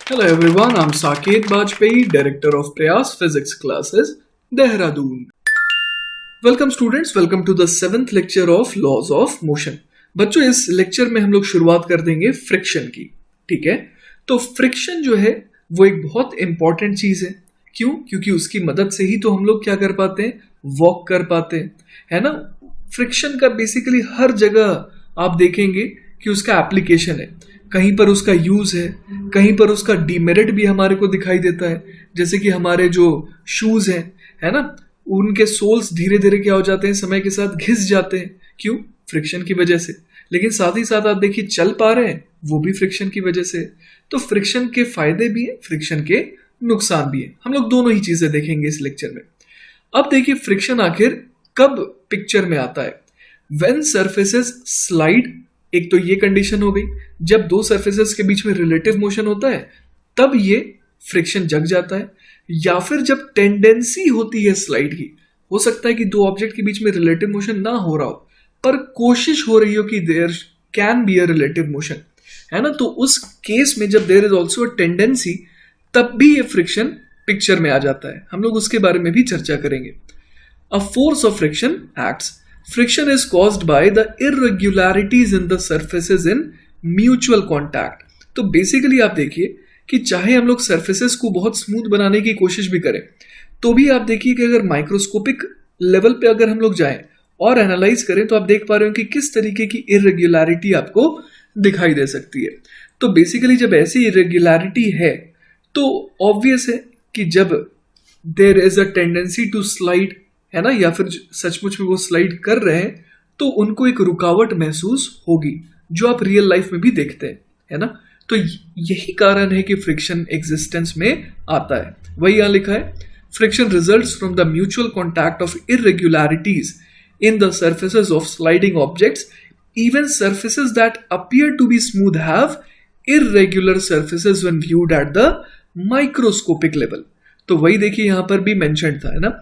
Hello everyone, I'm Saket Bajpayee, Director of Prayas Physics Classes, Dehradun. Welcome students, welcome to the 7th lecture of Laws of Motion. बच्चों इस lecture में हम लोग शुरुआत कर देंगे फ्रिक्शन की. ठीक है, तो फ्रिक्शन जो है वो एक बहुत इंपॉर्टेंट चीज है. क्यों? क्योंकि उसकी मदद से ही तो हम लोग क्या कर पाते हैं, वॉक कर पाते हैं, है ना. फ्रिक्शन का बेसिकली हर जगह आप देखेंगे कि उसका एप्लीकेशन है. कहीं पर उसका यूज है, कहीं पर उसका डीमेरिट भी हमारे को दिखाई देता है. जैसे कि हमारे जो शूज हैं, है ना, उनके सोल्स धीरे धीरे क्या हो जाते हैं, समय के साथ घिस जाते हैं. क्यों? फ्रिक्शन की वजह से. लेकिन साथ ही साथ आप देखिए चल पा रहे हैं, वो भी फ्रिक्शन की वजह से. तो फ्रिक्शन के फायदे भी हैं, फ्रिक्शन के नुकसान भी हैं. हम लोग दोनों ही चीजें देखेंगे इस लेक्चर में. अब देखिए फ्रिक्शन आखिर कब पिक्चर में आता है. व्हेन सरफेसेस स्लाइड, एक तो ये कंडीशन हो गई, जब दो सरफेसेस के बीच में रिलेटिव मोशन होता है तब ये फ्रिक्शन जग जाता है. या फिर जब टेंडेंसी होती है स्लाइड की, हो सकता है कि दो ऑब्जेक्ट के बीच में रिलेटिव मोशन ना हो रहा हो पर कोशिश हो रही हो कि there can be a relative motion, है ना. तो उस केस में जब there is also a tendency, तब भी ये फ्रिक्शन पिक्चर में आ जाता है. हम लोग उसके बारे में भी चर्चा करेंगे. A force of friction acts. Friction is caused by the irregularities in the surfaces in mutual contact. तो बेसिकली आप देखिए कि चाहे हम लोग सरफेसेस को बहुत स्मूथ बनाने की कोशिश भी करें, तो भी आप देखिए कि अगर माइक्रोस्कोपिक लेवल पे अगर हम लोग जाएं और एनालाइज करें तो आप देख पा रहे हो कि किस तरीके की इरेग्युलरिटी आपको दिखाई दे सकती है. तो बेसिकली जब ऐसी इरेग्युलरिटी है तो ऑब्वियस है कि जब there is a tendency to slide, है ना, या फिर सचमुच में वो स्लाइड कर रहे हैं, तो उनको एक रुकावट महसूस होगी जो आप रियल लाइफ में भी देखते हैं, है ना. तो यही कारण है कि फ्रिक्शन एग्जिस्टेंस में आता है. वही यहां लिखा है, friction results from the mutual contact of irregularities in the surfaces of sliding objects. Even surfaces that appear to be smooth have irregular surfaces when viewed at the microscopic level. तो वही देखिए यहां पर भी मेंशन था, है ना.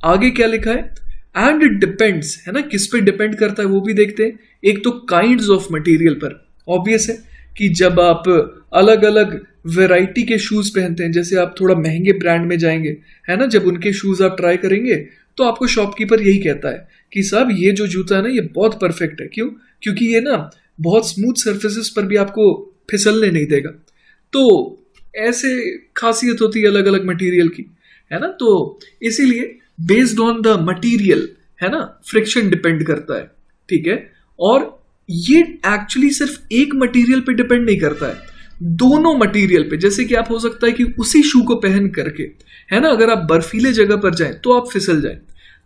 आगे क्या लिखा है, एंड इट डिपेंड्स, है ना, किस पे डिपेंड करता है वो भी देखते हैं. एक तो काइंड्स ऑफ मटेरियल पर. ऑब्वियस है कि जब आप अलग अलग वैरायटी के शूज पहनते हैं, जैसे आप थोड़ा महंगे ब्रांड में जाएंगे, है ना, जब उनके शूज आप ट्राई करेंगे तो आपको शॉपकीपर यही कहता है कि साहब ये जो जूता है ना ये बहुत परफेक्ट है. क्यों? क्योंकि ये ना बहुत स्मूथ सर्फेसेस पर भी आपको फिसलने नहीं देगा. तो ऐसे खासियत होती है अलग अलग मटेरियल की, है ना. तो इसीलिए बेस्ड ऑन द मटीरियल, है ना, फ्रिक्शन डिपेंड करता है. ठीक है, और ये एक्चुअली सिर्फ एक मटेरियल पे डिपेंड नहीं करता है, दोनों मटेरियल पे. जैसे कि आप हो सकता है कि उसी शू को पहन करके, है ना, अगर आप बर्फीले जगह पर जाएं तो आप फिसल जाएं.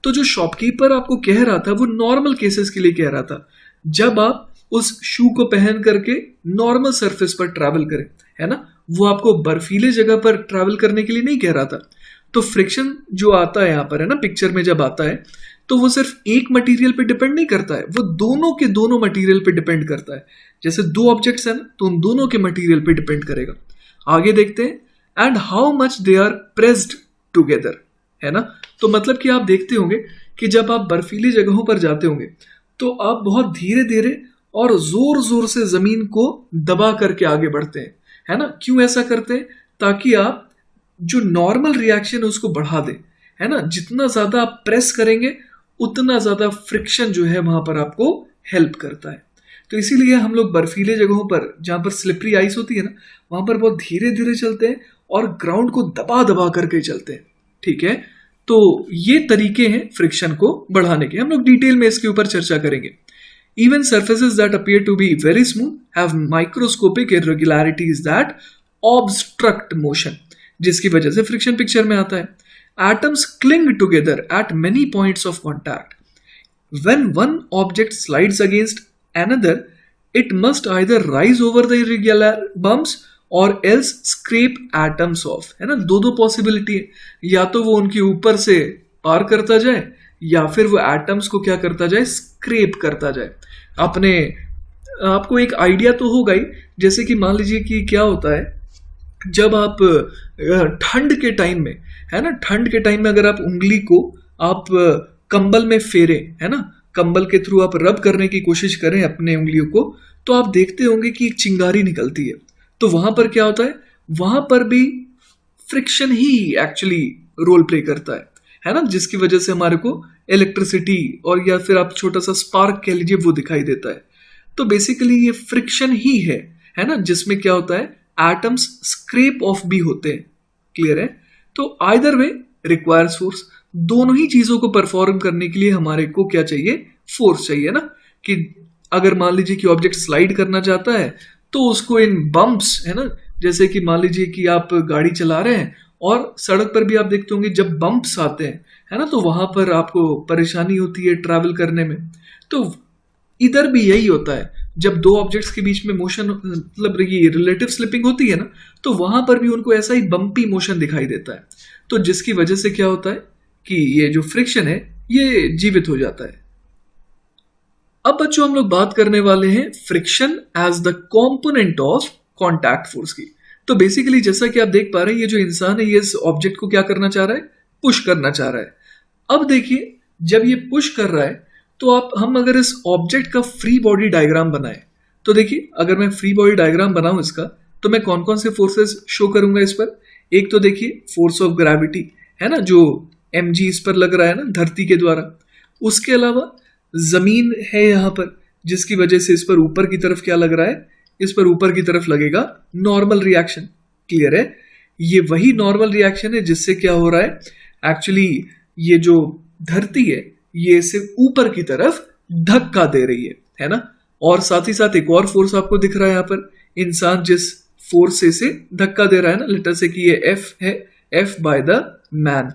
तो जो शॉपकीपर आपको कह रहा था वो नॉर्मल केसेस के लिए कह रहा था, जब आप उस शू को पहन करके नॉर्मल सरफेस पर ट्रैवल करें, है ना, वो आपको बर्फीले जगह पर ट्रैवल करने के लिए नहीं कह रहा था. तो फ्रिक्शन जो आता है यहाँ पर, है ना, पिक्चर में जब आता है तो वो सिर्फ एक मटेरियल पे डिपेंड नहीं करता है, वो दोनों के दोनों मटेरियल पे डिपेंड करता है. जैसे दो ऑब्जेक्ट्स हैं ना, तो उन दोनों के मटेरियल पे डिपेंड करेगा. आगे देखते हैं, and how much they are pressed together, है ना. तो मतलब कि आप देखते होंगे कि जब आप बर्फीली जगहों पर जाते होंगे तो आप बहुत धीरे धीरे और जोर जोर से जमीन को दबा करके आगे बढ़ते हैं, है ना. क्यों ऐसा करते हैं? ताकि आप जो नॉर्मल रिएक्शन है उसको बढ़ा दे, है ना. जितना ज्यादा आप प्रेस करेंगे उतना ज्यादा फ्रिक्शन जो है वहां पर आपको हेल्प करता है. तो इसीलिए हम लोग बर्फीले जगहों पर जहां पर स्लिपरी आइस होती है ना, वहां पर बहुत धीरे धीरे चलते हैं और ग्राउंड को दबा दबा करके चलते हैं. ठीक है, तो ये तरीके हैं फ्रिक्शन को बढ़ाने के. हम लोग डिटेल में इसके ऊपर चर्चा करेंगे. Even surfaces that appear to be very smooth have microscopic irregularities that obstruct motion, जिसकी वजह से फ्रिक्शन पिक्चर में आता है. Atoms cling together at many points of contact. When one object slides against another, it must either rise over the irregular bumps or else scrape atoms off. है ना, दो दो पॉसिबिलिटी है, या तो वो उनके ऊपर से पार करता जाए या फिर वो एटम्स को क्या करता जाए, स्क्रेप करता जाए. अपने आपको एक आइडिया तो होगा ही. जैसे कि मान लीजिए कि क्या होता है जब आप ठंड के टाइम में, है ना, ठंड के टाइम में अगर आप उंगली को आप कंबल में फेरे, है ना, कंबल के थ्रू आप रब करने की कोशिश करें अपने उंगलियों को, तो आप देखते होंगे कि एक चिंगारी निकलती है. तो वहां पर क्या होता है, वहां पर भी फ्रिक्शन ही एक्चुअली रोल प्ले करता है ना, जिसकी वजह से हमारे को इलेक्ट्रिसिटी और या फिर आप छोटा सा स्पार्क कह लीजिए वो दिखाई देता है। तो बेसिकली ये फ्रिक्शन ही है ना, जिसमें क्या होता है एटम्स स्क्रैप ऑफ भी होते हैं। क्लियर है? तो आइदर वे रिक्वायर्स फोर्स। दोनों ही चीजों को परफॉर्म करने के लिए हमारे को क्या चाहिए, फोर्स चाहिए ना। कि अगर मान लीजिए कि ऑब्जेक्ट स्लाइड करना चाहता है तो उसको इन बम्प्स है ना, जैसे कि मान लीजिए कि आप गाड़ी चला रहे हैं और सड़क पर भी आप देखते होंगे जब बम्प्स आते हैं है ना, तो वहां पर आपको परेशानी होती है ट्रैवल करने में। तो इधर भी यही होता है, जब दो ऑब्जेक्ट्स के बीच में मोशन मतलब ये रिलेटिव स्लिपिंग होती है ना, तो वहां पर भी उनको ऐसा ही बम्पी मोशन दिखाई देता है। तो जिसकी वजह से क्या होता है कि ये जो फ्रिक्शन है ये जीवित हो जाता है। अब बच्चों हम लोग बात करने वाले हैं friction as the component of contact force की। तो बेसिकली जैसा कि आप देख पा रहे हैं, ये जो इंसान है ये इस ऑब्जेक्ट को क्या करना चाह रहा है, पुश करना चाह रहा है। अब देखिए जब ये पुश कर रहा है तो आप हम अगर इस ऑब्जेक्ट का फ्री बॉडी डायग्राम बनाए तो देखिए अगर मैं फ्री बॉडी डायग्राम बनाऊं इसका, तो मैं कौन कौन से फोर्सेस शो करूंगा इस पर। एक तो देखिए फोर्स ऑफ ग्रेविटी है ना, जो mg इस पर लग रहा है ना धरती के द्वारा। उसके अलावा जमीन है यहाँ पर, जिसकी वजह से इस पर ऊपर की तरफ क्या लग रहा है, इस पर ऊपर की तरफ लगेगा नॉर्मल रिएक्शन। क्लियर है? ये वही नॉर्मल रिएक्शन है जिससे क्या हो रहा है एक्चुअली, ये जो धरती है ये इसे ऊपर की तरफ धक्का दे रही है ना। और साथ ही साथ एक और फोर्स आपको दिख रहा है यहाँ पर, इंसान जिस फोर्स से इसे धक्का दे रहा है ना, लेटर से कि ये F है, F बाय द मैन।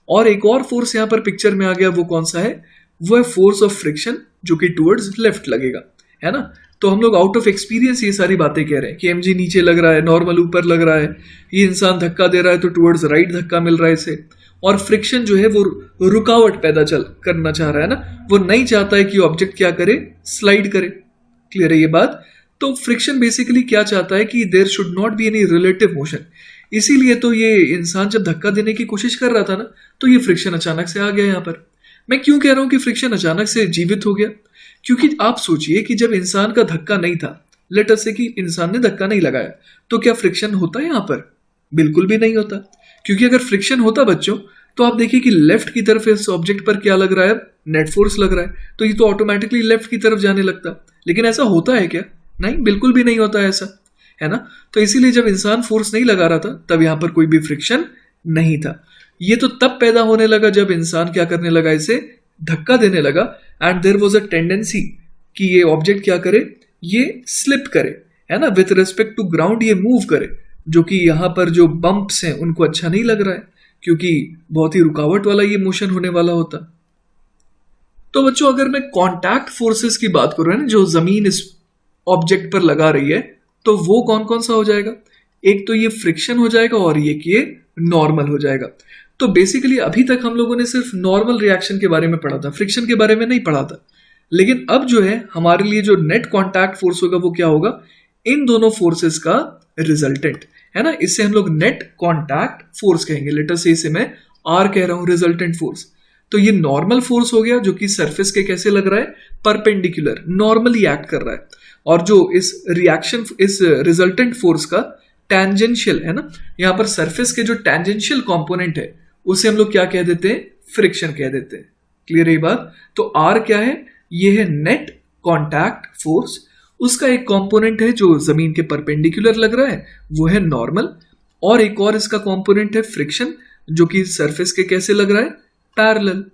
और एक और फोर्स यहाँ पर पिक्चर में आ गया, वो कौन सा है, वो है फोर्स ऑफ फ्रिक्शन, जो कि टुवर्ड्स लेफ्ट लगेगा है ना। तो हम लोग आउट ऑफ एक्सपीरियंस ये सारी बातें कह रहे हैं कि mg नीचे लग रहा है, नॉर्मल ऊपर लग रहा है, ये इंसान धक्का दे रहा है तो टुवर्ड्स राइट धक्का मिल रहा है इसे। और फ्रिक्शन जो है वो रुकावट पैदा करना चाह रहा है ना, वो नहीं चाहता है कि ऑब्जेक्ट क्या करे, स्लाइड करे। क्लियर है ये बात? तो फ्रिक्शन बेसिकली क्या चाहता है कि there should not be any relative motion. इसीलिए तो ये इंसान जब धक्का देने की कोशिश कर रहा था ना, तो ये फ्रिक्शन अचानक से आ गया यहाँ पर। मैं क्यों कह रहा हूं कि फ्रिक्शन अचानक से जीवित हो गया, क्योंकि आप सोचिए कि जब इंसान का धक्का नहीं था, लेट अस से कि इंसान ने धक्का नहीं लगाया, तो क्या फ्रिक्शन होता है यहाँ पर? बिल्कुल भी नहीं होता। क्योंकि अगर फ्रिक्शन होता बच्चों, तो आप देखिए कि लेफ्ट की तरफ इस ऑब्जेक्ट पर क्या लग रहा है, नेट फोर्स लग रहा है, तो ये तो ऑटोमेटिकली लेफ्ट की तरफ जाने लगता। लेकिन ऐसा होता है क्या? नहीं, बिल्कुल भी नहीं होता ऐसा, है ना। तो इसीलिए जब इंसान फोर्स नहीं लगा रहा था तब यहां पर कोई भी फ्रिक्शन नहीं था। ये तो तब पैदा होने लगा जब इंसान क्या करने लगा, इसे धक्का देने लगा, and there was a tendency कि ये ऑब्जेक्ट क्या करे, ये स्लिप करे है ना, विथ रिस्पेक्ट टू ग्राउंड ये मूव करे, जो कि यहां पर जो बम्प्स हैं उनको अच्छा नहीं लग रहा है, क्योंकि बहुत ही रुकावट वाला ये मोशन होने वाला होता। तो बच्चों अगर मैं कॉन्टैक्ट फोर्सेस की बात करूं ना, जो जमीन इस ऑब्जेक्ट पर लगा रही है, तो वो कौन कौन सा हो जाएगा? एक तो ये फ्रिक्शन हो जाएगा और ये नॉर्मल हो जाएगा। तो बेसिकली अभी तक हम लोगों ने सिर्फ नॉर्मल रिएक्शन के बारे में पढ़ा था, फ्रिक्शन के बारे में नहीं पढ़ा था। लेकिन अब जो है हमारे लिए जो नेट कॉन्टैक्ट फोर्स होगा वो क्या होगा, इन दोनों फोर्सेस का रिजल्टेंट है ना, इससे हम लोग नेट कॉन्टैक्ट फोर्स कहेंगे। लेटर से इसे मैं आर कह रहा हूं, रिजल्टेंट फोर्स। तो ये नॉर्मल फोर्स हो गया जो कि सरफेस के कैसे लग रहा है, परपेंडिकुलर, नॉर्मली एक्ट कर रहा है। और जो इस रिएक्शन, इस रिजल्टेंट फोर्स का टेंजेंशियल है ना, यहां पर सरफेस के जो टेंजेंशियल कंपोनेंट है उसे हम लोग क्या कह देते हैं, फ्रिक्शन कह देते हैं। क्लियर है ये बात? तो आर क्या है, ये है नेट कॉन्टैक्ट फोर्स, उसका एक कंपोनेंट है जो जमीन के परपेंडिकुलर लग रहा है, वो है नॉर्मल, और एक और इसका कंपोनेंट है फ्रिक्शन, जो कि सरफेस के कैसे लग रहा है, पैरेलल।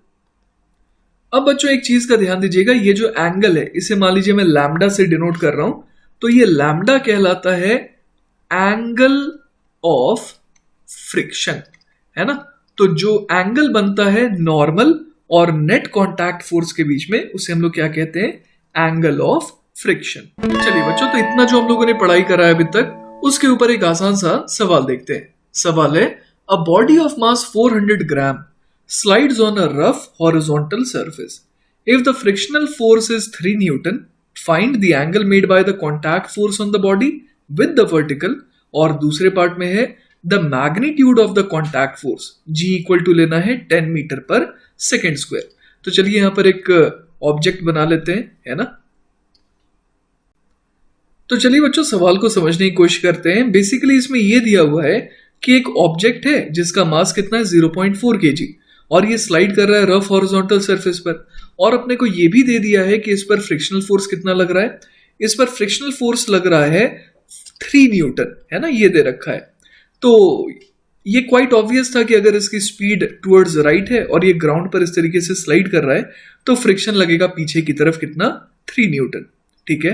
अब बच्चों एक चीज का ध्यान दीजिएगा, ये जो एंगल है इसे मान लीजिए मैं लैम्डा से डिनोट कर रहा हूं, तो ये लैम्डा कहलाता है एंगल ऑफ फ्रिक्शन, है ना। तो जो एंगल बनता है नॉर्मल और नेट कॉन्टैक्ट फोर्स के बीच में, उसे हम लोग क्या कहते हैं, एंगल ऑफ फ्रिक्शन। चलिए बच्चों, तो इतना जो हम लोगों ने पढ़ाई करा है अभी तक, उसके ऊपर एक आसान सा सवाल देखते हैं। सवाल है, a body of mass 400 gram slides on a rough horizontal surface. If the frictional force is 3 Newton, find the angle made by the contact force on the body with the vertical. और दूसरे part में है the magnitude of the contact force, G equal to लेना है 10 metre पर second square. तो चलिए यहाँ पर एक ऑब्जेक्ट बना लेते हैं, है ना। तो चलिए बच्चों सवाल को समझने की कोशिश करते हैं। बेसिकली इसमें यह दिया हुआ है कि एक ऑब्जेक्ट है जिसका मास कितना है 0.4 kg और ये स्लाइड कर रहा है रफ हॉरिजॉन्टल सरफेस पर, और अपने को ये भी दे दिया है कि इस पर फ्रिक्शनल फोर्स कितना लग रहा है। इस पर फ्रिक्शनल फोर्स लग रहा है 3 न्यूटन, है ना, ये दे रखा है। तो ये क्वाइट ऑब्वियस था कि अगर इसकी स्पीड टुवर्ड्स राइट है और ये ग्राउंड पर इस तरीके से स्लाइड कर रहा है तो फ्रिक्शन लगेगा पीछे की तरफ कितना, 3 न्यूटन। ठीक है,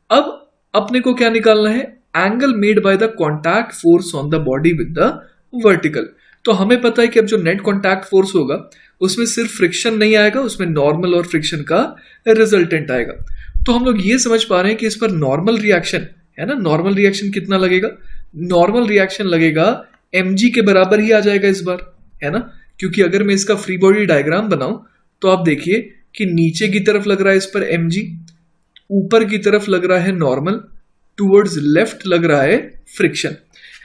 अब अपने को क्या निकालना है, angle made by the contact force on the body with the vertical. तो हमें पता है कि अब जो नेट कॉन्टैक्ट फोर्स होगा उसमें सिर्फ फ्रिक्शन नहीं आएगा, उसमें नॉर्मल और फ्रिक्शन का रिजल्टेंट आएगा। तो हम लोग ये समझ पा रहे हैं कि इस पर नॉर्मल रिएक्शन है ना, नॉर्मल रिएक्शन कितना लगेगा, नॉर्मल रिएक्शन लगेगा mg के बराबर ही आ जाएगा इस बार, है ना। क्योंकि अगर मैं इसका फ्री बॉडी डायग्राम बनाऊं तो आप देखिए कि नीचे की तरफ लग रहा है इस पर mg, ऊपर की तरफ लग रहा है नॉर्मल, टुवर्ड्स लेफ्ट लग रहा है फ्रिक्शन,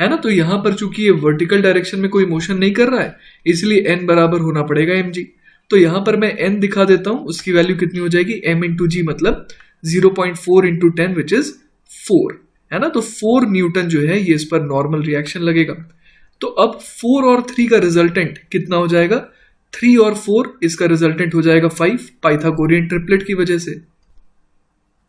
है ना। तो यहां पर चूंकि ये वर्टिकल डायरेक्शन में कोई मोशन नहीं कर रहा है इसलिए n बराबर होना पड़ेगा mg। तो यहां पर मैं n दिखा देता हूं, उसकी वैल्यू कितनी हो जाएगी, m इंटू जी मतलब 0.4 इंटू 10 विच इज 4, है ना। तो 4 न्यूटन जो है ये इस पर नॉर्मल रिएक्शन लगेगा। तो अब 4 और 3 का रिजल्टेंट कितना हो जाएगा, 3 और 4 इसका रिजल्टेंट हो जाएगा 5, पाइथागोरियन ट्रिपलेट की वजह से।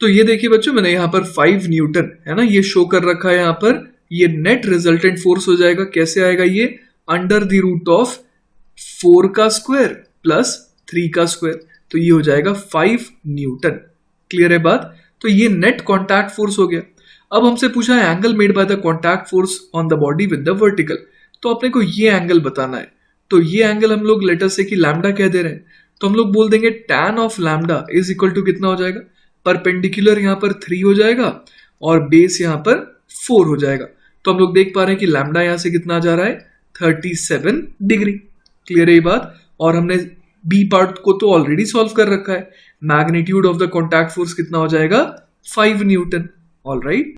तो ये देखिए बच्चों मैंने यहाँ पर 5 न्यूटन है ना ये शो कर रखा है यहाँ पर। ये नेट रिजल्टेंट फोर्स हो जाएगा, कैसे आएगा ये, अंडर द रूट ऑफ 4 का स्क्वायर प्लस 3 का स्क्वायर, तो ये हो जाएगा 5 न्यूटन। क्लियर है बात। तो ये नेट कॉन्टैक्ट फोर्स हो गया। अब हमसे पूछा है angle made by the contact force on the body with the vertical, तो अपने को ये एंगल बताना है। तो ये एंगल हम लोग लेटर से कि लैम्डा कह दे रहे हैं, तो हम लोग बोल देंगे tan of lambda is equal to कितना हो जाएगा, परपेंडिकुलर यहाँ पर 3 हो जाएगा और बेस यहाँ पर 4 हो जाएगा। तो हम लोग देख पा रहे हैं कि लैम्डा यहाँ से कितना जा रहा है, 37 डिग्री। क्लियर है ये बात। और हमने बी पार्ट को तो ऑलरेडी सॉल्व कर रखा है, magnitude of the contact force कितना हो जाएगा, 5 न्यूटन। ऑल राइट,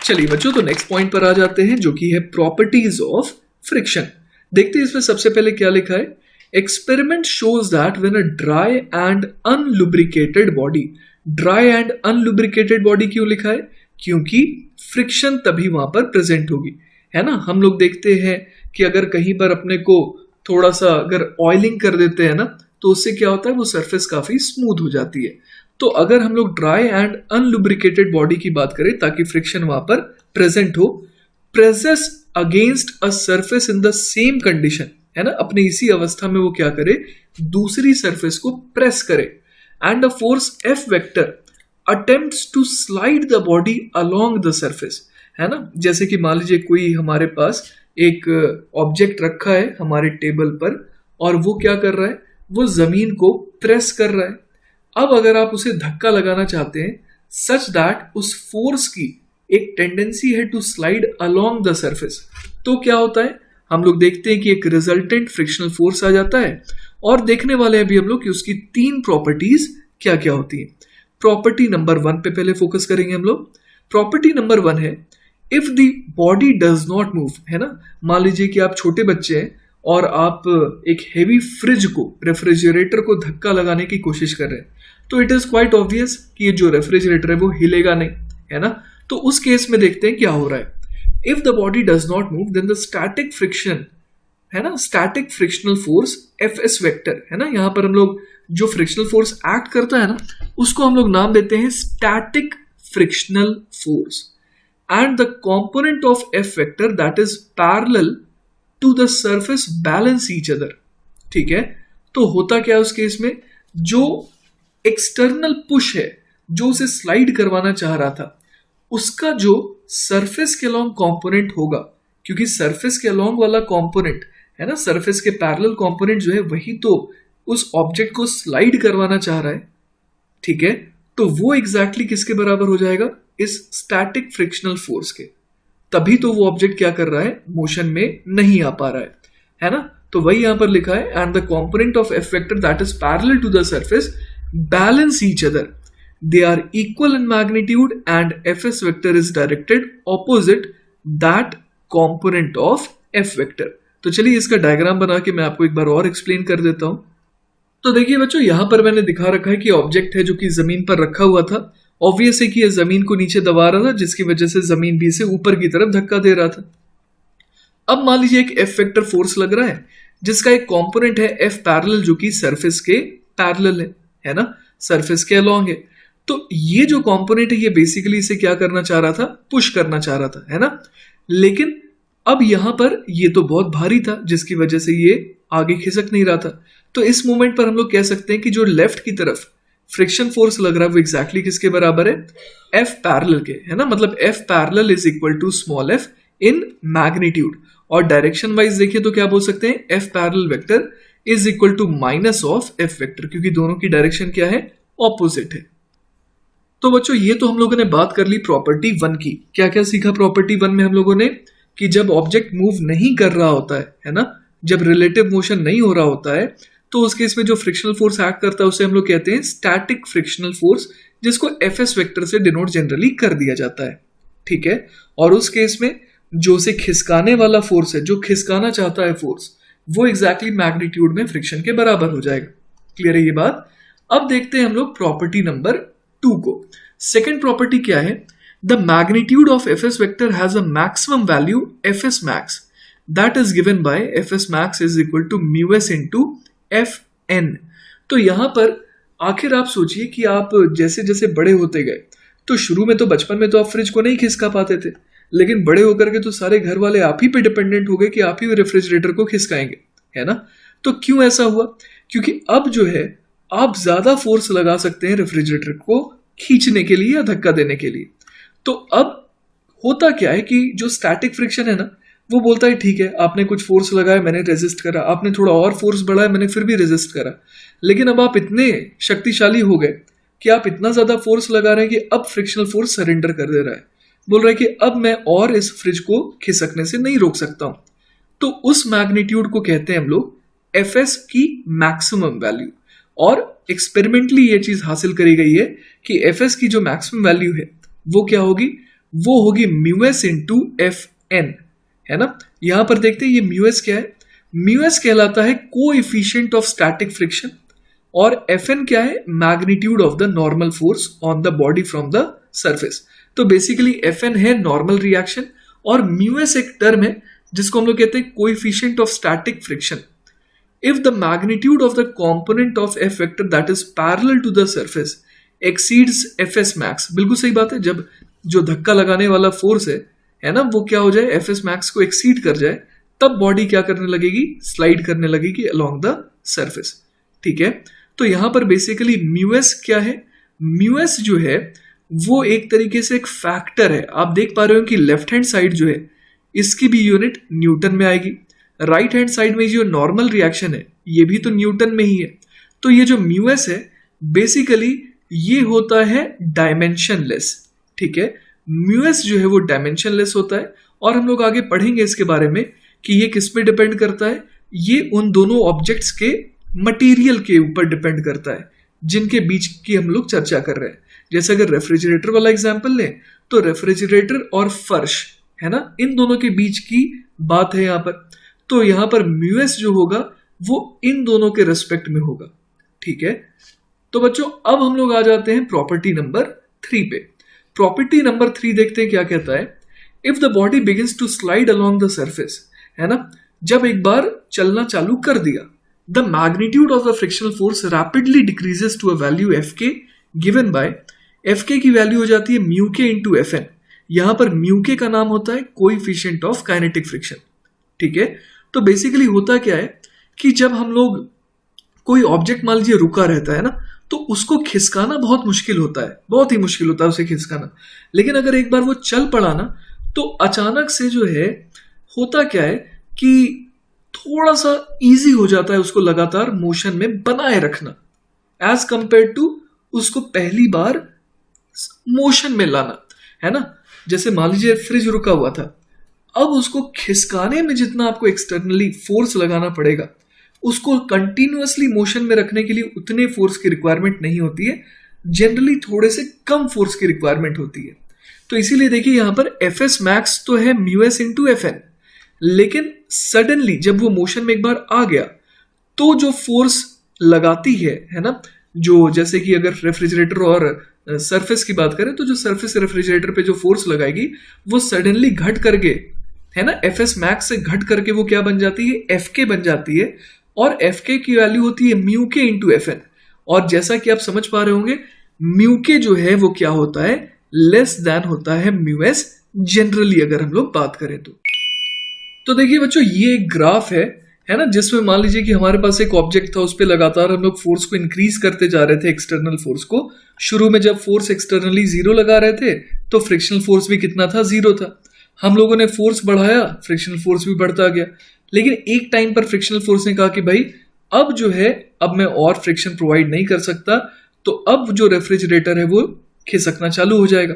चलिए बच्चों तो नेक्स्ट पॉइंट पर आ जाते हैं जो कि है प्रॉपर्टीज ऑफ फ्रिक्शन। देखते हैं इसमें सबसे पहले क्या लिखा है, experiment shows that when a dry and unlubricated body, dry and unlubricated body क्यों लिखा है, क्योंकि फ्रिक्शन तभी वहां पर प्रेजेंट होगी, है ना। हम लोग देखते हैं कि अगर कहीं पर अपने को थोड़ा सा अगर ऑयलिंग कर देते हैं ना तो उससे क्या होता है, वो सरफेस काफी स्मूथ हो जाती है। तो अगर हम लोग ड्राई एंड अनलुब्रिकेटेड बॉडी की बात करें ताकि फ्रिक्शन वहां पर प्रेजेंट हो, presses against a surface in the same condition, है ना, अपने इसी अवस्था में वो क्या करे, दूसरी सरफेस को प्रेस करे, and a force F vector attempts to slide the body along the surface, है ना। जैसे कि मान लीजिए कोई हमारे पास एक ऑब्जेक्ट रखा है हमारे टेबल पर और वो क्या कर रहा है, वो जमीन को प्रेस कर रहा है। अब अगर आप उसे धक्का लगाना चाहते हैं सच दैट उस फोर्स की एक टेंडेंसी है to slide along the surface, तो क्या होता है, हम लोग देखते हैं कि एक रिजल्टेंट फ्रिक्शनल फोर्स आ जाता है। और देखने वाले हैं अभी हम लोग कि उसकी 3 प्रॉपर्टीज क्या क्या होती हैं। प्रॉपर्टी नंबर 1 पे पहले फोकस करेंगे हम लोग। प्रॉपर्टी नंबर 1 है if the body does not move, है ना। मान लीजिए कि आप छोटे बच्चे हैं और आप एक हेवी फ्रिज को, रेफ्रिजरेटर को धक्का लगाने की कोशिश कर रहे हैं, तो इट इज क्वाइट ऑब्वियस कि ये जो रेफ्रिजरेटर है वो हिलेगा नहीं, है ना। तो उस केस में देखते हैं क्या हो रहा है। If the body does not move then the static friction, है ना, static frictional force F S vector, है ना, यहां पर हम लोग जो फ्रिक्शनल फोर्स एक्ट करता है ना उसको हम लोग नाम देते हैं static frictional force, and the component of F vector that is parallel to the surface balance each other. ठीक है, तो होता क्या है उस केस में, जो एक्सटर्नल पुश है जो उसे स्लाइड करवाना चाह रहा था उसका जो सरफेस के अलोंग कंपोनेंट होगा, क्योंकि सरफेस के अलोंग वाला कंपोनेंट है ना, सरफेस के पैरेलल कंपोनेंट जो है वही तो उस ऑब्जेक्ट को स्लाइड करवाना चाह रहा है। ठीक है, तो वो एग्जैक्टली किसके बराबर हो जाएगा, इस स्टैटिक फ्रिक्शनल फोर्स के। तभी तो वो ऑब्जेक्ट क्या कर रहा है, मोशन में नहीं आ पा रहा है ना। तो वही यहां पर लिखा है and the component of F vector that is parallel to the surface balance each other, they are equal in magnitude and fs vector is directed opposite that component of f vector। तो चलिए इसका diagram बना के मैं आपको एक बार और explain कर देता हूं। तो देखिए बच्चों यहां पर मैंने दिखा रखा है कि ऑब्जेक्ट है जो कि जमीन पर रखा हुआ था ऑब्वियस है कि यह जमीन को नीचे दबा रहा था, जिसकी वजह से जमीन भी इसे ऊपर की तरफ धक्का दे रहा था। अब मान लीजिए एक एफ वेक्टर फोर्स लग रहा है जिसका एक कंपोनेंट है एफ पैरेलल, जो कि सरफेस के पैरेलल है ना, सरफेस के अलोंग है। तो ये जो कंपोनेंट है ये बेसिकली इसे क्या करना चाह रहा था, पुश करना चाह रहा था, है ना। लेकिन अब यहां पर ये तो बहुत भारी था जिसकी वजह से ये आगे खिसक नहीं रहा था। तो इस मोमेंट पर हम लोग कह सकते हैं कि जो लेफ्ट की तरफ फ्रिक्शन फोर्स लग रहा है वो एग्जैक्टली किसके बराबर है, एफ पैरेलल के, है ना। मतलब F parallel is equal to small F in magnitude, और डायरेक्शन वाइज देखिए तो क्या बोल सकते हैं, F parallel vector is equal to minus of F vector, क्योंकि दोनों की डायरेक्शन क्या है, ऑपोजिट है। तो बच्चों ये तो हम लोगों ने बात कर ली प्रॉपर्टी 1 की। क्या क्या सीखा प्रॉपर्टी 1 में हम लोगों ने, कि जब ऑब्जेक्ट मूव नहीं कर रहा होता है ना, जब रिलेटिव मोशन नहीं हो रहा होता है, तो उस केस में जो फ्रिक्शनल फोर्स एक्ट करता है उसे हम लोग कहते हैं स्टैटिक फ्रिक्शनल फोर्स, जिसको एफ एस वेक्टर से डिनोट जनरली कर दिया जाता है, ठीक है। और उस केस में जो उसे खिसकाने वाला फोर्स है, जो खिसकाना चाहता है फोर्स, वो एग्जैक्टली मैग्नीट्यूड में फ्रिक्शन के बराबर हो जाएगा। क्लियर है ये बात। अब देखते हैं हम लोग प्रॉपर्टी नंबर 2 को। सेकेंड प्रॉपर्टी क्या है, the magnitude of F S vector has a maximum value F S max that is given by F S max is equal to mu S into F N. तो यहां पर आखिर आप सोचिए कि आप जैसे जैसे बड़े होते गए, तो शुरू में तो बचपन में तो आप फ्रिज को नहीं खिसका पाते थे, लेकिन बड़े होकर के तो सारे घर वाले आप ही पे डिपेंडेंट हो गए कि आप ही रेफ्रिजरेटर को खिसकाएंगे, है ना। तो क्यों ऐसा हुआ, क्योंकि अब जो है आप ज्यादा फोर्स लगा सकते हैं रेफ्रिजरेटर को खींचने के लिए या धक्का देने के लिए। तो अब होता क्या है कि जो स्टैटिक फ्रिक्शन है ना, वो बोलता है ठीक है आपने कुछ फोर्स लगाया, मैंने रेजिस्ट करा, आपने थोड़ा और फोर्स बढ़ाया, मैंने फिर भी रेजिस्ट करा, लेकिन अब आप इतने शक्तिशाली हो गए कि आप इतना ज्यादा फोर्स लगा रहे हैं कि अब फ्रिक्शनल फोर्स सरेंडर कर दे रहा है, बोल रहा है कि अब मैं और इस फ्रिज को खिसकने से नहीं रोक सकता हूं। तो उस मैग्नीट्यूड को कहते हैं हम लोग एफ एस की मैक्सिमम वैल्यू। और एक्सपेरिमेंटली ये चीज हासिल करी गई है कि एफ एस की जो मैक्सिमम वैल्यू है वो क्या होगी, वो होगी mu S into F N, है ना। यहां पर देखते हैं ये म्यू एस क्या है, म्यू एस कहलाता है कोएफिशिएंट ऑफ स्टैटिक फ्रिक्शन, और एफ एन क्या है, magnitude of the normal force on the body from the surface. तो बेसिकली एफ एन है नॉर्मल रिएक्शन, और म्यू एस एक टर्म है जिसको हम लोग कहते हैं coefficient of static friction. If the magnitude of the component of F vector that is parallel to the surface exceeds Fs max, बिल्कुल सही बात है, जब जो धक्का लगाने वाला फोर्स है ना, वो क्या हो जाए, Fs max को एक्सीड कर जाए, तब बॉडी क्या करने लगेगी, स्लाइड करने लगेगी अलोंग द सरफेस, ठीक है। तो यहां पर बेसिकली म्यूएस क्या है, म्यूएस जो है वो एक तरीके से एक फैक्टर है। आप देख पा रहे हो कि लेफ्ट हैंड साइड जो है इसकी भी यूनिट न्यूटन में आएगी, राइट हैंड साइड में जो नॉर्मल रिएक्शन है ये भी तो न्यूटन में ही है। तो ये जो म्यूएस है बेसिकली ये होता है डायमेंशनलेस, ठीक है। म्यूएस जो है वो डायमेंशनलेस होता है, और हम लोग आगे पढ़ेंगे इसके बारे में कि ये किस पे डिपेंड करता है, ये उन दोनों ऑब्जेक्ट्स के मटेरियल के ऊपर डिपेंड करता है जिनके बीच की हम लोग चर्चा कर रहे हैं। जैसे अगर रेफ्रिजरेटर वाला एग्जाम्पल लें तो रेफ्रिजरेटर और फर्श, है ना, इन दोनों के बीच की बात है यहाँ पर। तो यहां पर म्यूएस जो होगा वो इन दोनों के रेस्पेक्ट में होगा, ठीक है। तो बच्चों अब हम लोग आ जाते हैं प्रॉपर्टी नंबर 3 पे। प्रॉपर्टी नंबर 3 देखते हैं क्या कहता है, if the body begins to slide along the surface, है ना, जब एक बार चलना चालू कर दिया, the magnitude of the frictional force rapidly decreases to a value F K given by, F K की वैल्यू हो जाती है म्यू के इंटू एफ एन। यहां पर म्यू के का नाम होता है कोएफिशिएंट ऑफ काइनेटिक फ्रिक्शन, ठीक है। तो बेसिकली होता क्या है कि जब हम लोग कोई ऑब्जेक्ट मान लीजिए रुका रहता है ना, तो उसको खिसकाना बहुत मुश्किल होता है, बहुत ही मुश्किल होता है उसे खिसकाना। लेकिन अगर एक बार वो चल पड़ा ना, तो अचानक से जो है होता क्या है कि थोड़ा सा इजी हो जाता है उसको लगातार मोशन में बनाए रखना, एज कंपेयर टू उसको पहली बार मोशन में लाना, है ना। जैसे मान लीजिए फ्रिज रुका हुआ था, अब उसको खिसकाने में जितना आपको एक्सटर्नली फोर्स लगाना पड़ेगा, उसको कंटिन्यूअसली मोशन में रखने के लिए उतने फोर्स की रिक्वायरमेंट नहीं होती है, जनरली थोड़े से कम फोर्स की रिक्वायरमेंट होती है। तो इसीलिए देखिए यहां पर एफ एस मैक्स तो है mu S into F N, लेकिन सडनली जब वो मोशन में एक बार आ गया तो जो फोर्स लगाती है ना, जो जैसे कि अगर रेफ्रिजरेटर और सरफेस की बात करें तो जो सरफेस रेफ्रिजरेटर पे जो फोर्स लगाएगी वो सडनली घट करके, है ना, एफ एस मैक्स से घट करके वो क्या बन जाती है, एफ के बन जाती है। और एफ के की वैल्यू होती है म्यू के इंटू एफ एन। और जैसा कि आप समझ पा रहे होंगे, म्यू के जो है वो क्या होता है, लेस देन होता है म्यू एस जनरली, अगर हम लोग बात करें तो देखिए बच्चों, ये एक ग्राफ है ना, जिसमें मान लीजिए कि हमारे पास एक ऑब्जेक्ट था, उस पर लगातार हम लोग फोर्स को इंक्रीज करते जा रहे थे, एक्सटर्नल फोर्स को। शुरू में जब फोर्स एक्सटर्नली जीरो लगा रहे थे तो फ्रिक्शनल फोर्स भी कितना था, जीरो था। हम लोगों ने फोर्स बढ़ाया, फ्रिक्शनल फोर्स भी बढ़ता गया। लेकिन एक टाइम पर फ्रिक्शनल फोर्स ने कहा कि भाई अब जो है, अब मैं और फ्रिक्शन प्रोवाइड नहीं कर सकता, तो अब जो रेफ्रिजरेटर है वो खिसकना चालू हो जाएगा।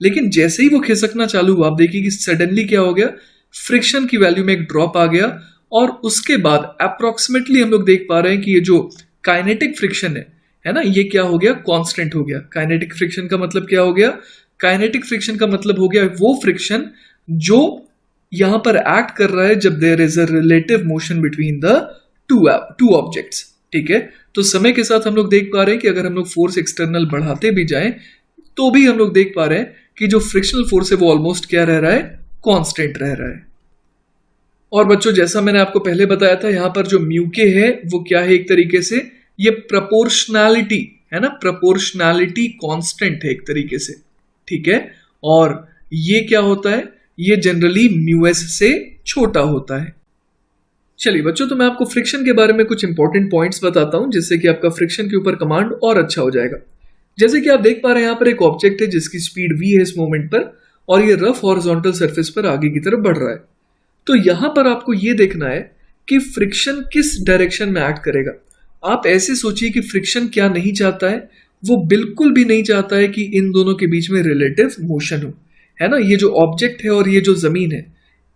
लेकिन जैसे ही वो खिसकना चालू हुआ, आप देखिए कि सडनली क्या हो गया, फ्रिक्शन की वैल्यू में एक ड्रॉप आ गया। और उसके बाद अप्रोक्सीमेटली हम लोग देख पा रहे हैं कि ये जो काइनेटिक फ्रिक्शन है ना, ये क्या हो गया, कांस्टेंट हो गया। काइनेटिक फ्रिक्शन का मतलब क्या हो गया, काइनेटिक फ्रिक्शन का मतलब हो गया वो फ्रिक्शन जो यहां पर एक्ट कर रहा है जब there is a relative motion between the two objects. ठीक है, तो समय के साथ हम लोग देख पा रहे हैं कि अगर हम लोग फोर्स एक्सटर्नल बढ़ाते भी जाएं तो भी हम लोग देख पा रहे हैं कि जो फ्रिक्शनल फोर्स है वो ऑलमोस्ट क्या रह रहा है, कांस्टेंट रह रहा है। और बच्चों, जैसा मैंने आपको पहले बताया था, यहां पर जो म्यू के है वो क्या है, एक तरीके से ये प्रपोर्शनैलिटी है ना, प्रपोर्शनैलिटी कांस्टेंट है एक तरीके से। ठीक है, और ये क्या होता है, ये जनरली म्यू एस से छोटा होता है। चलिए बच्चों, तो मैं आपको फ्रिक्शन के बारे में कुछ इंपॉर्टेंट पॉइंट्स बताता हूं, जिससे कि आपका फ्रिक्शन के ऊपर कमांड और अच्छा हो जाएगा। जैसे कि आप देख पा रहे हैं, यहाँ पर एक ऑब्जेक्ट है जिसकी स्पीड v है इस मोमेंट पर, और ये रफ हॉरिजॉन्टल सरफेस पर आगे की तरफ बढ़ रहा है। तो यहां पर आपको ये देखना है कि फ्रिक्शन किस डायरेक्शन में एक्ट करेगा। आप ऐसे सोचिए कि फ्रिक्शन क्या नहीं चाहता है, वो बिल्कुल भी नहीं चाहता है कि इन दोनों के बीच में रिलेटिव मोशन हो, है ना। ये जो ऑब्जेक्ट है और ये जो जमीन है,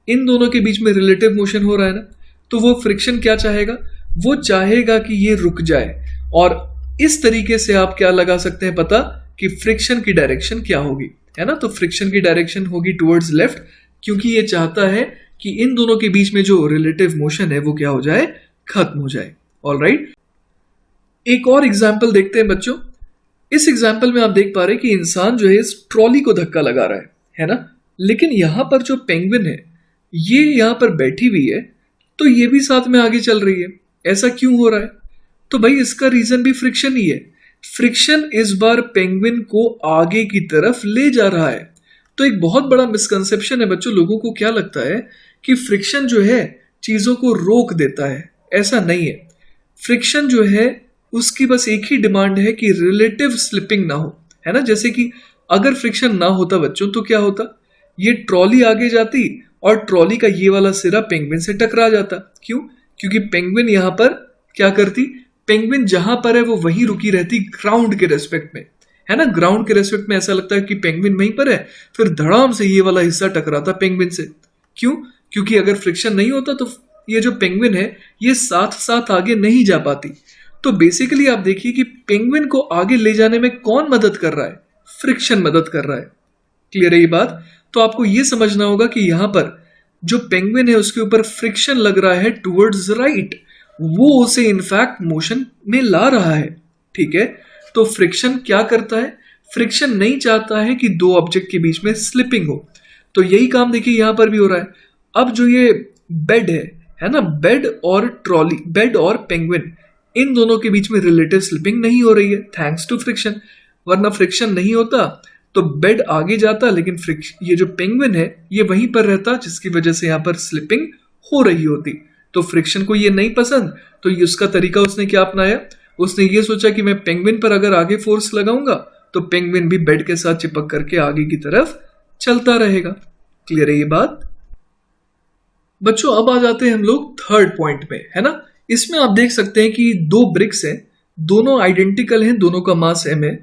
इन दोनों के बीच में रिलेटिव मोशन हो रहा है ना, तो वो फ्रिक्शन क्या चाहेगा, वो चाहेगा कि ये रुक जाए। और इस तरीके से आप क्या लगा सकते हैं पता, कि फ्रिक्शन की डायरेक्शन क्या होगी, है ना। तो फ्रिक्शन की डायरेक्शन होगी टुवर्ड्स लेफ्ट, क्योंकि ये चाहता है कि इन दोनों के बीच में जो रिलेटिव मोशन है वो क्या हो जाए, खत्म हो जाए। ऑलराइट, एक और एग्जाम्पल देखते हैं बच्चों। इस एग्जाम्पल में आप देख पा रहे हैं कि इंसान जो है इस ट्रॉली को धक्का लगा रहा है ना। लेकिन यहां पर जो पेंगुइन है, ये यहां पर बैठी हुई है, तो ये भी साथ में आगे चल रही है। ऐसा क्यों हो रहा है, तो भाई इसका रीजन भी फ्रिक्शन ही है। फ्रिक्शन इस बार पेंगुइन को आगे की तरफ ले जा रहा है। तो एक बहुत बड़ा मिसकंसेप्शन है बच्चों, लोगों को क्या लगता है कि फ्रिक्शन जो है चीजों को रोक देता है। ऐसा नहीं है। फ्रिक्शन जो है उसकी बस एक ही डिमांड है कि रिलेटिव स्लिपिंग ना हो, है ना। जैसे कि अगर फ्रिक्शन ना होता बच्चों तो क्या होता, ये ट्रॉली आगे जाती और ट्रॉली का ये वाला सिरा पेंगुइन से टकरा जाता। क्यों, क्योंकि पेंगुइन यहां पर क्या करती, पेंगुइन जहां पर है वो वहीं रुकी रहती ग्राउंड के रेस्पेक्ट में, है ना। ग्राउंड के रेस्पेक्ट में ऐसा लगता है कि पेंगुइन वहीं पर है, फिर धड़ाम से ये वाला हिस्सा टकराता पेंगुइन से। क्यों, क्योंकि अगर फ्रिक्शन नहीं होता तो ये जो पेंगुइन है ये साथ साथ आगे नहीं जा पाती। तो बेसिकली आप देखिए कि पेंगुइन को आगे ले जाने में कौन मदद कर रहा है, फ्रिक्शन मदद कर रहा है। क्लियर है ये बात। तो आपको ये समझना होगा कि यहां पर जो पेंगुइन है उसके ऊपर फ्रिक्शन लग रहा है टुवर्ड्स राइट, वो उसे इनफैक्ट मोशन में ला रहा है। ठीक है, तो फ्रिक्शन क्या करता है, फ्रिक्शन नहीं चाहता है कि दो ऑब्जेक्ट के बीच में स्लिपिंग हो। तो यही काम देखिए यहां पर भी हो रहा है। अब जो ये बेड है ना, बेड और ट्रॉली, बेड और पेंगुइन, इन दोनों के बीच में रिलेटिव स्लिपिंग नहीं हो रही है थैंक्स टू फ्रिक्शन। वरना फ्रिक्शन नहीं होता तो बेड आगे जाता, लेकिन ये जो पेंगुइन है ये वहीं पर रहता, जिसकी वजह से यहां पर स्लिपिंग हो रही होती। तो फ्रिक्शन को ये नहीं पसंद, तो ये उसका तरीका उसने क्या अपनाया, उसने ये सोचा कि मैं पेंगुइन पर अगर आगे फोर्स लगाऊंगा तो पेंगुइन भी बेड के साथ चिपक करके आगे की तरफ चलता रहेगा। क्लियर है ये बात। बच्चों अब आ जाते हैं हम लोग थर्ड पॉइंट में, है ना। इसमें आप देख सकते हैं कि दो ब्रिक्स हैं, दोनों आइडेंटिकल हैं, दोनों का मास m है।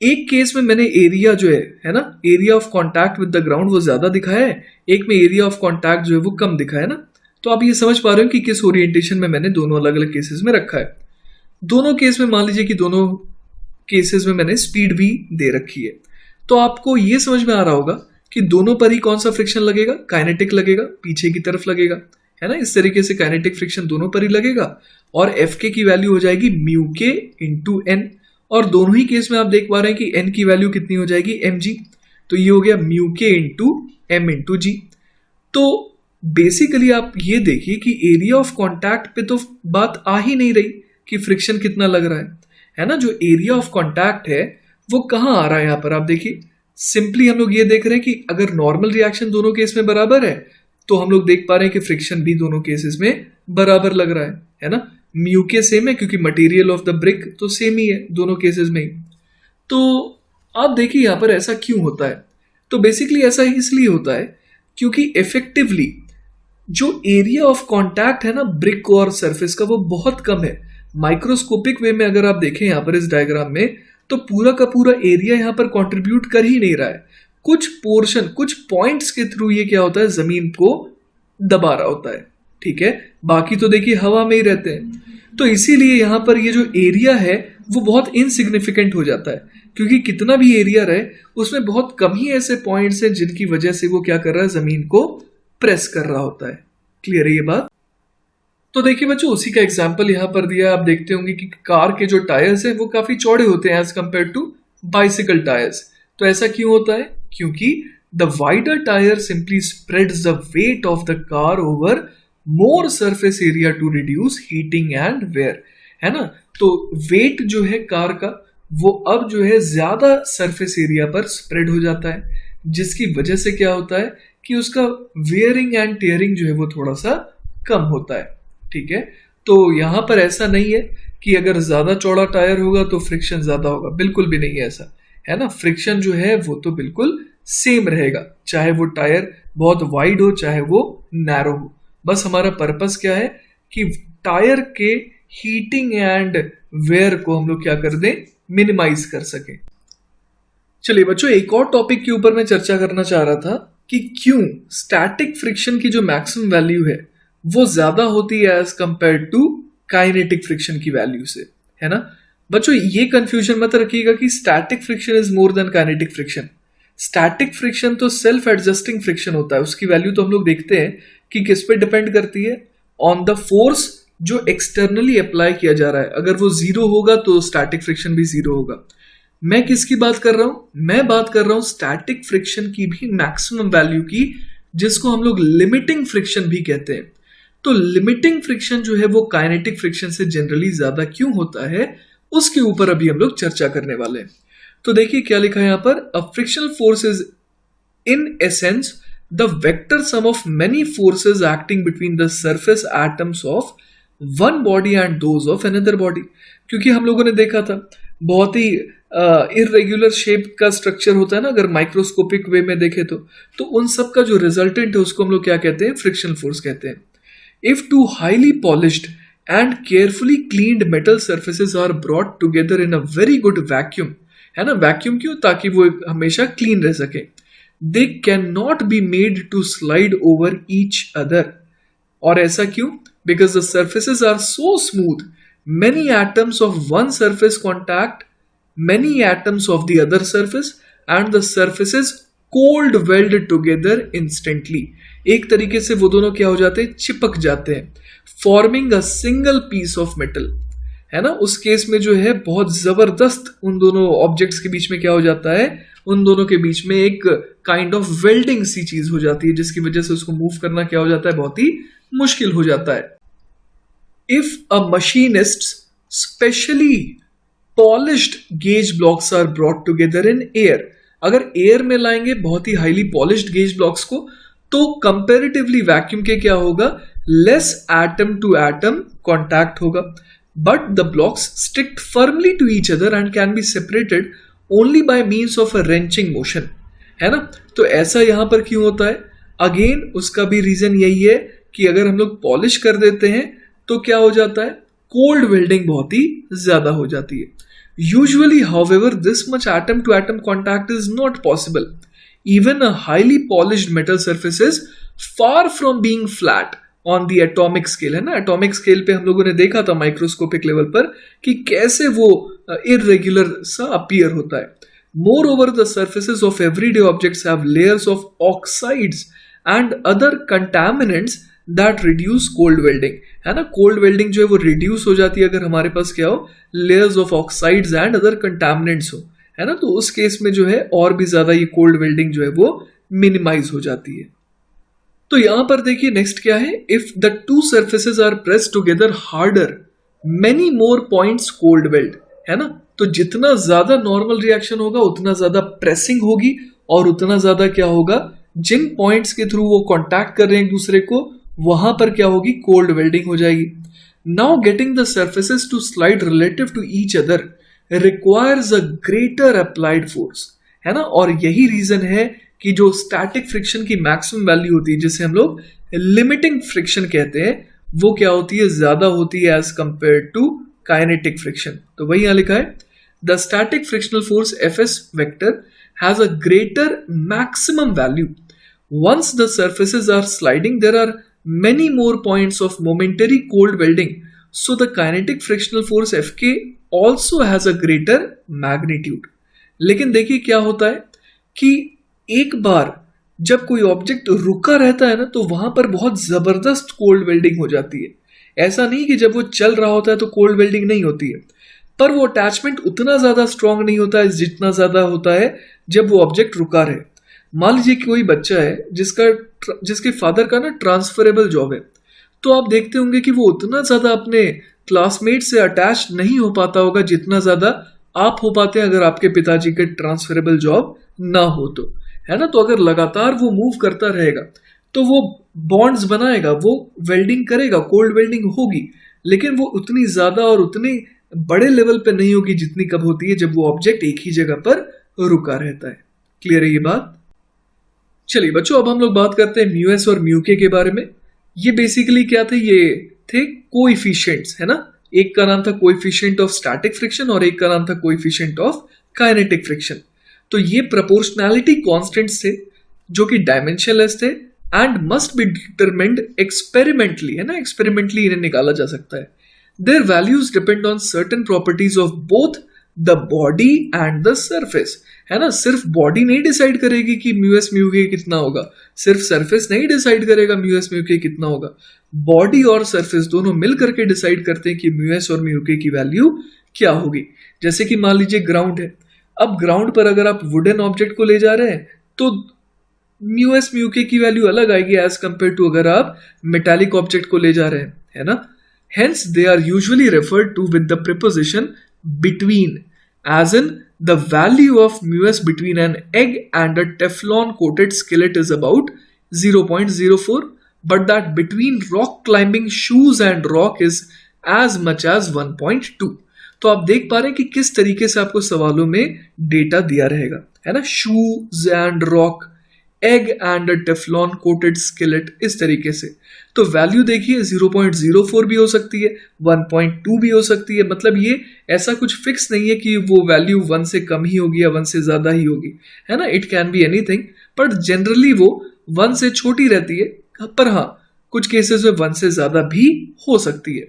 एक केस में मैंने एरिया जो है ना, area of contact with the ground वो ज्यादा दिखाया है, एक में एरिया ऑफ कॉन्टैक्ट जो है वो कम दिखाया है ना। तो आप ये समझ पा रहे हो कि किस ओरिएंटेशन में मैंने दोनों अलग अलग केसेस में रखा है। दोनों केस में मान लीजिए कि दोनों केसेस में मैंने स्पीड भी दे रखी है। तो आपको ये समझ में आ रहा होगा कि दोनों पर ही कौन सा फ्रिक्शन लगेगा, काइनेटिक लगेगा, पीछे की तरफ लगेगा, है ना। इस तरीके से काइनेटिक फ्रिक्शन दोनों पर ही लगेगा और एफ के की वैल्यू हो जाएगी म्यू के इंटू एन। और दोनों ही केस में आप देख पा रहे हैं कि n की वैल्यू कितनी हो जाएगी, mg। तो ये हो गया म्यू के इंटू एम इंटू जी। तो बेसिकली आप ये देखिए कि एरिया ऑफ कॉन्टैक्ट पे तो बात आ ही नहीं रही कि फ्रिक्शन कितना लग रहा है ना। जो एरिया ऑफ कॉन्टैक्ट है वो कहाँ आ रहा है यहाँ पर, आप देखिए सिंपली हम लोग ये देख रहे हैं कि अगर नॉर्मल रिएक्शन दोनों केस में बराबर है तो हम लोग देख पा रहे हैं कि फ्रिक्शन भी दोनों केसेस में बराबर लग रहा है ना। म्यू के सेम है क्योंकि मटेरियल ऑफ द ब्रिक तो सेम ही है दोनों केसेस में ही। तो आप देखिए यहाँ पर ऐसा क्यों होता है, तो बेसिकली ऐसा इसलिए होता है क्योंकि इफेक्टिवली जो एरिया ऑफ कांटेक्ट है ना ब्रिक और सरफेस का वो बहुत कम है। माइक्रोस्कोपिक वे में अगर आप देखें यहाँ पर इस डायग्राम में तो पूरा का पूरा एरिया यहाँ पर कंट्रीब्यूट कर ही नहीं रहा है, कुछ पोर्शन कुछ पॉइंट्स के थ्रू ये क्या होता है जमीन को दबा रहा होता है, ठीक है। बाकी तो देखिए हवा में ही रहते हैं। तो इसीलिए यहाँ पर ये जो एरिया है वो बहुत इनसिग्निफिकेंट हो जाता है क्योंकि कितना भी एरिया रहे उसमें बहुत कम ही ऐसे पॉइंट्स हैं जिनकी वजह से वो क्या कर रहा है, जमीन को प्रेस कर रहा होता है। क्लियर है ये बात। तो देखिए बच्चों उसी का एग्जांपल यहाँ पर दिया, आप देखते होंगे कि कार के जो टायर्स हैं वो काफी चौड़े होते हैं as compare to bicycle tyres. तो ऐसा क्यों होता है, क्योंकि the wider tyre simply spreads the weight of the car over more surface area to reduce heating and wear, है ना। तो वेट जो है कार का वो अब जो है ज्यादा सरफेस एरिया पर स्प्रेड हो जाता है, जिसकी वजह से क्या होता है कि उसका वेयरिंग एंड टेयरिंग जो है वो थोड़ा सा कम होता है, ठीक है। तो यहां पर ऐसा नहीं है कि अगर ज्यादा चौड़ा टायर होगा तो फ्रिक्शन ज्यादा होगा, बिल्कुल भी नहीं है ऐसा, है ना। फ्रिक्शन जो है वो तो बिल्कुल सेम रहेगा, चाहे वो टायर बहुत वाइड हो चाहे वो नैरो हो। बस हमारा पर्पस क्या है कि टायर के हीटिंग एंड वेयर को हम लोग क्या कर दें, मिनिमाइज कर सके। चलिए बच्चों एक और टॉपिक के ऊपर मैं चर्चा करना चाह रहा था कि क्यों स्टैटिक फ्रिक्शन की जो मैक्सिमम वैल्यू है वो ज्यादा होती है as compare to kinetic friction की वैल्यू से, है ना। बच्चों ये कंफ्यूजन मत रखिएगा कि static friction is more than kinetic friction. Static friction तो सेल्फ एडजस्टिंग फ्रिक्शन होता है, उसकी वैल्यू तो हम लोग देखते हैं कि किस पे डिपेंड करती है, ऑन द फोर्स जो एक्सटर्नली अप्लाई किया जा रहा है। अगर वो जीरो होगा तो स्टैटिक फ्रिक्शन भी जीरो होगा। मैं किसकी बात कर रहा हूं, मैं बात कर रहा हूं स्टैटिक फ्रिक्शन की भी मैक्सिमम वैल्यू की, जिसको हम लोग लिमिटिंग फ्रिक्शन भी कहते हैं। तो लिमिटिंग फ्रिक्शन जो है वो काइनेटिक फ्रिक्शन से जनरली ज्यादा क्यों होता है उसके ऊपर अभी हम लोग चर्चा करने वाले हैं। तो देखिए क्या लिखा है यहाँ पर, अ frictional force is in essence the vector sum of many forces acting between the surface atoms of one body and those of another body. क्योंकि हम लोगों ने देखा था बहुत ही इरेगुलर शेप का स्ट्रक्चर होता है ना, अगर माइक्रोस्कोपिक वे में देखे तो उन सब का जो रिजल्टेंट है उसको हम लोग क्या कहते हैं, फ्रिक्शनल फोर्स कहते हैं। If two highly polished and carefully cleaned metal surfaces are brought together in a very good vacuum, है ना, वैक्यूम क्यों, ताकि वो हमेशा क्लीन रह सके, they cannot be made to slide over each other। और ऐसा क्यों, because the surfaces are so smooth, many atoms of one surface contact many atoms of the other surface and the surfaces cold weld together instantly। एक तरीके से वो दोनों क्या हो जाते हैं, चिपक जाते हैं, forming a single piece of metal, है ना। उस केस में जो है बहुत जबरदस्त उन दोनों ऑब्जेक्ट्स के बीच में क्या हो जाता है, उन दोनों के बीच में एक काइंड ऑफ वेल्डिंग सी चीज हो जाती है, जिसकी वजह से उसको मूव करना क्या हो जाता है, बहुत ही मुश्किल हो जाता है। If a machinist specially polished gauge blocks are brought together in air, अगर एयर में लाएंगे बहुत ही हाईली पॉलिश्ड गेज ब्लॉक्स को, तो कंपैरेटिवली वैक्यूम के क्या होगा, less atom to atom contact होगा, but the blocks stick firmly to each other and can be separated only by means of a wrenching motion, है ना। तो ऐसा यहां पर क्यों होता है, अगेन उसका भी रीजन यही है कि अगर हम लोग पॉलिश कर देते हैं तो क्या हो जाता है, कोल्ड वेल्डिंग बहुत ही ज्यादा हो जाती है। Usually however this much atom to atom contact is not possible. Even a highly polished metal surface is far from being flat on the atomic scale, है ना। एटॉमिक स्केल पे हम लोगों ने देखा था माइक्रोस्कोपिक लेवल पर कि कैसे वो इरेगुलर सा अपीयर होता है। Moreover, the surfaces of everyday objects have layers of oxides and other contaminants that reduce cold welding, है ना। कोल्ड वेल्डिंग जो है वो रिड्यूस हो जाती है अगर हमारे पास क्या हो, layers of oxides and other contaminants हो, है ना। तो उस केस में जो है और भी ज्यादा ये कोल्ड वेल्डिंग जो है वो मिनिमाइज हो जाती है। तो यहां पर देखिए नेक्स्ट क्या है, if the two surfaces are press together harder many more points cold weld, है ना। तो जितना ज्यादा नॉर्मल रिएक्शन होगा उतना ज्यादा प्रेसिंग होगी और उतना ज्यादा क्या होगा, जिन पॉइंट्स के थ्रू वो कांटेक्ट कर रहे हैं एक दूसरे को वहां पर क्या होगी, कोल्ड वेल्डिंग हो जाएगी। Now getting the surfaces to slide relative to each other requires a greater applied force, है ना। और यही रीजन है कि जो स्टैटिक फ्रिक्शन की मैक्सिमम वैल्यू होती है जिसे हम लोग लिमिटिंग फ्रिक्शन कहते हैं, वो क्या होती है, ज्यादा होती है as compare to kinetic friction. तो वही यहां लिखा है, the static frictional force Fs vector has a greater maximum value. Once the surfaces are sliding, there are many more points of momentary cold welding. So the kinetic frictional force Fk also has a greater magnitude. लेकिन देखिए क्या होता है कि एक बार जब कोई object रुका रहता है ना तो वहां पर बहुत जबरदस्त कोल्ड वेल्डिंग हो जाती है। ऐसा नहीं कि जब वो चल रहा होता है तो कोल्ड वेल्डिंग नहीं होती है, पर वो अटैचमेंट उतना ज्यादा स्ट्रांग नहीं होता है जितना ज्यादा होता है जब वो ऑब्जेक्ट रुका रहे। मान लीजिए कोई बच्चा है जिसके फादर का ना ट्रांसफरेबल जॉब है, तो आप देखते होंगे कि वो उतना ज्यादा अपने क्लासमेट से अटैच नहीं हो पाता होगा जितना ज्यादा आप हो पाते हैं अगर आपके पिताजी के ट्रांसफरेबल जॉब ना हो तो, है ना। तो अगर लगातार वो मूव करता रहेगा तो वो बॉन्ड्स बनाएगा, वो वेल्डिंग करेगा, कोल्ड वेल्डिंग होगी, लेकिन वो उतनी ज्यादा और उतनी बड़े लेवल पे नहीं होगी जितनी कब होती है जब वो ऑब्जेक्ट एक ही जगह पर रुका रहता है। क्लियर है ये बात। चलिए बच्चों, अब हम लोग बात करते हैं म्यू एस और म्यू के बारे में। ये बेसिकली क्या थे, ये थे कोएफिशिएंट्स, है ना। एक का नाम था कोएफिशिएंट ऑफ स्टैटिक फ्रिक्शन और एक का नाम था कोएफिशिएंट ऑफ काइनेटिक फ्रिक्शन। तो ये प्रोपोर्शनैलिटी कांस्टेंट्स थे जो कि डायमेंशनलेस थे and must be determined experimentally, है ना। एक्सपेरिमेंटली इन्हें निकाला जा सकता है। Their values depend on certain properties of both the body and the surface, है ना। सिर्फ बॉडी नहीं डिसाइड करेगी कि म्यू एस म्यू के कितना होगा, सिर्फ सरफेस नहीं डिसाइड करेगा म्यू एस म्यू के कितना होगा, बॉडी और सरफेस दोनों मिल करके डिसाइड करते हैं कि म्यू एस और म्यू के की वैल्यू क्या होगी। जैसे कि मान लीजिए ग्राउंड है, अब ग्राउंड पर अगर आप वुडन ऑब्जेक्ट को ले जा रहे हैं तो म्यू एस म्यू के की वैल्यू अलग आएगी एज कंपेयर टू अगर आप मेटालिक ऑब्जेक्ट को ले जा रहे हैं, है ना। Hence, they are usually referred to with the preposition between, as in the value of mu s between an egg and a Teflon coated skillet is about 0.04, but that between rock climbing shoes and rock is as much as 1.2. तो आप देख पा रहे हैं कि किस तरीके से आपको सवालों में डेटा दिया रहेगा, है ना। Shoes and rock, egg and a Teflon coated skillet, इस तरीके से। तो वैल्यू देखिए 0.04 भी हो सकती है, 1.2 भी हो सकती है। मतलब ये ऐसा कुछ फिक्स नहीं है कि वो वैल्यू 1 से कम ही होगी या 1 से ज्यादा ही होगी, है ना। It can be anything, but generally वो 1 से छोटी रहती है, पर हाँ कुछ केसेस में 1 से ज्यादा भी हो सकती है।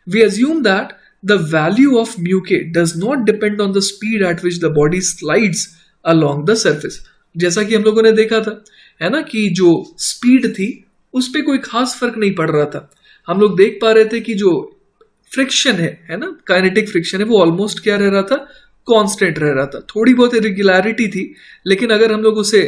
We assume that the value of mu k does not depend on the speed at which the body slides along the surface. जैसा कि हम लोगों ने देखा था, है ना, कि जो स्पीड थी उस पर कोई खास फर्क नहीं पड़ रहा था। हम लोग देख पा रहे थे कि जो फ्रिक्शन है ना, काइनेटिक फ्रिक्शन है, वो ऑलमोस्ट क्या रह रहा था, कांस्टेंट रह रहा था। थोड़ी बहुत इरेगुलरिटी थी, लेकिन अगर हम लोग उसे,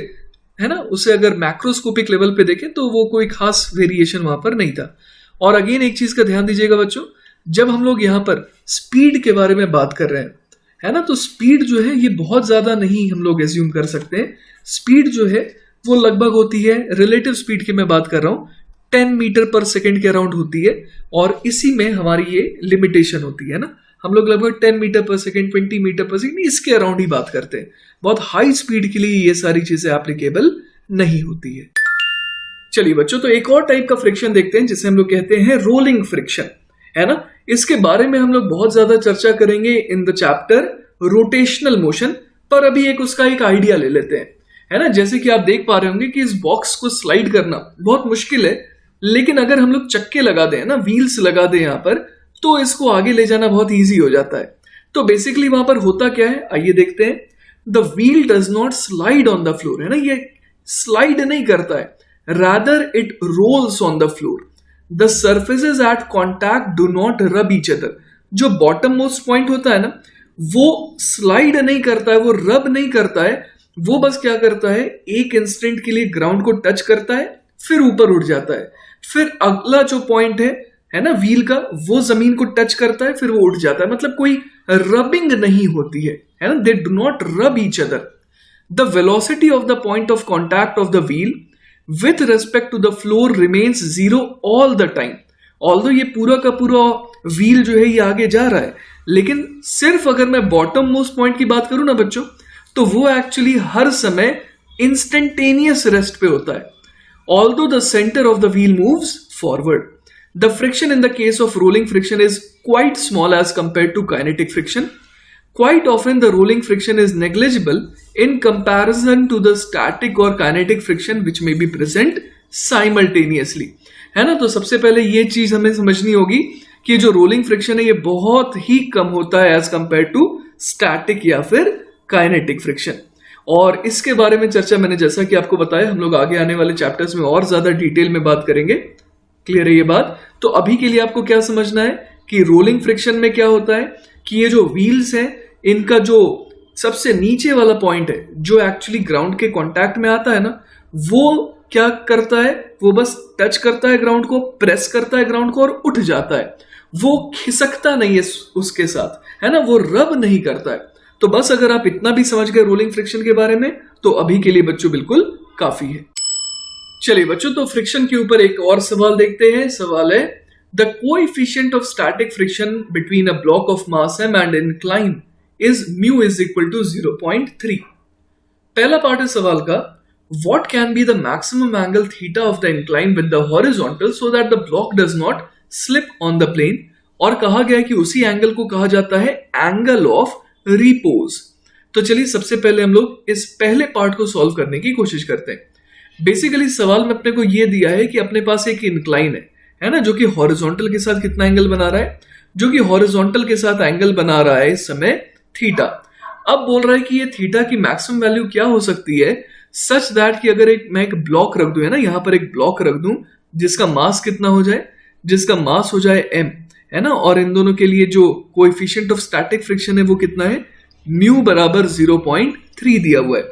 है ना, उसे अगर मैक्रोस्कोपिक लेवल पे देखें तो वो कोई खास वेरिएशन वहां पर नहीं था। और अगेन एक चीज का ध्यान दीजिएगा बच्चों, जब हम लोग यहाँ पर स्पीड के बारे में बात कर रहे हैं, है ना, तो स्पीड जो है ये बहुत ज्यादा नहीं हम लोग एज्यूम कर सकते हैं। स्पीड जो है वो लगभग होती है, रिलेटिव स्पीड की मैं बात कर रहा हूँ, 10 मीटर पर सेकेंड के अराउंड होती है, और इसी में हमारी ये लिमिटेशन होती है ना। हम लोग लगभग 10 मीटर पर सेकेंड, 20 मीटर पर सेकेंड, इसके अराउंड ही बात करते हैं। बहुत हाई स्पीड के लिए ये सारी चीजें एप्लीकेबल नहीं होती है। चलिए बच्चों, तो एक और टाइप का फ्रिक्शन देखते हैं जिसे हम लोग कहते हैं रोलिंग फ्रिक्शन, है ना। इसके बारे में हम लोग बहुत ज्यादा चर्चा करेंगे in the chapter rotational motion, पर अभी उसका एक आइडिया ले लेते हैं, है ना। जैसे कि आप देख पा रहे होंगे कि इस बॉक्स को स्लाइड करना बहुत मुश्किल है, लेकिन अगर हम लोग चक्के लगा दें ना, व्हील्स लगा दें यहाँ पर, तो इसको आगे ले जाना बहुत ईजी हो जाता है। तो बेसिकली वहां पर होता क्या है, आइए देखते हैं। The wheel does not slide on the floor, है ना, ये स्लाइड नहीं करता है, rather it rolls on the floor. The surfaces at contact do not rub each other. जो बॉटम मोस्ट पॉइंट होता है ना, वो स्लाइड नहीं करता है, वो रब नहीं करता है, वो बस क्या करता है, एक इंस्टेंट के लिए ग्राउंड को टच करता है, फिर ऊपर उठ जाता है। फिर अगला जो पॉइंट है ना व्हील का, वो जमीन को टच करता है, फिर वो उठ जाता है। मतलब कोई रबिंग नहीं होती है ना, they do not rub each other. The velocity of the point of contact of the wheel with respect to the floor remains zero all the time. Although ये पूरा का पूरा व्हील जो है ये आगे जा रहा है, लेकिन सिर्फ अगर मैं बॉटम मोस्ट पॉइंट की बात करूं ना बच्चों, तो वो एक्चुअली हर समय इंस्टेंटेनियस रेस्ट पे होता है। Although the center of the wheel moves forward, the friction in the case of rolling friction is quite small as compared to kinetic friction. Quite often the rolling friction is negligible in comparison to the static or kinetic friction which may be present simultaneously. है ना, तो सबसे पहले ये चीज हमें समझनी होगी कि जो रोलिंग फ्रिक्शन है ये बहुत ही कम होता है एज कंपेयर टू स्टैटिक या फिर काइनेटिक फ्रिक्शन। और इसके बारे में चर्चा मैंने जैसा कि आपको बताया, हम लोग आगे आने वाले चैप्टर्स में और ज्यादा डिटेल में बात करेंगे। क्लियर है ये बात? तो अभी के लिए आपको क्या समझना है कि रोलिंग फ्रिक्शन में क्या होता है कि ये जो व्हील्स हैं इनका जो सबसे नीचे वाला पॉइंट है जो एक्चुअली ग्राउंड के कांटेक्ट में आता है ना, वो क्या करता है, वो बस टच करता है ग्राउंड को, प्रेस करता है ग्राउंड को और उठ जाता है। वो खिसकता नहीं है उसके साथ, है ना, वो रब नहीं करता है। तो बस अगर आप इतना भी समझ गए रोलिंग फ्रिक्शन के बारे में तो अभी के लिए बच्चों बिल्कुल काफी है। चलिए बच्चों, तो फ्रिक्शन के ऊपर एक और सवाल देखते हैं। सवाल है the coefficient of static friction between a block of mass m and incline is mu is equal to 0.3। पहला पार्ट है सवाल का, what can be the maximum angle theta of the incline with the horizontal so that the block does not slip on the plane. और कहा गया है कि उसी एंगल को कहा जाता है एंगल ऑफ रिपोज। तो चलिए सबसे पहले हम लोग इस पहले पार्ट को सॉल्व करने की कोशिश करते हैं। बेसिकली सवाल में अपने को यह दिया है कि अपने पास एक इंक्लाइन है ना, जो कि हॉरिजॉन्टल के साथ कितना एंगल बना रहा है, जो कि हॉरिजॉन्टल के साथ एंगल बना रहा है इस समय थीटा। अब बोल रहा है कि ये थीटा की मैक्सिमम वैल्यू क्या हो सकती है सच दैट कि अगर मैं एक ब्लॉक रख दूं, है ना, यहां पर एक ब्लॉक रख दूं जिसका मास कितना हो जाए, जिसका मास हो जाए m, है ना, और इन दोनों के लिए जो कोएफिशिएंट ऑफ स्टैटिक फ्रिक्शन है वो कितना है, म्यू बराबर 0.3 दिया हुआ है।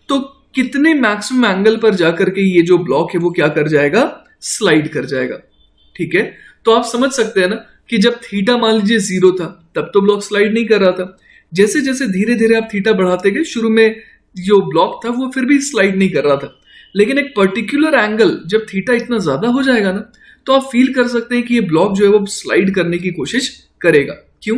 तो कितने मैक्सिमम एंगल पर जाकर के ये जो ब्लॉक है वो क्या कर जाएगा, स्लाइड कर जाएगा। ठीक है, तो आप समझ सकते हैं ना कि जब थीटा मान लीजिए 0 था तब तो ब्लॉक स्लाइड नहीं कर रहा था। जैसे जैसे धीरे धीरे आप थीटा बढ़ाते गए, शुरू में जो ब्लॉक था वो फिर भी स्लाइड नहीं कर रहा था, लेकिन एक पर्टिकुलर एंगल जब थीटा इतना ज्यादा हो जाएगा ना, तो आप फील कर सकते हैं कि ये ब्लॉक जो है वो स्लाइड करने की कोशिश करेगा। क्यों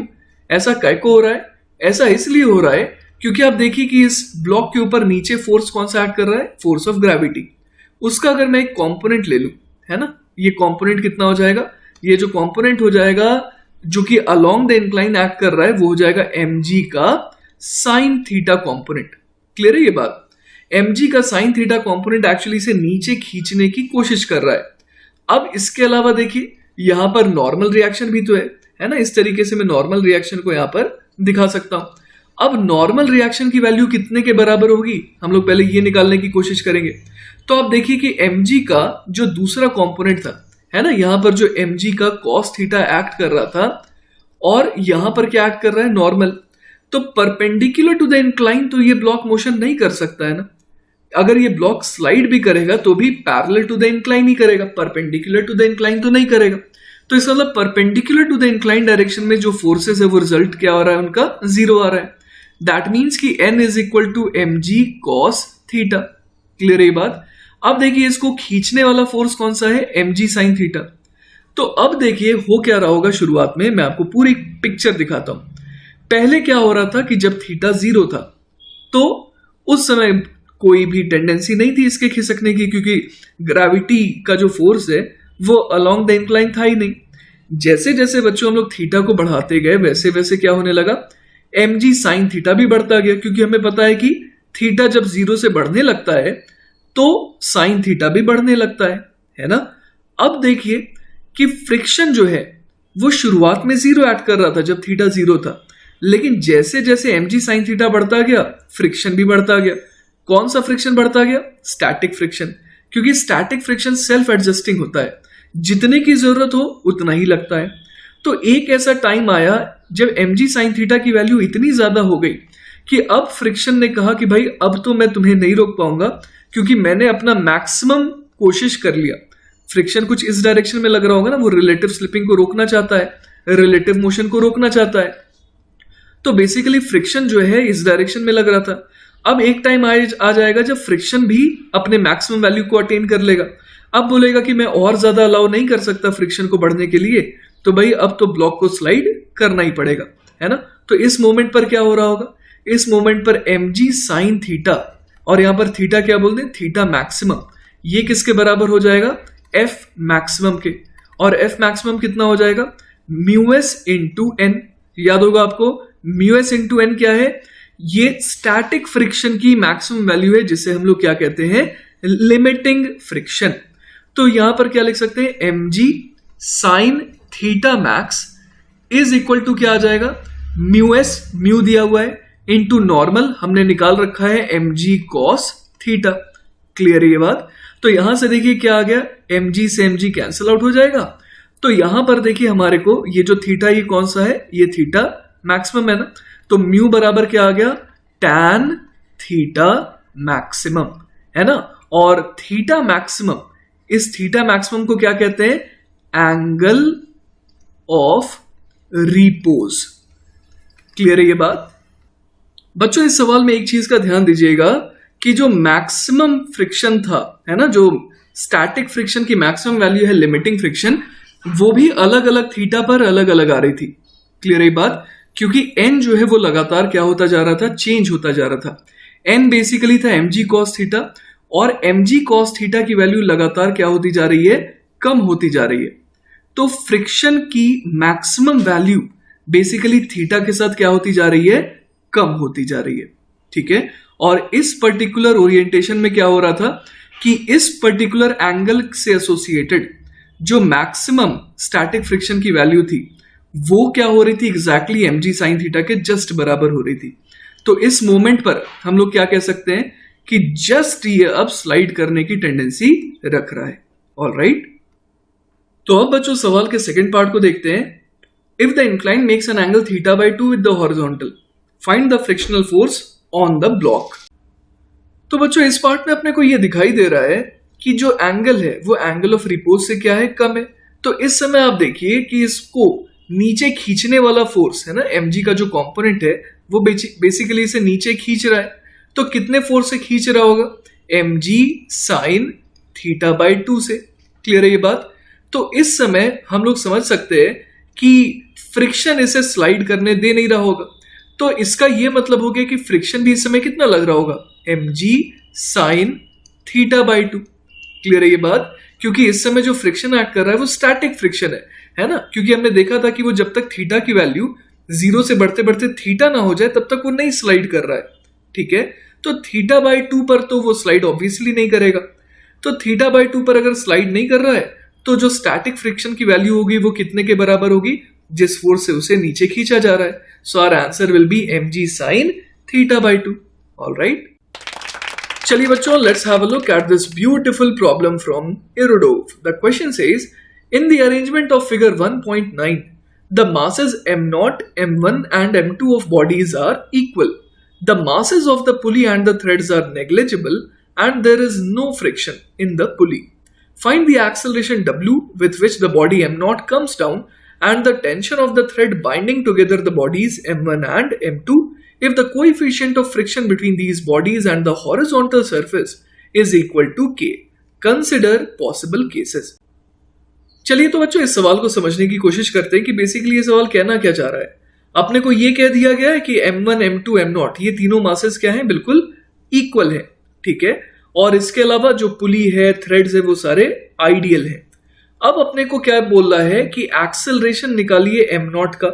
ऐसा कैको हो रहा है? ऐसा इसलिए हो रहा है क्योंकि आप देखिए कि इस ब्लॉक के ऊपर नीचे फोर्स कौन सा एक्ट कर रहा है, फोर्स ऑफ ग्रेविटी। उसका अगर मैं एक कंपोनेंट ले लूं, है ना, ये कंपोनेंट कितना हो जाएगा, ये जो कंपोनेंट हो जाएगा जो कि अलोंग द इंक्लाइन एक्ट कर रहा है वो हो जाएगा mg का साइन थीटा कंपोनेंट। क्लियर है ये बात? mg का साइन थीटा कंपोनेंट एक्चुअली इसे नीचे खींचने की कोशिश कर रहा है। अब इसके अलावा देखिए यहां पर नॉर्मल रिएक्शन भी तो है ना, इस तरीके से मैं नॉर्मल रिएक्शन को यहां पर दिखा सकता हूं। अब नॉर्मल रिएक्शन की वैल्यू कितने के बराबर होगी, हम लोग पहले ये निकालने की कोशिश करेंगे। तो आप देखिए कि mg का जो दूसरा कंपोनेंट था, है ना, यहां पर जो mg का cos थीटा एक्ट कर रहा था और यहां पर क्या एक्ट कर रहा है, नॉर्मल। तो परपेंडिकुलर टू द इंक्लाइन तो ये ब्लॉक मोशन नहीं कर सकता है ना। अगर ये ब्लॉक स्लाइड भी करेगा तो भी पैरेलल टू द इंक्लाइन ही करेगा, परपेंडिकुलर टू द इंक्लाइन तो नहीं करेगा। तो इसका मतलब perpendicular to the incline direction में जो फोर्सेस है वो रिजल्ट क्या आ रहा है, उनका 0 आ रहा है। दैट मीन्स कि n is equal to mg cos theta. Clear है ये बात? अब देखिए इसको खींचने वाला फोर्स कौन सा है, mg sin थीटा। तो अब देखिए हो क्या रहा होगा, शुरुआत में मैं आपको पूरी पिक्चर दिखाता हूं। पहले क्या हो रहा था कि जब थीटा 0 था तो उस समय कोई भी टेंडेंसी नहीं थी इसके खिसकने की, क्योंकि ग्रेविटी का जो फोर्स है वो अलोंग द इंक्लाइन था ही नहीं। जैसे जैसे बच्चों हम लोग थीटा को बढ़ाते गए वैसे वैसे क्या होने लगा, mg sin थीटा भी बढ़ता गया, क्योंकि हमें पता है कि थीटा जब 0 से बढ़ने लगता है तो साइन थीटा भी बढ़ने लगता है ना। अब देखिए कि फ्रिक्शन जो है वो शुरुआत में 0 ऐड कर रहा था जब थीटा 0 था, लेकिन जैसे जैसे mg sin थीटा बढ़ता गया फ्रिक्शन भी बढ़ता गया। कौन सा फ्रिक्शन बढ़ता गया, स्टैटिक फ्रिक्शन, क्योंकि स्टैटिक फ्रिक्शन सेल्फ एडजस्टिंग होता है। जितने की जरूरत हो उतना ही लगता है। तो एक ऐसा टाइम आया जब mg sin थीटा की वैल्यू इतनी ज्यादा हो गई कि अब फ्रिक्शन ने कहा कि भाई अब तो मैं तुम्हें नहीं रोक पाऊंगा, क्योंकि मैंने अपना मैक्सिमम कोशिश कर लिया। फ्रिक्शन कुछ इस डायरेक्शन में लग रहा होगा ना, वो रिलेटिव स्लिपिंग को रोकना चाहता है, रिलेटिव मोशन को रोकना चाहता है। तो बेसिकली फ्रिक्शन जो है इस डायरेक्शन में लग रहा था। अब एक टाइम आ जाएगा जब फ्रिक्शन भी अपने मैक्सिमम वैल्यू को अटेन कर लेगा। अब बोलेगा कि मैं और ज्यादा अलाउ नहीं कर सकता फ्रिक्शन को बढ़ने के लिए, तो भाई अब तो ब्लॉक को स्लाइड करना ही पड़ेगा, है ना। तो इस मोमेंट पर क्या हो रहा होगा, इस मोमेंट पर mg sin थीटा, और यहां पर थीटा क्या बोलते हैं, थीटा मैक्सिमम, ये किसके बराबर हो जाएगा, f मैक्सिमम के। और f मैक्सिमम कितना हो जाएगा, μs इंटू एन। याद होगा आपको μs इंटू एन क्या है, ये स्टैटिक फ्रिक्शन की मैक्सिमम वैल्यू है, जिसे हम लोग क्या कहते हैं, लिमिटिंग फ्रिक्शन। तो यहां पर क्या लिख सकते हैं, mg sin theta max is equal to क्या आ जाएगा, μs, म्यू दिया हुआ है, इंटू नॉर्मल हमने निकाल रखा है mg cos थीटा। क्लियर है ये बात। तो यहां से देखिए क्या आ गया, mg से mg कैंसिल आउट हो जाएगा। तो यहां पर देखिए हमारे को ये जो थीटा, ये कौन सा है, ये थीटा मैक्सिमम है ना। तो म्यू बराबर क्या आ गया, tan थीटा मैक्सिमम, है ना। और थीटा मैक्सिमम, इस थीटा मैक्सिमम को क्या कहते हैं, एंगल ऑफ रिपोज। क्लियर है ये बात। बच्चों इस सवाल में एक चीज का ध्यान दीजिएगा कि जो मैक्सिमम फ्रिक्शन था, है ना, जो स्टैटिक फ्रिक्शन की मैक्सिमम वैल्यू है लिमिटिंग फ्रिक्शन, वो भी अलग अलग थीटा पर अलग अलग आ रही थी। क्लियर है ये बात, क्योंकि n जो है वो लगातार क्या होता जा रहा था, चेंज होता जा रहा था। n बेसिकली था mg cos थीटा, और mg cos थीटा की वैल्यू लगातार क्या होती जा रही है, कम होती जा रही है। तो फ्रिक्शन की मैक्सिमम वैल्यू बेसिकली थीटा के साथ क्या होती जा रही है, कम होती जा रही है। ठीक है। और इस पर्टिकुलर ओरिएंटेशन में क्या हो रहा था कि इस पर्टिकुलर एंगल से एसोसिएटेड जो मैक्सिमम स्टैटिक फ्रिक्शन की वैल्यू थी, वो क्या हो रही थी, एग्जैक्टली mg sin थीटा के जस्ट बराबर हो रही थी। तो इस मोमेंट पर हम लोग क्या कह सकते हैं कि जस्ट ये अब स्लाइड करने की टेंडेंसी रख रहा है। ऑलराइट। तो अब बच्चों सवाल के सेकंड पार्ट को देखते हैं। If the incline makes an angle theta by 2 with the horizontal, find the frictional force on the block. तो बच्चों इस पार्ट में अपने को यह दिखाई दे रहा है कि जो एंगल है वो एंगल ऑफ रिपोज से क्या है, कम है। तो इस समय आप देखिए कि इसको नीचे खींचने वाला फोर्स है ना, mg का जो कंपोनेंट है वो बेसिकली इसे नीचे खींच रहा है। तो कितने फोर्स से खींच रहा होगा, mg sin थीटा बाई 2 से। क्लियर है ये बात। तो इस समय हम लोग समझ सकते हैं कि फ्रिक्शन इसे स्लाइड करने दे नहीं रहा होगा। तो इसका यह मतलब हो गया कि फ्रिक्शन भी इस समय कितना लग रहा होगा, mg sin theta by 2। Clear है ये बात, क्योंकि इस समय जो फ्रिक्शन एक्ट कर रहा है वो स्टैटिक फ्रिक्शन है ना। क्योंकि हमने देखा था कि वो जब तक थीटा की वैल्यू 0 से बढ़ते बढ़ते थीटा ना हो जाए तब तक वो नहीं स्लाइड कर रहा है। ठीक है। तो थीटा बाई 2 पर तो वो स्लाइड ऑब्वियसली नहीं करेगा। तो थीटा बाई 2 पर अगर स्लाइड नहीं कर रहा है तो जो स्टैटिक फ्रिक्शन की वैल्यू होगी वो कितने के बराबर होगी, जिस फोर्स से उसे नीचे खींचा जा रहा है। So our answer will be mg sin theta by 2। Alright. चलिए बच्चों, let's have a look at this beautiful problem from Erudov. The question says, in the arrangement of figure 1.9, the masses m0, m1 and m2 of bodies are equal. The masses of the pulley and the threads are negligible and there is no friction in the pulley. Find the acceleration w with which the body m0 comes down and the tension of the thread binding together the bodies m1 and m2 if the coefficient of friction between these bodies and the horizontal surface is equal to k. Consider possible cases. चलिए तो बच्चों इस सवाल को समझने की कोशिश करते हैं कि बेसिकली ये सवाल कहना क्या चाह रहा है। अपने को ये कह दिया गया है कि m1, m2, m0 ये तीनों मासेस क्या हैं, बिल्कुल इक्वल है। ठीक है। और इसके अलावा जो पुली है, थ्रेड्स है, वो सारे आइडियल हैं। अब अपने को क्या बोल रहा है कि एक्सेलरेशन निकालिए m0 का,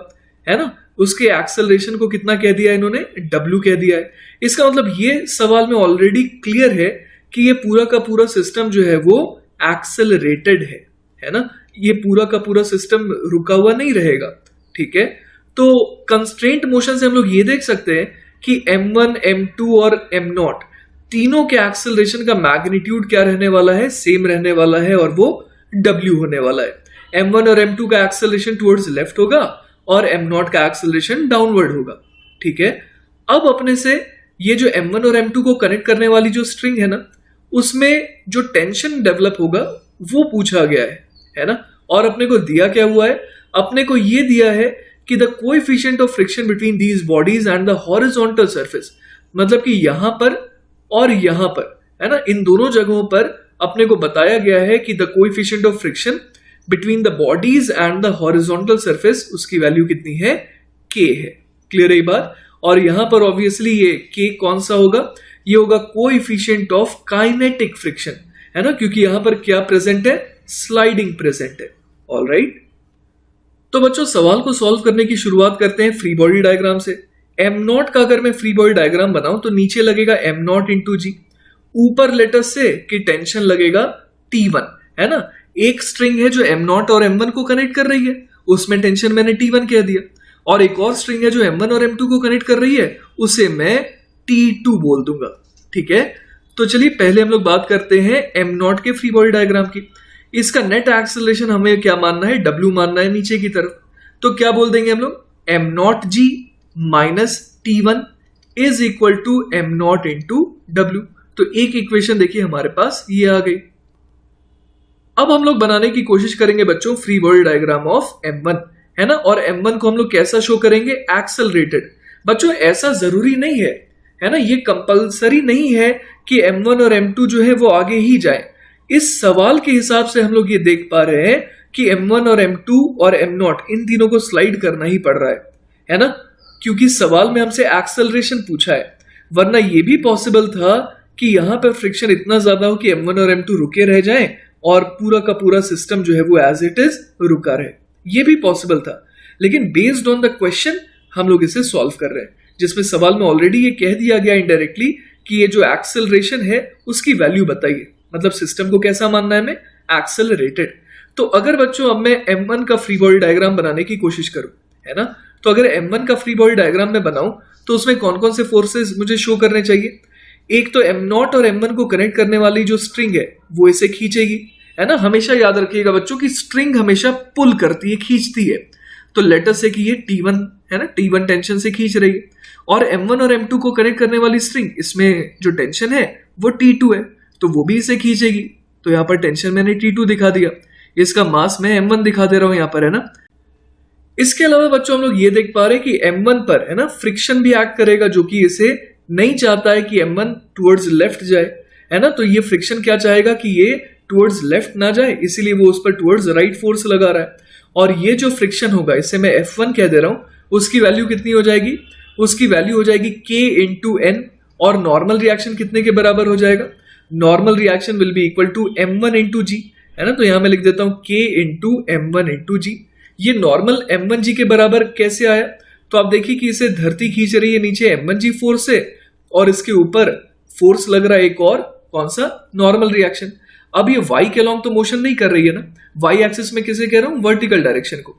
है ना। उसके एक्सेलरेशन को कितना कह दिया इन्होंने, w कह दिया है। इसका मतलब ये सवाल में ऑलरेडी क्लियर है कि ये पूरा का पूरा सिस्टम जो है वो एक्सेलरेटेड है ना। ये पूरा का पूरा सिस्टम रुका हुआ नहीं रहेगा। ठीक है। तो कंस्ट्रेंट मोशन से हम लोग ये देख सकते हैं कि m1, m2 और m0 तीनों के एक्सेलरेशन का मैग्नीट्यूड क्या रहने वाला है, सेम रहने वाला है, और वो W होने वाला है। M1 और M2 का एक्सेलरेशन टुवर्ड्स लेफ्ट होगा और M0 का एक्सेलरेशन डाउनवर्ड होगा। ठीक है, अब अपने से ये जो M1 और M2 को कनेक्ट करने वाली जो स्ट्रिंग है ना, उसमें जो टेंशन डेवलप होगा वो पूछा गया है ना। और अपने को दिया क्या हुआ है, अपने को ये दिया है कि the coefficient of friction between these bodies and the horizontal surface, मतलब कि यहां पर और यहां पर है ना, इन दोनों जगहों पर अपने को बताया गया है कि the coefficient of friction between the bodies and the horizontal surface, उसकी वैल्यू कितनी है, k है। क्लियर है ये बात। और यहां पर ऑब्वियसली ये k कौन सा होगा, ये होगा कोएफिशिएंट ऑफ काइनेटिक फ्रिक्शन, है ना, क्योंकि यहां पर क्या प्रेजेंट है, स्लाइडिंग प्रेजेंट है। ऑलराइट, तो बच्चों सवाल को सॉल्व करने की शुरुआत करते हैं फ्री बॉडी डायग्राम से। m0 का अगर मैं फ्री बॉडी डायग्राम बनाऊं तो नीचे लगेगा m0 इंटू जी, ऊपर लेटर से कि टेंशन लगेगा T1, है ना। एक स्ट्रिंग है जो M0 और M1 को कनेक्ट कर रही है, उसमें टेंशन मैंने T1 कह दिया, और एक और स्ट्रिंग है जो M1 और M2 को कनेक्ट कर रही है, उसे मैं T2 बोल दूंगा। ठीक है, तो चलिए पहले हम लोग बात करते हैं M0 के फ्री बॉडी डायग्राम की। इसका नेट एक्सेलरेशन हमें क्या मानना है, W मानना है नीचे की तरफ। तो क्या बोल देंगे हम लोग, M0G minus T1 is equal to M0 into W। तो एक इक्वेशन देखिए हमारे पास ये आ गई। अब हम लोग बनाने की कोशिश करेंगे बच्चों free body diagram of M1, है ना। और M1 को हम लोग कैसा शो करेंगे, एक्सेलरेटेड। बच्चों ऐसा जरूरी नहीं है ना, ये कंपलसरी नहीं है कि M1 और M2 जो है वो आगे ही जाए। इस सवाल के हिसाब से हम लोग ये देख पा रहे हैं कि M1 और M2 और M0 इन तीनों को स्लाइड करना ही पड़ रहा है ना, क्योंकि सवाल में हमसे एक्सेलरेशन पूछा है। वरना ये भी पॉसिबल था कि यहां पर फ्रिक्शन इतना ज्यादा हो कि M1 और M2 रुके रह जाएं और पूरा का पूरा सिस्टम जो है वो एज इट इज रुका रहे, ये भी पॉसिबल था। लेकिन बेस्ड ऑन द क्वेश्चन हम लोग इसे सॉल्व कर रहे हैं, जिसमें सवाल में ऑलरेडी ये कह दिया गया इनडायरेक्टली कि ये जो एक्सेलरेशन है उसकी वैल्यू बताइए, मतलब सिस्टम को कैसा मानना है हमें, एक्सेलरेटेड। तो अगर बच्चों अब मैं M1 का फ्री बॉडी डायग्राम बनाने की कोशिश करूं, है ना, तो अगर M1 का फ्री बॉडी डायग्राम में बनाऊं तो उसमें कौन कौन से फोर्सेस मुझे शो करने चाहिए। एक तो M0 और M1 को कनेक्ट करने वाली जो स्ट्रिंग है वो इसे खींचेगी, है ना। हमेशा याद रखिएगा बच्चों की स्ट्रिंग हमेशा पुल करती है, खींचती है। तो लेटर से कि ये T1 है ना, T1 टेंशन से खींच रही है, और M1 और M2 को कनेक्ट करने वाली स्ट्रिंग, इसमें जो टेंशन है वो T2 है, तो वो भी इसे खींचेगी। तो यहाँ पर टेंशन मैंने T2 दिखा दिया, इसका मास मैं M1 दिखा दे रहा हूं यहाँ पर, है ना। इसके अलावा बच्चों हम लोग ये देख पा रहे हैं कि M1 पर, है ना, फ्रिक्शन भी एक्ट करेगा, जो कि इसे नहीं चाहता है कि M1 टुवर्ड्स लेफ्ट जाए, है ना। तो ये फ्रिक्शन क्या चाहेगा कि ये टुवर्ड्स लेफ्ट ना जाए, इसीलिए वो उस पर टुवर्ड्स राइट फोर्स लगा रहा है। और ये जो फ्रिक्शन होगा, इसे मैं F1 कह दे रहा हूं, उसकी वैल्यू कितनी हो जाएगी, उसकी वैल्यू हो जाएगी K इंटू N। और नॉर्मल रिएक्शन कितने के बराबर हो जाएगा, normal reaction will be equal to M1 into g, है ना। तो यहां मैं लिख देता हूं K इंटू M1 इंटू जी। ये नॉर्मल M1G के बराबर कैसे आया, तो आप देखिए कि इसे धरती खींच रही है नीचे M1G फोर्स से, और इसके ऊपर फोर्स लग रहा है एक और, कौन सा, नॉर्मल रिएक्शन। अब ये y के अलोंग तो मोशन नहीं कर रही है ना, y एक्सिस में किसे कह रहा हूं, वर्टिकल डायरेक्शन को।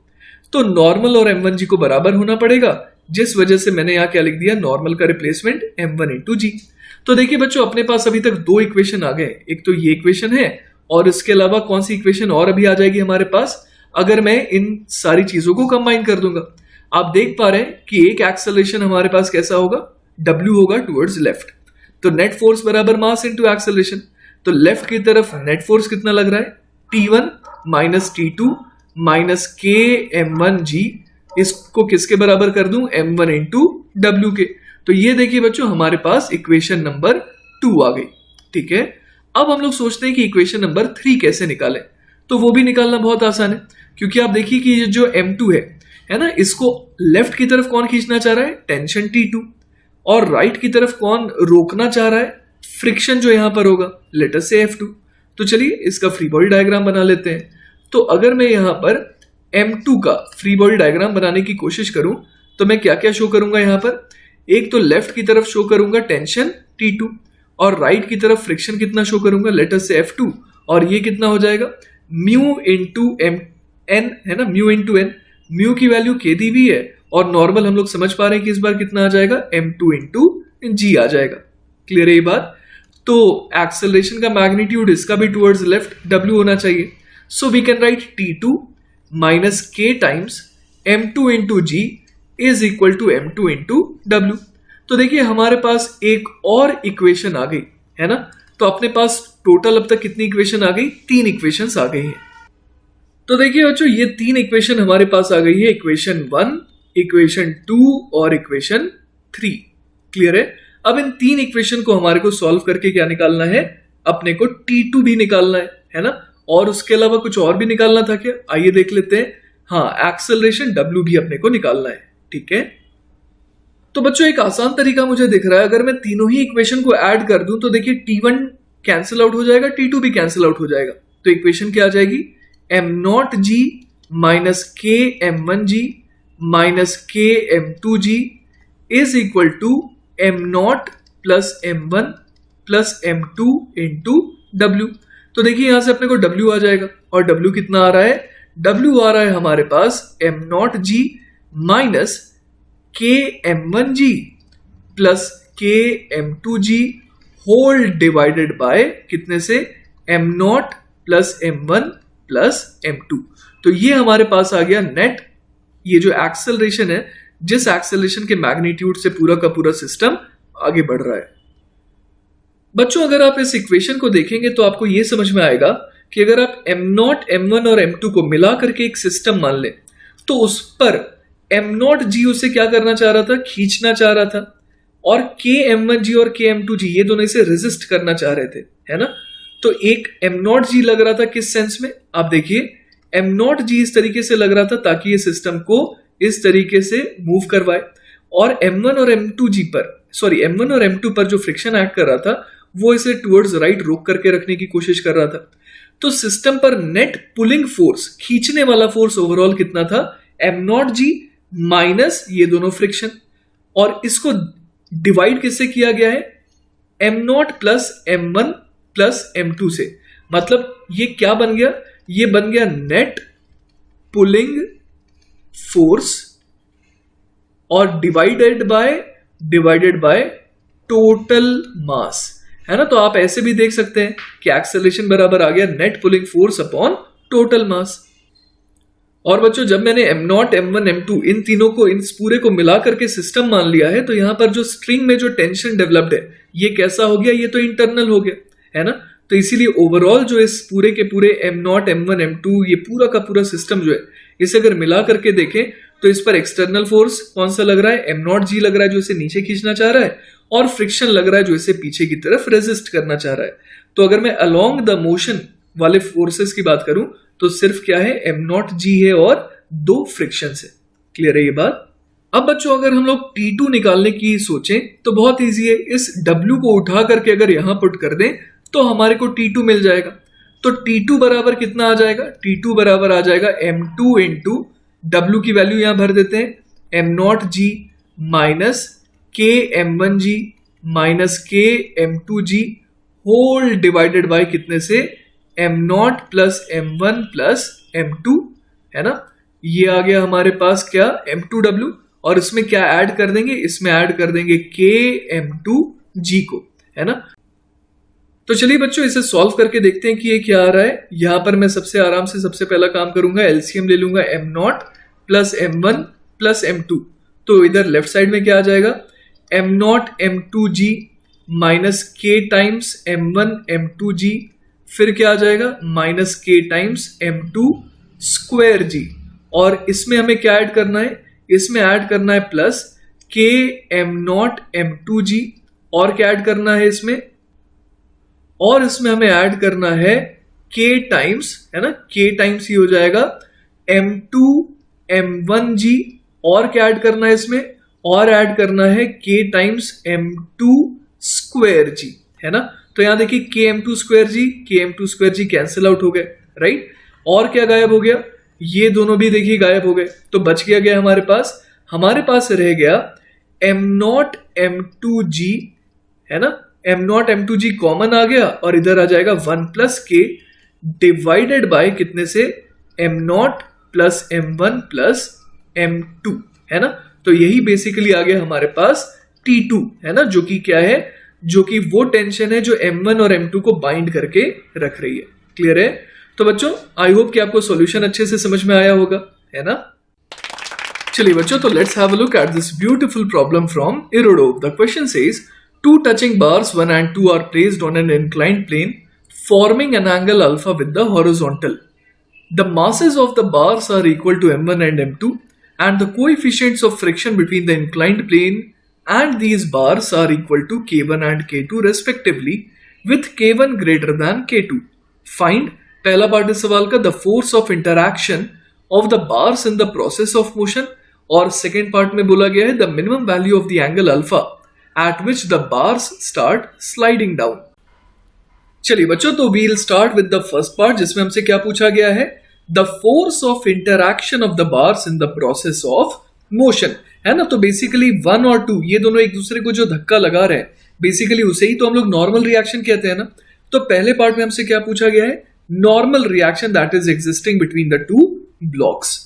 तो नॉर्मल और M1G को बराबर होना पड़ेगा, जिस वजह से मैंने यहां क्या लिख दिया, नॉर्मल का रिप्लेसमेंट M1 इंटू जी। तो देखिए बच्चों अपने पास अभी तक दो इक्वेशन आ गए, एक तो ये इक्वेशन है, और इसके अलावा कौन सी इक्वेशन और अभी आ जाएगी हमारे पास, अगर मैं इन सारी चीजों को कंबाइन कर दूंगा। आप देख पा रहे हैं कि एक एक्सेलरेशन हमारे पास कैसा होगा, W होगा टुवर्ड्स लेफ्ट। तो नेट फोर्स बराबर मास इनटू एक्सेलरेशन। तो लेफ्ट की तरफ नेट फोर्स कितना लग रहा है, T1 minus T2 minus K M1G, इसको किसके बराबर कर दूं, M1 इंटू W के। तो ये देखिए बच्चों हमारे पास इक्वेशन नंबर 2 आ गई। ठीक है, अब हम लोग सोचते हैं कि इक्वेशन नंबर 3 कैसे निकालें। तो वो भी निकालना बहुत आसान है, क्योंकि आप देखिए कि ये जो M2 है ना, इसको लेफ्ट की तरफ कौन खींचना चाह रहा है, टेंशन T2, और राइट की तरफ कौन रोकना चाह रहा है, फ्रिक्शन जो यहां पर होगा, लेटर से F2। तो चलिए इसका फ्री बॉडी डायग्राम बना लेते हैं। तो अगर मैं यहां पर M2 का फ्री बॉडी डायग्राम बनाने की कोशिश करूं तो मैं क्या क्या शो करूंगा यहां पर, एक तो लेफ्ट की तरफ शो करूंगा टेंशन T2, और राइट की तरफ फ्रिक्शन कितना शो करूंगा, लेटर से F2, और ये कितना हो जाएगा, म्यू इंटू एम एन, है ना, म्यू इंटू एन। म्यू की वैल्यू K दी हुई है, और नॉर्मल हम लोग समझ पा रहे हैं कि इस बार कितना आ जाएगा, M2 इंटू जी आ जाएगा। क्लियर है ये बात। तो एक्सेलरेशन का मैग्नीट्यूड इसका भी टुवर्ड्स लेफ्ट W होना चाहिए। So we can write T2 minus K times M2 into G is equal to M2 into W. तो देखिए हमारे पास एक और इक्वेशन आ गई है ना। तो अपने पास टोटल अब तक कितनी इक्वेशन आ गई, 3 इक्वेशंस आ गई हैं। तो देखिए बच्चों ये 3 इक्वेशन हमारे पास आ गई है, इक्वेशन 1, इक्वेशन 2 और इक्वेशन 3। क्लियर है। अब इन 3 इक्वेशन को हमारे को सॉल्व करके क्या निकालना है, अपने को T2 भी निकालना है ना। और उसके अलावा कुछ और भी निकालना था क्या, आइए देख लेते हैं। हाँ, एक्सेलरेशन W भी अपने को निकालना है। ठीक है। तो बच्चों एक आसान तरीका मुझे दिख रहा है, अगर मैं तीनों ही इक्वेशन को ऐड कर दूं तो देखिए T1 कैंसिल आउट हो जाएगा, T2 भी कैंसिल आउट हो जाएगा। तो इक्वेशन क्या आ जाएगी, m0g माइनस के m1g minus K m2g is equal to m0 plus m1 plus m2 into W। तो देखिए यहां से अपने को W आ जाएगा, और W कितना आ रहा है, W आ रहा है हमारे पास m0g माइनस के m1g प्लस के m2g होल डिवाइडेड बाय कितने से, m0 plus m1 plus m2। तो ये हमारे पास आ गया नेट, ये जो एक्सेलरेशन है, जिस एक्सेलरेशन के मैग्नीट्यूड से पूरा का पूरा सिस्टम आगे बढ़ रहा है। बच्चों अगर आप इस इक्वेशन को देखेंगे तो आपको ये समझ में आएगा कि अगर आप m0, m1 और m2 को मिला करके एक सिस्टम मान लें तो उस पर m0g उसे क्या करना चाह रहा था, खींचना चाह रहा था, और के m1g और के m2g ये दोनों इसे रेजिस्ट करना चाह रहे थे, है ना। तो एक m0g लग रहा था किस सेंस में, आप देखिए m0g इस तरीके से लग रहा था ताकि ये सिस्टम को इस तरीके से मूव करवाए, और m1 और m2 पर जो फ्रिक्शन एक्ट कर रहा था वो इसे टुवर्ड्स राइट रोक करके रखने की कोशिश कर रहा था। तो सिस्टम पर नेट पुलिंग फोर्स, खींचने वाला फोर्स ओवरऑल कितना था, m0g माइनस ये दोनों फ्रिक्शन, और इसको डिवाइड किससे किया गया है, m0 plus m1 plus m2 से। मतलब ये क्या बन गया, ये बन गया नेट पुलिंग फोर्स और डिवाइडेड बाय टोटल मास, है ना। तो आप ऐसे भी देख सकते हैं कि एक्सेलरेशन बराबर आ गया net pulling force upon total mass. और बच्चों जब मैंने m0, m1, m2 इन तीनों को, इन पूरे को मिला करके सिस्टम मान लिया है, तो यहां पर जो स्ट्रिंग में जो टेंशन डेवलप्ड है ये कैसा हो गया, ये तो इंटरनल हो गया, है ना। तो इसीलिए ओवरऑल जो इस पूरे के पूरे m0, m1, m2 ये पूरा का पूरा सिस्टम जो है, इसे अगर मिला करके देखें तो इस पर एक्सटर्नल फोर्स कौन सा लग रहा है, m0g लग रहा है जो इसे नीचे खींचना चाह रहा है, और फ्रिक्शन लग रहा है जो इसे पीछे की तरफ रेजिस्ट करना चाह रहा है। तो अगर मैं अलोंग द मोशन वाले फोर्सेस की बात करूं तो सिर्फ क्या है, m0g है और 2 फ्रिक्शन है। क्लियर है ये बात। अब बच्चों अगर हम लोग T2 निकालने की सोचें तो बहुत इजी है, इस W को उठा करके अगर यहां पुट कर दें तो हमारे को T2 मिल जाएगा। तो T2 बराबर कितना आ जाएगा, T2 बराबर आ जाएगा m2 इंटू W की वैल्यू यहां भर देते हैं, m0g माइनस के m1g minus K m2g whole divided by कितने से, m0 plus m1 plus m2, है ना। ये आ गया हमारे पास क्या, m2w, और इसमें क्या ऐड कर देंगे, इसमें ऐड कर देंगे के m2g को, है ना। तो चलिए बच्चों इसे सॉल्व करके देखते हैं कि ये क्या आ रहा है। यहां पर मैं सबसे आराम से सबसे पहला काम करूंगा, एलसीएम ले लूंगा m0 plus m1 plus m2। तो इधर लेफ्ट साइड में क्या आ जाएगा, m0 m2g minus k times m1 m2g, फिर क्या आ जाएगा, minus k times m2 square g, और इसमें हमें क्या ऐड करना है, इसमें ऐड करना है प्लस k m0 m2g, और क्या ऐड करना है इसमें, और इसमें हमें ऐड करना है k टाइम्स, है ना, k टाइम्स ही हो जाएगा m2 m1g, और क्या ऐड करना है इसमें, और ऐड करना है k times m2 square g, है ना। तो यहां देखिए के m2 स्क्वायर जी कैंसिल आउट हो गए, राइट। और क्या गायब हो गया, ये दोनों भी देखिए गायब हो गए। तो बच गया हमारे पास रह गया m0 m2g, है ना। m0 m2g कॉमन आ गया और इधर आ जाएगा 1 प्लस के डिवाइडेड बाय कितने से, m0 plus m1 plus m2, है ना। तो यही बेसिकली आ गया हमारे पास T2, है ना, जो कि क्या है, जो कि वो टेंशन है जो m1 और m2 को बाइंड करके रख रही है। क्लियर है। तो बच्चों आई होप कि आपको सॉल्यूशन अच्छे से समझ में आया होगा, है ना? चलिए बच्चों, तो let's have a look at this beautiful problem from Irodov. The question says two touching bars 1 and 2 are placed on an inclined plane forming an angle alpha with the horizontal. The masses of the bars are equal to m1 and m2 and the coefficients of friction between the inclined plane and these bars are equal to k1 and k2 respectively with k1 greater than k2. Find पहला part इस सवाल का the force of interaction of the bars in the process of motion और second part में बोला गया है the minimum value of the angle alpha at which the bars start sliding down. चलिए बच्चों, तो we'll start with the first part जिसमें हमसे क्या पूछा गया है, the force of interaction of the bars in the process of motion, है ना? तो बेसिकली 1 और 2 ये दोनों एक दूसरे को जो धक्का लगा रहे हैं बेसिकली उसे ही तो हम लोग नॉर्मल रिएक्शन कहते हैं ना। तो पहले पार्ट में हमसे क्या पूछा गया है, normal reaction that is existing between the two blocks.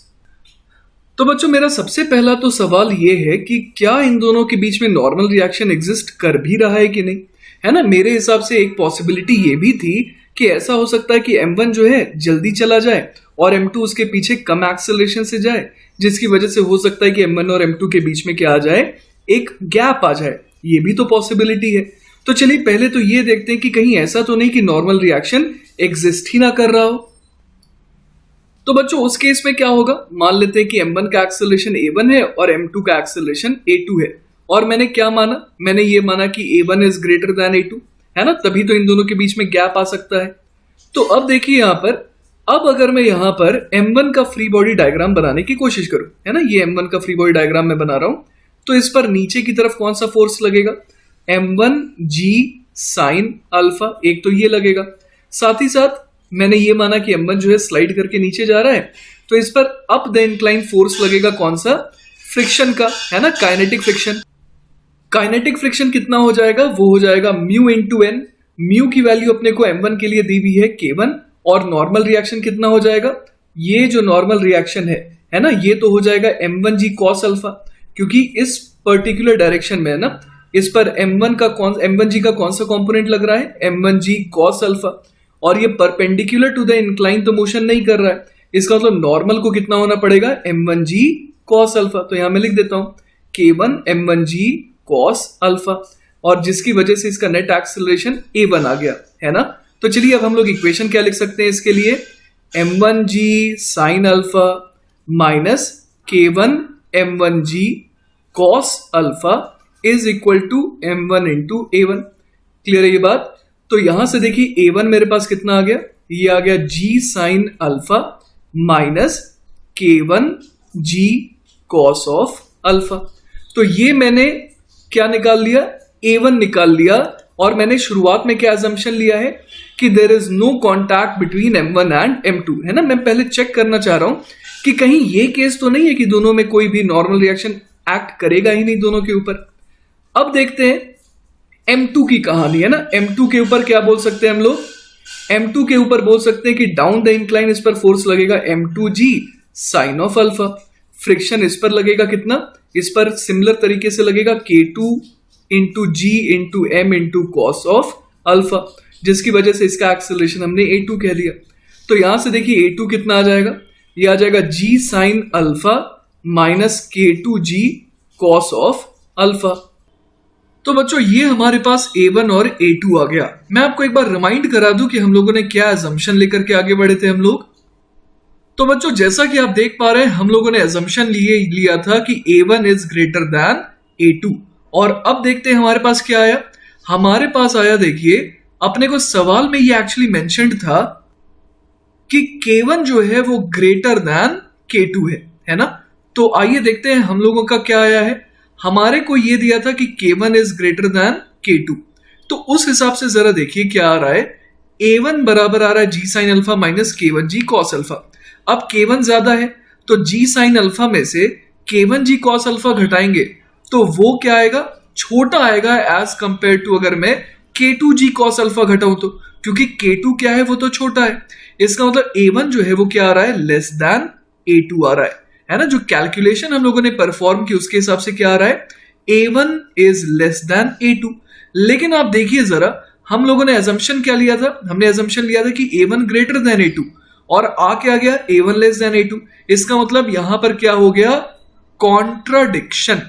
तो बच्चों मेरा सबसे पहला तो सवाल ये है कि क्या इन दोनों के बीच में नॉर्मल रिएक्शन एग्जिस्ट कर भी रहा है कि नहीं, है ना? मेरे हिसाब से एक पॉसिबिलिटी ये भी थी कि ऐसा हो सकता है कि m1 जो है जल्दी चला जाए और m2 उसके पीछे कम एक्सेलरेशन से जाए, जिसकी वजह से हो सकता है कि m1 और m2 के बीच में क्या आ जाए, एक गैप आ जाए। ये भी तो पॉसिबिलिटी है। तो चलिए पहले तो ये देखते हैं कि कहीं ऐसा तो नहीं कि नॉर्मल रिएक्शन एग्जिस्ट ही ना कर रहा हो। तो बच्चों उस केस में क्या होगा, मान लेते हैं कि m1 का एक्सेलरेशन a1 है और m2 का एक्सेलरेशन a2 है और मैंने क्या माना, मैंने ये माना कि a1 is greater than a2, है ना? तभी तो इन दोनों के बीच में गैप आ सकता है। तो अब देखिए यहां पर, अब अगर मैं यहां पर m1 का फ्री बॉडी डायग्राम बनाने की कोशिश करूं, है ना, ये m1 का फ्री बॉडी डायग्राम मैं बना रहा हूं, तो इस पर नीचे की तरफ कौन सा फोर्स लगेगा, m1 g साइन अल्फा, एक तो ये लगेगा। साथ ही साथ मैंने ये माना कि m1 जो है स्लाइड करके नीचे जा रहा है, तो इस पर अप द इंक्लाइन फोर्स लगेगा कौन सा, फ्रिक्शन का, है ना, काइनेटिक फ्रिक्शन। काइनेटिक फ्रिक्शन कितना हो जाएगा, वो हो जाएगा म्यू इंटू एन। म्यू की वैल्यू अपने को m1 के लिए दी हुई है k1 और नॉर्मल रिएक्शन कितना हो जाएगा, ये जो नॉर्मल रिएक्शन है ना, ये तो हो जाएगा m1g cos अल्फा, क्योंकि इस पर्टिकुलर डायरेक्शन में है ना, इस पर m1g का कौन सा कॉम्पोनेंट लग रहा है, m1g cos अल्फा, और ये परपेंडिकुलर टू द इंक्लाइन तो मोशन नहीं कर रहा है, इसका मतलब नॉर्मल को कितना होना पड़ेगा, m1g cos अल्फा। तो यहां मैं लिख देता हूं k1 m1g cos अल्फा, और जिसकी वजह से इसका नेट एक्सेलरेशन a1 आ गया, है ना? तो चलिए अब हम लोग इक्वेशन क्या लिख सकते हैं इसके लिए, m1g sin alpha minus k1 m1g cos alpha is equal to m1 into a1। Clear है ये बात? तो यहां से देखिए a1 मेरे पास कितना आ गया, ये आ गया g sine alpha minus k1 g cos of alpha. तो ये मैंने क्या निकाल लिया, a1 निकाल लिया, और मैंने शुरुआत में क्या अजम्पशन लिया है कि there is no contact between m1 and m2, है ना? मैं पहले चेक करना चाह रहा हूं कि कहीं ये केस तो नहीं है कि दोनों में कोई भी नॉर्मल रिएक्शन एक्ट करेगा ही नहीं दोनों के ऊपर। अब देखते हैं m2 की कहानी, है ना? m2 के ऊपर क्या बोल सकते हैं हम लोग, m2 के ऊपर बोल सकते हैं कि डाउन द इंक्लाइन इस पर फोर्स लगेगा m2g sine of alpha. Friction इस पर लगेगा कितना, इस पर सिमिलर तरीके से लगेगा k2 into g into m into cos of alpha, जिसकी वजह से इसका एक्सेलरेशन हमने a2 कह दिया। तो यहां से देखिए a2 कितना आ जाएगा, ये आ जाएगा g sine alpha minus k2g cos of alpha. तो बच्चों ये हमारे पास a1 और a2 आ गया। मैं आपको एक बार रिमाइंड करा दूं कि हम लोगों ने क्या अजम्पशन लेकर के आगे बढ़े थे हम लोग। तो बच्चों जैसा कि आप देख पा रहे हैं, हम लोगों ने अजम्पशन लिया था कि a1 is greater than a2, और अब देखते हैं हमारे पास क्या आया। हमारे पास आया, देखिए अपने को सवाल में ये एक्चुअली मेंशन्ड था कि k1 जो है वो ग्रेटर देन k2 है ना? तो आइए देखते हैं हम लोगों का क्या आया है। हमारे को ये दिया था कि k1 is greater than k2, तो उस हिसाब से जरा देखिए क्या आ रहा है, a1 बराबर आ रहा है g sine alpha minus k1g cos alpha. अब k1 ज्यादा है तो g साइन अल्फा में से k1g cos अल्फा घटाएंगे तो वो क्या आएगा, छोटा आएगा एज कंपेयर टू अगर मैं k2g cos अल्फा घटाऊं तो, क्योंकि k2 क्या है वो तो छोटा है। इसका मतलब a1 जो है वो क्या आ रहा है, लेस देन a2 आ रहा है ना? जो कैलकुलेशन हम लोगों ने परफॉर्म की उसके हिसाब से क्या आ रहा है, a1 is less than a2। लेकिन आप देखिए जरा, हम लोगों ने एजम्पशन क्या लिया था, हमने एजम्पशन लिया था कि A1 ग्रेटर देन A2 और क्या गया A1 लेस देन A2। इसका मतलब यहां पर क्या हो गया, कॉन्ट्राडिक्शन,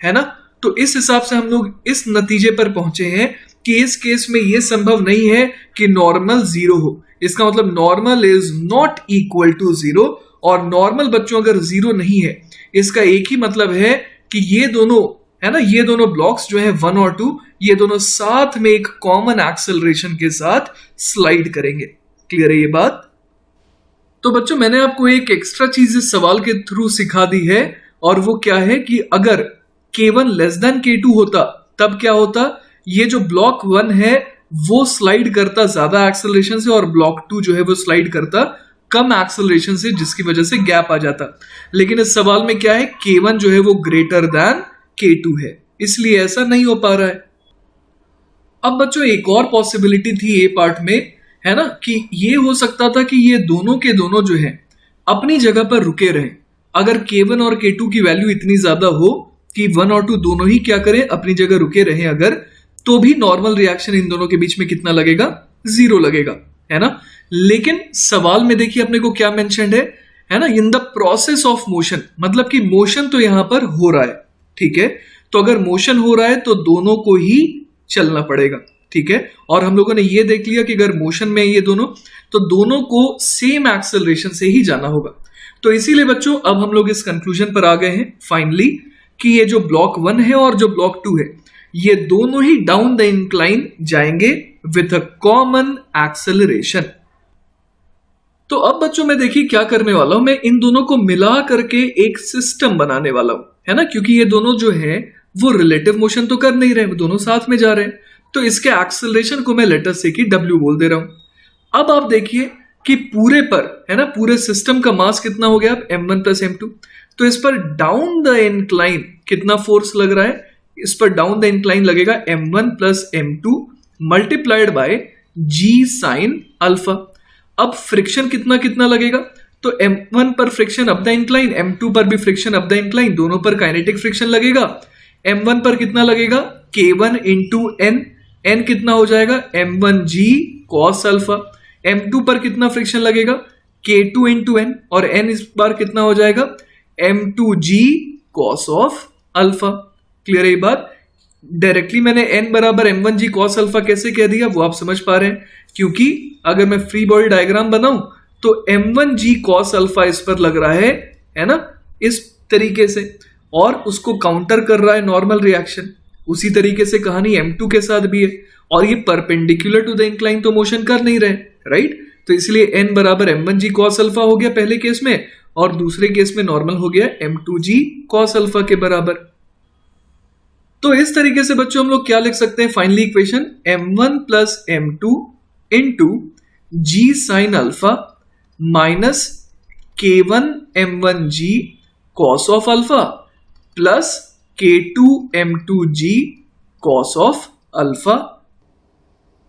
है ना। तो इस हिसाब से हम लोग इस नतीजे पर पहुंचे हैं कि इस केस में यह संभव नहीं है कि नॉर्मल जीरो हो। इसका मतलब normal is not equal to zero, और नॉर्मल बच्चों अगर जीरो नहीं है इसका एक ही मतलब है कि ये दोनों, है ना, ये दोनों ब्लॉक्स जो है 1 और 2, ये दोनों साथ में एक कॉमन एक्सेलरेशन के साथ स्लाइड करेंगे। क्लियर है ये बात। तो बच्चों मैंने आपको एक एक्स्ट्रा चीज इस सवाल के थ्रू सिखा दी है, और वो क्या है कि अगर K1 लेस देन K2 होता तब क्या होता, ये जो ब्लॉक 1 है वो स्लाइड करता ज्यादा एक्सेलरेशन से और ब्लॉक 2 जो है वो स्लाइड करता कम एक्सेलरेशन से, जिसकी वजह से गैप आ जाता। लेकिन इस सवाल में क्या है, K1 जो है वो ग्रेटर देन K2 है, इसलिए ऐसा नहीं हो पा रहा है। अब बच्चों एक और पॉसिबिलिटी थी ए पार्ट में, है ना, कि ये हो सकता था कि ये दोनों के दोनों जो है अपनी जगह पर रुके रहें। अगर K1 और K2 की वैल्यू इतनी ज्यादा हो कि 1 और 2 दोनों ही क्या करें, अपनी जगह रुके रहें अगर, तो भी नॉर्मल रिएक्शन इन दोनों के बीच में कितना लगेगा, जीरो लगेगा, है ना। लेकिन सवाल में देखिए अपने को क्या मेंशन्ड है ना, इन द प्रोसेस ऑफ मोशन, मतलब कि मोशन तो यहां पर हो रहा है, ठीक है। तो अगर मोशन हो रहा है तो दोनों को ही चलना पड़ेगा, ठीक है। और हम लोगों ने ये देख लिया कि अगर मोशन में ये दोनों, तो दोनों को सेम एक्सेलरेशन से ही जाना होगा। तो इसीलिए बच्चों अब हम लोग इस कंक्लूजन पर आ गए हैं फाइनली कि ये जो ब्लॉक 1 है और जो ब्लॉक 2 है ये दोनों ही डाउन द इंक्लाइन जाएंगे विथ अ कॉमन एक्सेलरेशन। तो अब बच्चों मैं देखिए क्या करने वाला हूं, मैं इन दोनों को मिला करके एक सिस्टम बनाने वाला हूं, है ना, क्योंकि ये दोनों जो है वो रिलेटिव मोशन तो कर नहीं रहे, वो दोनों साथ में जा रहे हैं। तो इसके एक्सेलरेशन को मैं लेटर से कि W बोल दे रहा हूं। अब आप देखिए कि पूरे पर, है ना, पूरे सिस्टम का मास कितना हो गया, m1 प्लस m2। तो इस पर डाउन द इंक्लाइन कितना फोर्स लग रहा है, इस पर डाउन द इंक्लाइन लगेगा m1 plus m2 multiplied by g sine alpha. अब फ्रिक्शन कितना कितना लगेगा, तो m1 पर friction up the incline, m2 पर भी फ्रिक्शन अप द इंक्लाइन, दोनों पर काइनेटिक फ्रिक्शन लगेगा। m1 पर कितना लगेगा, k1 इंटू n, n कितना हो जाएगा m1g cos अल्फा। m2 पर कितना फ्रिक्शन लगेगा, k2 इंटू n, और n इस बार कितना हो जाएगा m2g cos of alpha. Clear है ये बात। डायरेक्टली मैंने n बराबर m1g cos अल्फा कैसे कह दिया वो आप समझ पा रहे हैं, क्योंकि अगर मैं फ्री बॉडी डायग्राम बनाऊं तो m1g cos अल्फा इस पर लग रहा है ना, इस तरीके से, और उसको काउंटर कर रहा है नॉर्मल रिएक्शन। उसी तरीके से कहानी m2 के साथ भी है, और ये परपेंडिकुलर टू द इंक्लाइन तो मोशन कर नहीं रहे, राइट। तो इसलिए n बराबर m1g cos अल्फा हो गया पहले केस में, और दूसरे केस में नॉर्मल हो गया m2g cos अल्फा के बराबर। तो इस तरीके से बच्चों हम लोग क्या लिख सकते हैं finally equation, m1 plus m2 into g sine alpha minus k1 m1g cos of alpha plus k2 m2g cos of alpha.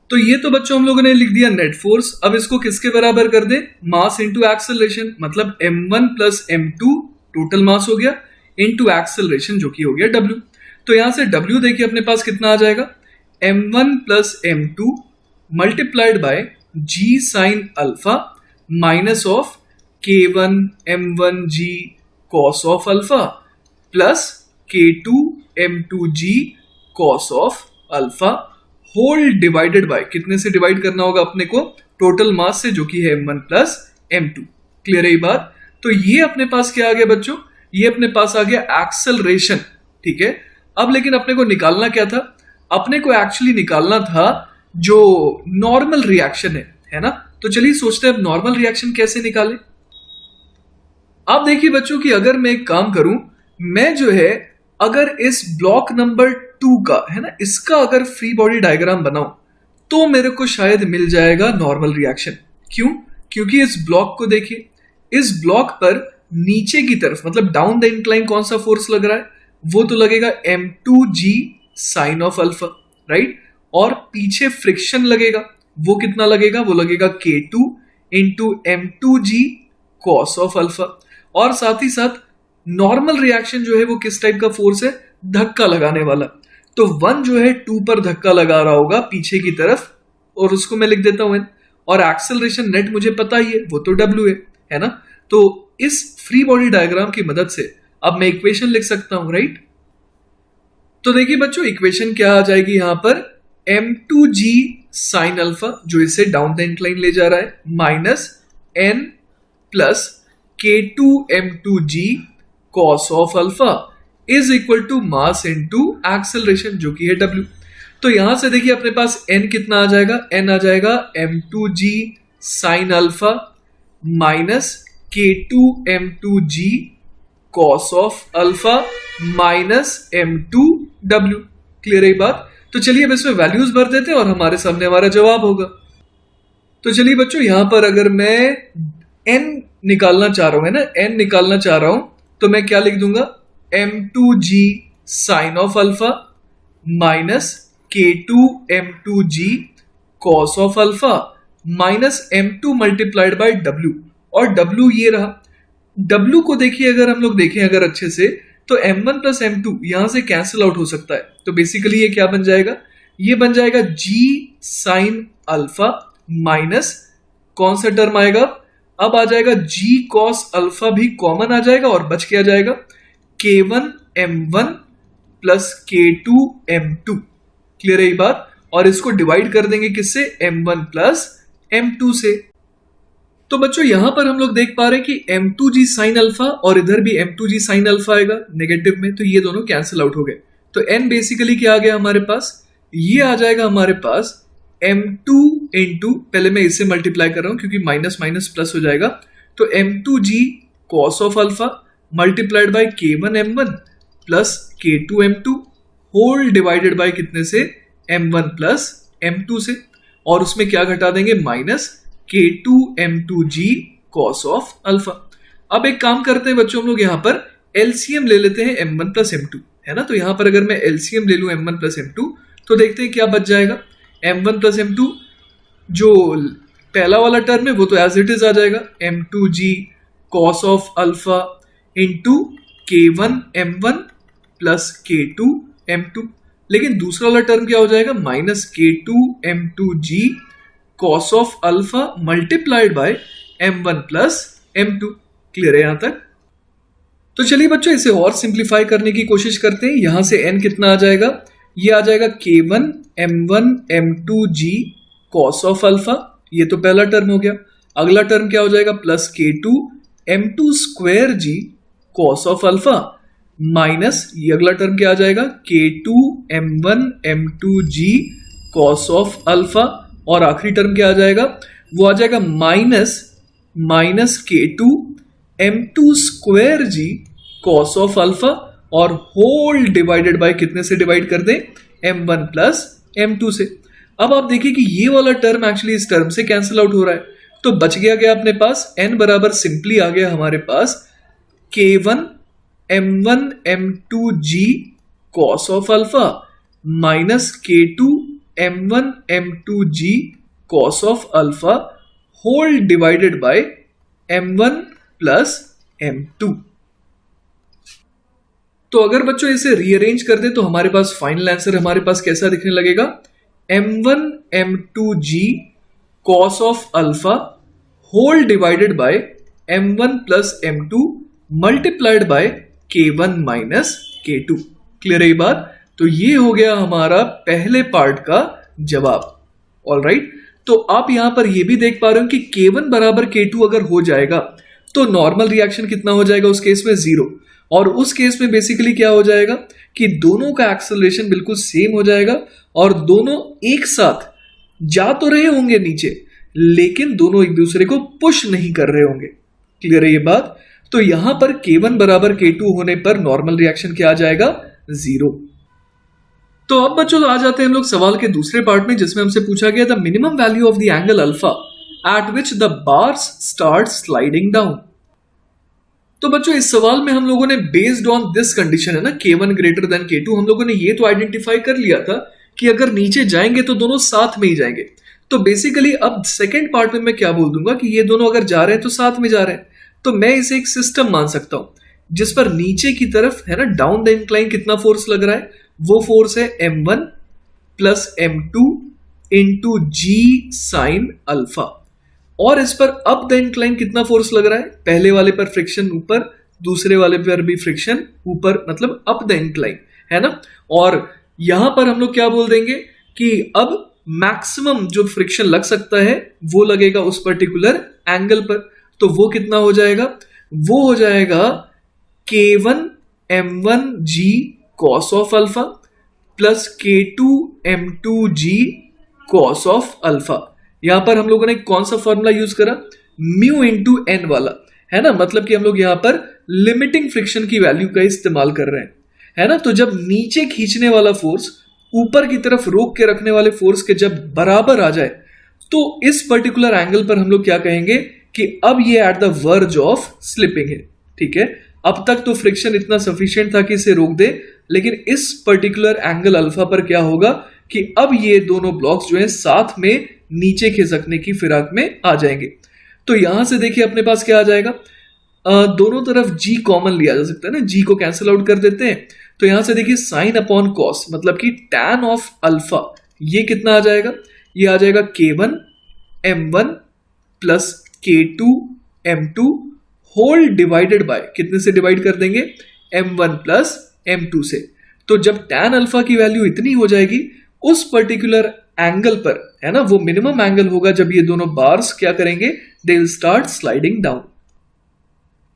तो ये तो बच्चों हम लोगों ने लिख दिया नेट फोर्स। अब इसको किसके बराबर कर दे, मास इंटू एक्सेलरेशन, मतलब m1 plus m2 total mass हो गया इंटू एक्सेलरेशन जो कि हो गया w। तो यहां से w देखिए अपने पास कितना आ जाएगा, m1 plus m2 multiplied by g sine alpha minus of k1 m1g cos of alpha plus k2 m2g cos of alpha whole divided by, कितने से डिवाइड करना होगा अपने को, टोटल मास से जो कि है m1 प्लस m2। क्लियर है ये बात। तो ये अपने पास क्या आ गया बच्चों, ये अपने पास आ गया एक्सेलरेशन, ठीक है। अब लेकिन अपने को निकालना क्या था, अपने को एक्चुअली निकालना था जो नॉर्मल रिएक्शन है ना। तो चलिए सोचते हैं अब नॉर्मल रिएक्शन कैसे निकालें। आप देखिए बच्चों कि अगर मैं एक काम करूं, मैं जो है अगर इस ब्लॉक नंबर 2 का, है ना, इसका अगर फ्री बॉडी डायग्राम बनाऊं तो मेरे को शायद मिल जाएगा नॉर्मल रिएक्शन। क्यों, क्योंकि इस ब्लॉक को देखिए, इस ब्लॉक पर नीचे की तरफ मतलब डाउन द इंक्लाइन कौन सा फोर्स लग रहा है, वो तो लगेगा m2g sine of alpha, right. और पीछे फ्रिक्शन लगेगा, वो कितना लगेगा, वो लगेगा k2 into m2g cos of alpha. और साथ ही साथ नॉर्मल रिएक्शन जो है वो किस टाइप का फोर्स है, धक्का लगाने वाला। तो 1 जो है 2 पर धक्का लगा रहा होगा पीछे की तरफ, और उसको मैं लिख देता हूं n। और एक्सेलरेशन नेट मुझे पता ही है, वो तो w है ना। तो इस फ्री बॉडी डायग्राम की मदद से अब मैं इक्वेशन लिख सकता हूं, राइट। तो देखिए बच्चों, इक्वेशन क्या आ जाएगी यहां पर, m2g साइन अल्फा जो इसे डाउन द इंक्लाइन ले जा रहा है, minus n plus k2m2g cos of alpha is equal to mass into acceleration जो कि है w। तो यहां से देखिए अपने पास n कितना आ जाएगा, n आ जाएगा m2g sign alpha minus k2m2g cos of alpha minus m2w। Clear है बात। तो चलिए अब इसमें वैल्यूज भर देते हैं और हमारे सामने हमारा जवाब होगा। तो चलिए बच्चों, यहां पर अगर मैं n निकालना चाह रहा हूं, है ना, n निकालना चाह रहा हूं, तो मैं क्या लिख दूंगा, m2g sine of alpha minus k2m2g cos of alpha minus m2 multiplied by w। और w ये रहा। w को देखिए, अगर हम लोग देखें अगर अच्छे से, तो m1 प्लस m2 यहां से कैंसिल आउट हो सकता है। तो बेसिकली ये क्या बन जाएगा, ये बन जाएगा g साइन अल्फा माइनस कौन सा टर्म आएगा, अब आ जाएगा g कॉस अल्फा भी कॉमन आ जाएगा और बच क्या जाएगा, k1 m1 plus k2 m2। Clear है ये बात। और इसको डिवाइड कर देंगे किससे, m1 प्लस m2 से। तो बच्चों यहां पर हम लोग देख पा रहे हैं कि m2g साइन अल्फा और इधर भी m2g साइन अल्फा आएगा नेगेटिव में, तो ये दोनों कैंसिल आउट हो गए। तो n बेसिकली क्या आ गया हमारे पास, ये आ जाएगा हमारे पास m2 इंटू, पहले मैं इससे मल्टीप्लाई कर रहा हूं क्योंकि माइनस माइनस प्लस हो जाएगा, तो m2g cos of alpha multiplied by k1 m1 plus k2 m2 whole divided by कितने से, m1 प्लस m2 से, और उसमें क्या घटा देंगे, minus k2m2g cos of alpha. अब एक काम करते हैं बच्चों, हम लोग यहां पर एलसीएम ले लेते हैं m1 प्लस m2, है ना। तो यहां पर अगर मैं एलसीएम ले लूं m1 प्लस m2, तो देखते हैं क्या बच जाएगा। m1 प्लस m2 जो पहला वाला टर्म है वो तो एज इट इज आ जाएगा, m2g cos of alpha into k1 m1 plus k2 m2। लेकिन दूसरा वाला टर्म क्या हो जाएगा, minus k2 m2g cos of alpha multiplied bye m1 plus m2। Clear है यहां तक। तो चलिए बच्चों इसे और सिंप्लीफाई करने की कोशिश करते हैं। यहां से n कितना आ जाएगा, ये आ जाएगा k1 m1 m2g cos of alpha, ये तो पहला टर्म हो गया। अगला टर्म क्या हो जाएगा, plus k2 m2 square g cos of alpha minus ये अगला टर्म क्या आ जाएगा, k2 m1 m2g cos of alpha, और आखिरी टर्म क्या आ जाएगा, वो आ जाएगा minus k2 m2 square g cos of alpha, और होल डिवाइडेड बाय कितने से डिवाइड कर दें, m1 प्लस m2 से। अब आप देखिए कि ये वाला टर्म एक्चुअली इस टर्म से कैंसिल आउट हो रहा है, तो बच गया क्या अपने पास, n बराबर सिंपली आ गया हमारे पास k1 m1 m2g cos of alpha minus k2 m1 m2g cos of alpha whole divided by m1 plus m2। तो अगर बच्चों इसे रीअरेंज कर दे तो हमारे पास फाइनल आंसर हमारे पास कैसा दिखने लगेगा, m1 m2g cos of alpha whole divided by m1 plus m2 multiplied by k1 minus k2। Clear है ये बात। तो ये हो गया हमारा पहले पार्ट का जवाब। ऑलराइट, तो आप यहां पर ये भी देख पा रहे हो कि k1 बराबर k2 अगर हो जाएगा तो नॉर्मल रिएक्शन कितना हो जाएगा उस केस में, 0। और उस केस में बेसिकली क्या हो जाएगा कि दोनों का एक्सेलरेशन बिल्कुल सेम हो जाएगा और दोनों एक साथ जा तो रहे होंगे नीचे, लेकिन दोनों एक दूसरे को पुश नहीं कर रहे होंगे। क्लियर है ये बात। तो यहां पर k1 बराबर k2 होने पर नॉर्मल रिएक्शन क्या आ जाएगा, 0। तो अब बच्चों आ जाते हैं हम लोग सवाल के दूसरे पार्ट में, जिसमें हमसे पूछा गया the minimum value of the angle alpha at which the bars start sliding down. तो बच्चों इस सवाल में हम लोगों ने बेस्ड ऑन दिस कंडीशन है ना, k1 ग्रेटर देन k2, हम लोगों ने ये तो आइडेंटिफाई कर लिया था कि अगर नीचे जाएंगे तो दोनों साथ में ही जाएंगे। तो बेसिकली अब सेकेंड पार्ट में मैं क्या बोल दूंगा कि ये दोनों अगर जा रहे हैं तो साथ में जा रहे हैं, तो मैं इसे एक सिस्टम मान सकता हूं जिस पर नीचे की तरफ है ना डाउन द इंक्लाइन कितना फोर्स लग रहा है, वो फोर्स है m1 प्लस m2 इंटू जी साइन अल्फा। और इस पर अप द इंक्लाइन कितना फोर्स लग रहा है? पहले वाले पर फ्रिक्शन ऊपर, दूसरे वाले पर भी फ्रिक्शन ऊपर, मतलब अप द इंक्लाइन, है ना। और यहां पर हम लोग क्या बोल देंगे कि अब मैक्सिमम जो फ्रिक्शन लग सकता है वो लगेगा उस पर्टिकुलर एंगल पर। तो वो कितना हो जाएगा? वो हो जाएगा k1 m1 g cos of alpha plus k2 m2 g cos of alpha. यहां पर हम लोगों ने कौन सा फॉर्मूला यूज करा? म्यू इंटू एन वाला, है ना। मतलब कि हम लोग यहां पर लिमिटिंग फ्रिक्शन की वैल्यू का इस्तेमाल कर रहे हैं, है ना। तो जब नीचे खींचने वाला फोर्स ऊपर की तरफ रोक के रखने वाले फोर्स के जब बराबर आ जाए, तो इस पर्टिकुलर एंगल पर हम लोग क्या कहेंगे कि अब ये at the verge of slipping है, ठीक है। अब तक तो फ्रिक्शन इतना सफिशिएंट था कि इसे रोक दे, लेकिन इस पर्टिकुलर एंगल अल्फा पर क्या होगा कि अब ये दोनों ब्लॉक्स जो है साथ में नीचे खिसकने की फिराक में आ जाएंगे। तो यहां से देखिए अपने पास क्या आ जाएगा, दोनों तरफ जी कॉमन लिया जा सकता है ना, जी को कैंसिल आउट कर देते हैं। तो यहां से देखिए साइन अपॉन कॉस, मतलब कि टैन ऑफ अल्फा, ये कितना आ जाएगा? ये आ जाएगा k1 m1 plus k2 m2 whole divided by, कितने से डिवाइड कर देंगे? m1 प्लस m2 से। तो जब टैन अल्फा की वैल्यू इतनी हो जाएगी उस पर्टिकुलर एंगल पर, है ना, वो मिनिमम एंगल होगा जब ये दोनों बार्स क्या करेंगे, they will start sliding down.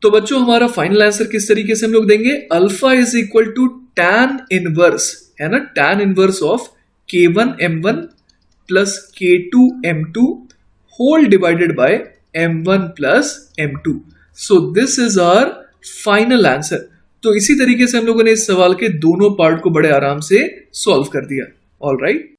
तो बच्चों हमारा फाइनल आंसर किस तरीके से हम लोग देंगे? Alpha is equal to tan inverse, है ना, tan inverse of k1 m1 plus k2 m2 whole divided by m1 plus m2। So this is our final answer. तो इसी तरीके से हम लोगों ने इस सवाल के दोनों पार्ट को बड़े आराम से सॉल्व कर दिया। ऑल राइट,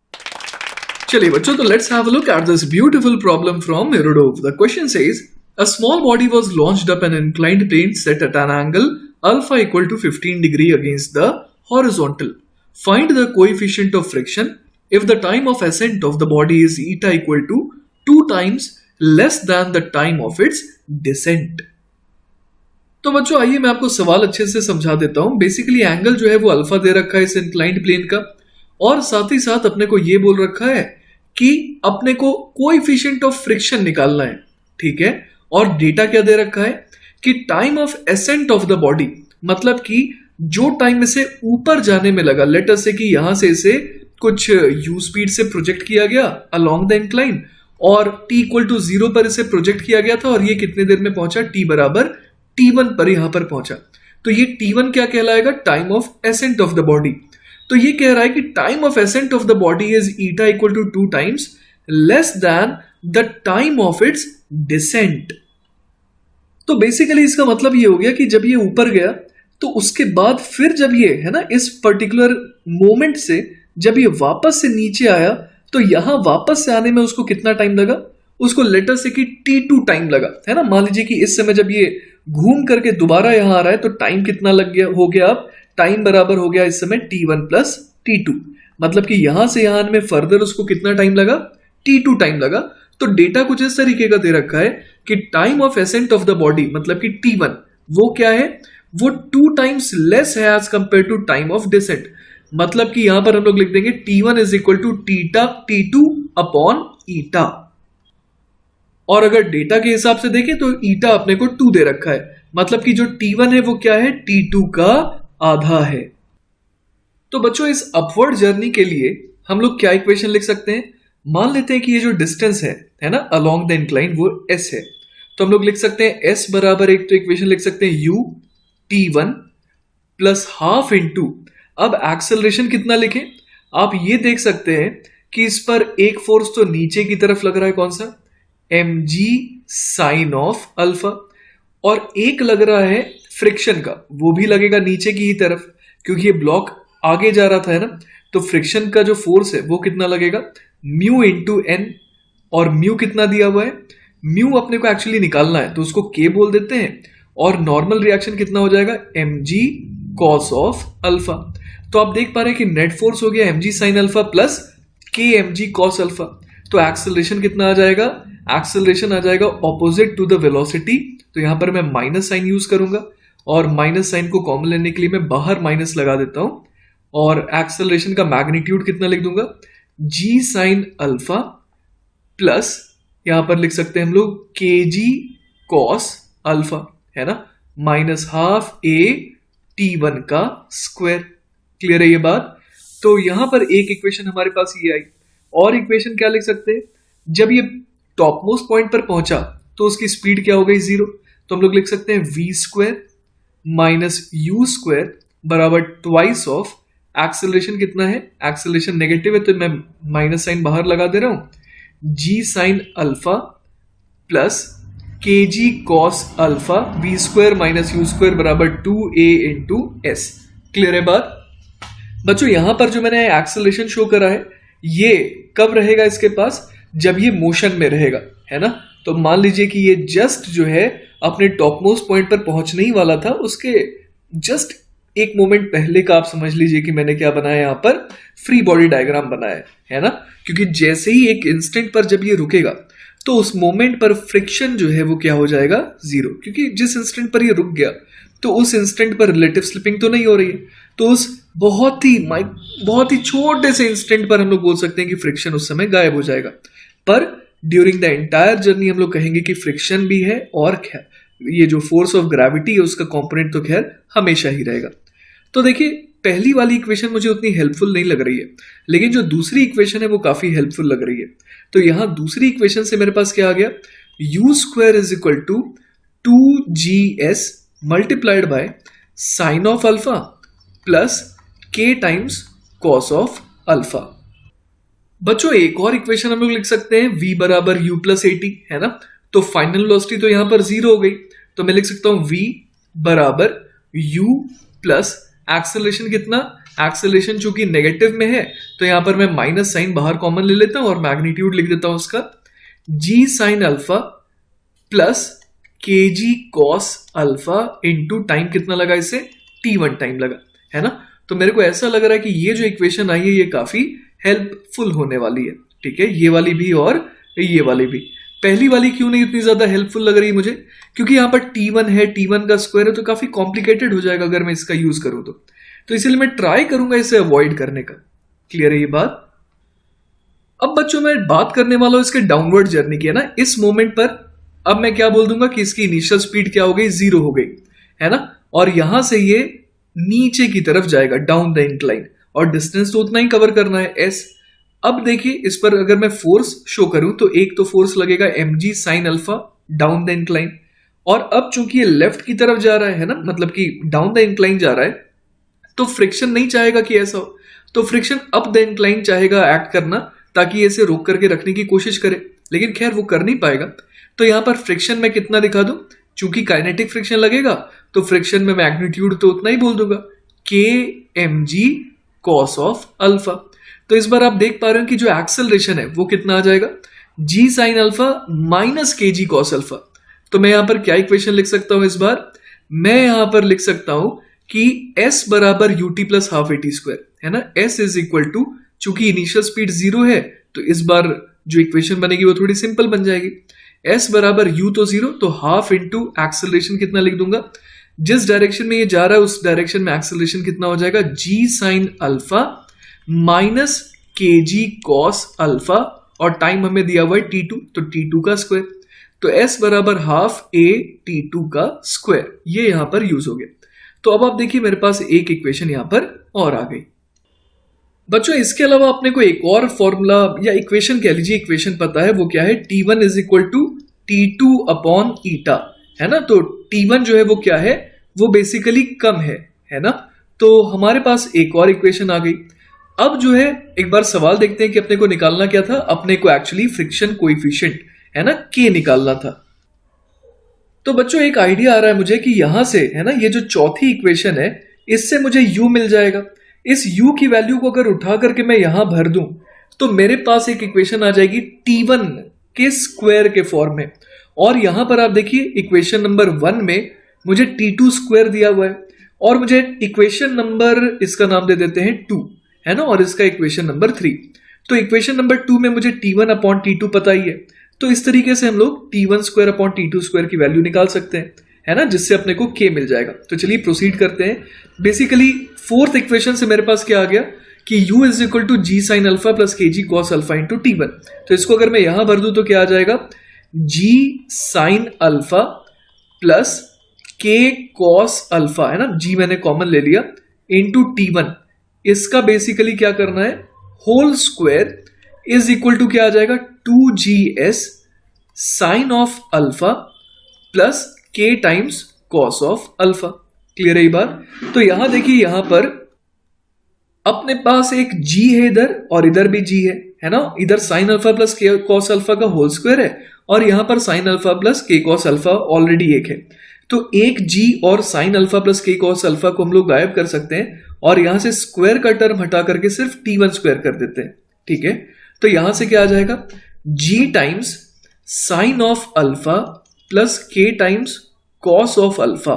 चलिए बच्चों, तो let's have a look at this beautiful problem from Erudov. The question says a small body was launched up an inclined plane set at an angle alpha equal to 15 degree against the horizontal. Find the coefficient of friction if the time of ascent of the body is eta equal to 2 times less than the time of its descent. तो बच्चों आइए मैं आपको सवाल अच्छे से समझा देता हूं। बेसिकली एंगल जो है वो अल्फा दे रखा है इस इंक्लाइंड प्लेन का, और साथ ही साथ अपने को ये बोल रखा है कि अपने को कोएफिशिएंट ऑफ फ्रिक्शन निकालना है, ठीक है। और डेटा क्या दे रखा है कि time of ascent of the body, मतलब कि जो टाइम इसे ऊपर जाने में लगा, लेट अस से कि यहां से इसे कुछ u स्पीड से प्रोजेक्ट किया गया अलोंग द इंक्लाइन, और t इक्वल टू 0 पर इसे प्रोजेक्ट किया गया था, और ये कितने देर में पहुंचा? t बराबर t1 पर यहां पर पहुंचा। तो ये t1 क्या कहलाएगा? Time of ascent of the body. तो ये कह रहा है कि time of ascent of the body is eta equal to 2 times less than the time of its descent. तो बेसिकली इसका मतलब ये हो गया कि जब ये ऊपर गया तो उसके बाद फिर जब ये, है ना, इस पर्टिकुलर मोमेंट से जब ये वापस से नीचे आया तो यहां वापस से आने में उसको कितना टाइम लगा? उसको लेटर से कि t2 टाइम लगा, है ना। मान लीजिए कि इस समय जब ये घूम करके दोबारा यहां आ रहा है तो टाइम कितना लग गया, हो गया? अब टाइम बराबर हो गया इस समय t1 प्लस t2, मतलब कि यहां से यहां में फर्दर उसको कितना टाइम लगा? t2 टाइम लगा। तो डेटा कुछ इस तरीके का दे रखा है कि time of ascent of the body, मतलब कि t1, वो क्या है? वो 2 टाइम्स लेस है as compare to time of descent. मतलब कि यहां पर हम लोग लिख देंगे t1 is equal to theta t2 upon eta. और अगर डेटा के हिसाब से देखें तो ईटा अपने को 2 दे रखा है, मतलब कि जो t1 है वो क्या है? t2 का आधा है। तो बच्चों इस अपवर्ड जर्नी के लिए हम लोग क्या इक्वेशन लिख सकते हैं? मान लेते हैं कि ये जो डिस्टेंस है ना, अलोंग द इंक्लाइन, वो s है। तो हम लोग लिख सकते हैं s बराबर, एक तो इक्वेशन लिख सकते हैं u t1 plus half into, अब एक्सेलरेशन कितना लिखें? आप ये देख सकते हैं कि इस पर एक फोर्स तो नीचे की तरफ लग रहा है, कौन सा? mg साइन ऑफ अल्फा, और एक लग रहा है फ्रिक्शन का, वो भी लगेगा नीचे की ही तरफ, क्योंकि ये ब्लॉक आगे जा रहा था, है ना। तो फ्रिक्शन का जो फोर्स है वो कितना लगेगा? म्यू इंटू एन, और म्यू कितना दिया हुआ है? म्यू अपने को एक्चुअली निकालना है तो उसको के बोल देते हैं, और नॉर्मल रिएक्शन कितना हो जाएगा? mg cos of alpha. तो आप देख पा रहे हैं कि नेट फोर्स हो गया mg साइन अल्फा प्लस के mg कॉस अल्फा। तो एक्सेलरेशन कितना आ जाएगा? एक्सेलरेशन आ जाएगा ऑपोजिट टू द वेलोसिटी। तो यहां पर मैं माइनस साइन यूज करूंगा, और माइनस साइन को कॉमन लेने के लिए मैं बाहर माइनस लगा देता हूं, और एक्सेलरेशन का मैग्नीट्यूड कितना लिख दूंगा, जी साइन अल्फा प्लस यहां पर लिख सकते हैं हम लोग के जी कॉस अल्फा, है ना, minus half A T one का स्क्वायर। क्लियर है ये बात? तो यहां पर एक इक्वेशन हमारे पास ये आई, और इक्वेशन क्या लिख सकते हैं, जब ये टॉप मोस्ट पॉइंट पर पहुंचा तो उसकी स्पीड क्या हो गई, जीरो। तो हम लोग लिख सकते हैं V square minus you square बराबर ट्वाइस ऑफ एक्सेलरेशन कितना है, एक्सेलरेशन नेगेटिव है तो मैं माइनस साइन बाहर लगा दे रहा हूं, जी sine alpha plus K ji cos alpha v square minus you square बराबर 2a इंटू एस। क्लियर है बात? बच्चों यहां पर जो मैंने एक्सेलरेशन शो करा है ये कब रहेगा इसके पास, जब ये मोशन में रहेगा, है ना। तो मान लीजिए कि ये जस्ट जो है अपने टॉप मोस्ट पॉइंट पर पहुंचने ही वाला था, उसके जस्ट एक मोमेंट पहले का आप समझ लीजिए कि मैंने क्या बनाया, यहां पर फ्री बॉडी डायग्राम बनाया है ना। क्योंकि जैसे ही एक इंस्टेंट पर जब ये रुकेगा तो उस मोमेंट पर फ्रिक्शन जो है वो क्या हो जाएगा, जीरो। क्योंकि जिस इंस्टेंट पर ये रुक गया तो उस इंस्टेंट पर रिलेटिव स्लिपिंग तो नहीं हो रही है, तो उस बहुत ही छोटे से इंस्टेंट पर हम लोग बोल सकते हैं कि फ्रिक्शन उस समय गायब हो जाएगा। पर ड्यूरिंग द एंटायर जर्नी हम लोग कहेंगे कि फ्रिक्शन भी है और ये जो फोर्स ऑफ ग्रेविटी है उसका कंपोनेंट तो खैर हमेशा ही रहेगा। तो देखिए पहली वाली इक्वेशन मुझे उतनी हेल्पफुल नहीं लग रही है, लेकिन जो दूसरी इक्वेशन है वो काफी हेल्पफुल लग रही है। तो यहां दूसरी इक्वेशन से मेरे पास क्या आ गया, U square is equal to 2gs multiplied by sine of alpha plus के टाइम्स कॉस ऑफ अल्फा। बच्चों एक और इक्वेशन हम लोग लिख सकते हैं v बराबर u प्लस एटी, है ना। तो फाइनल वेलोसिटी तो यहां पर जीरो हो गई, तो मैं लिख सकता हूं v बराबर u प्लस एक्सेलरेशन कितना, एक्सेलरेशन चूंकि नेगेटिव में है तो यहां पर मैं माइनस साइन बाहर कॉमन ले लेता हूं और मैग्नीट्यूड लिख देता हूं उसका g sine alpha plus K जी कॉस अल्फा इंटू टाइम कितना लगा इसे, t1 टाइम लगा, है ना। तो मेरे को ऐसा लग रहा है कि ये जो इक्वेशन आई है ये काफी हेल्पफुल होने वाली है, ठीक है, ये वाली भी और ये वाली भी। पहली वाली क्यों नहीं इतनी ज्यादा हेल्पफुल लग रही है मुझे, क्योंकि यहां पर t1 है, t1 का स्क्वायर है तो काफी कॉम्प्लिकेटेड हो जाएगा अगर मैं इसका यूज करूं तो इसलिए मैं ट्राई करूंगा इसे अवॉइड करने का। क्लियर है ये बात? अब बच्चों मैं बात करने वाला हूं इसके डाउनवर्ड जर्नी की, है ना। इस मोमेंट पर अब मैं क्या बोल दूंगा कि इसकी इनिशियल स्पीड क्या हो गई, जीरो हो गई, है ना। और यहां से ये नीचे की तरफ जाएगा डाउन द इंक्लाइन, और डिस्टेंस तो उतना ही कवर करना है s। अब देखिए इस पर अगर मैं फोर्स शो करूं तो एक तो फोर्स लगेगा mg sine alpha down the incline, और अब चूंकि ये लेफ्ट की तरफ जा रहा है ना, मतलब कि डाउन द इंक्लाइन जा रहा है, तो फ्रिक्शन नहीं चाहेगा कि ऐसा हो, तो फ्रिक्शन अप द इंक्लाइन चाहेगा एक्ट करना ताकि इसे रोक करके रखने की कोशिश करे, लेकिन खैर वो कर नहीं पाएगा। तो यहां पर फ्रिक्शन मैं कितना दिखा दूं, चूंकि काइनेटिक फ्रिक्शन लगेगा तो फ्रिक्शन में मैग्नीट्यूड तो उतना ही बोल दूंगा, K M ji cos of alpha. तो इस बार आप देख पा रहे हो कि जो एक्सेलरेशन है वो कितना आ जाएगा, जी साइन अल्फा माइनस के जी कॉस अल्फा। तो मैं यहां पर क्या इक्वेशन लिख सकता हूं, इस बार मैं यहां पर लिख सकता हूं कि s बराबर U T plus half A T square, है ना। s इज इक्वल टू, चूंकि इनिशियल स्पीड जीरो है तो इस बार जो इक्वेशन बनेगी वो थोड़ी सिंपल बन जाएगी। s बराबर u तो जीरो, तो हाफ इंटू एक्सेलरेशन कितना लिख दूंगा, जिस डायरेक्शन में ये जा रहा है उस डायरेक्शन में एक्सेलरेशन कितना हो जाएगा, g साइन अल्फा माइनस के जी कॉस अल्फा, और टाइम हमें दिया हुआ है t2, तो t2 का स्क्वायर, तो s बराबर हाफ a t2 का स्क्वायर, ये यहां पर यूज हो गया। तो अब आप देखिए मेरे पास एक इक्वेशन यहां पर और आ गई। बच्चों इसके अलावा आपने को एक और फॉर्मूला या इक्वेशन कह लीजिए, इक्वेशन पता है वो क्या है, T1 is equal to T2 upon eta, है ना। तो T1 जो है वो क्या है, वो बेसिकली कम है ना। तो हमारे पास एक और इक्वेशन आ गई। अब जो है एक बार सवाल देखते हैं कि अपने को निकालना क्या था, अपने को एक्चुअली फ्रिक्शन कोएफिशिएंट, है ना, K निकालना था। तो बच्चों एक आइडिया आ रहा है मुझे कि यहां से, है ना, ये जो चौथी इक्वेशन है इससे मुझे u मिल जाएगा। इस u की वैल्यू को अगर उठा करके मैं यहां भर दूं तो मेरे पास एक इक्वेशन आ जाएगी T1 के स्क्वायर के फॉर्म में। और यहां पर आप देखिए इक्वेशन नंबर 1 में मुझे T2 स्क्वायर दिया हुआ है, और मुझे इक्वेशन नंबर इसका नाम दे देते हैं 2, है ना, और इसका इक्वेशन नंबर 3। तो इक्वेशन नंबर 2 में मुझे T1 अपॉन T2 पता ही है, तो इस तरीके से हम लोग T1 square upon T2 square की वैल्यू निकाल सकते हैं। है ना, जिससे अपने को k मिल जाएगा। तो चलिए प्रोसीड करते हैं। बेसिकली फोर्थ इक्वेशन से मेरे पास क्या आ गया कि u is equal to G sine alpha plus K ji cos alpha into T1। तो इसको अगर मैं यहां भर दूं तो क्या आ जाएगा, g sine alpha plus k cos alpha, है ना, g मैंने कॉमन ले लिया, इंटू T1। इसका बेसिकली क्या करना है, whole square is equal to क्या आ जाएगा, 2gs sine of alpha plus k times cos of alpha. Clear है ये बात? तो यहां देखिए, यहां पर अपने पास एक g है इधर और इधर भी g है ना, इधर sign alpha plus k cos alpha का होल स्क्वायर है और यहां पर sign alpha plus k cos alpha already एक है। तो एक g और sign alpha plus k cos alpha को हम लोग गायब कर सकते हैं और यहां से स्क्वायर का टर्म हटा करके सिर्फ T1 स्क्वायर कर देते हैं। ठीक है, तो यहां से क्या आ जाएगा, g times sine of alpha plus k times cos of alpha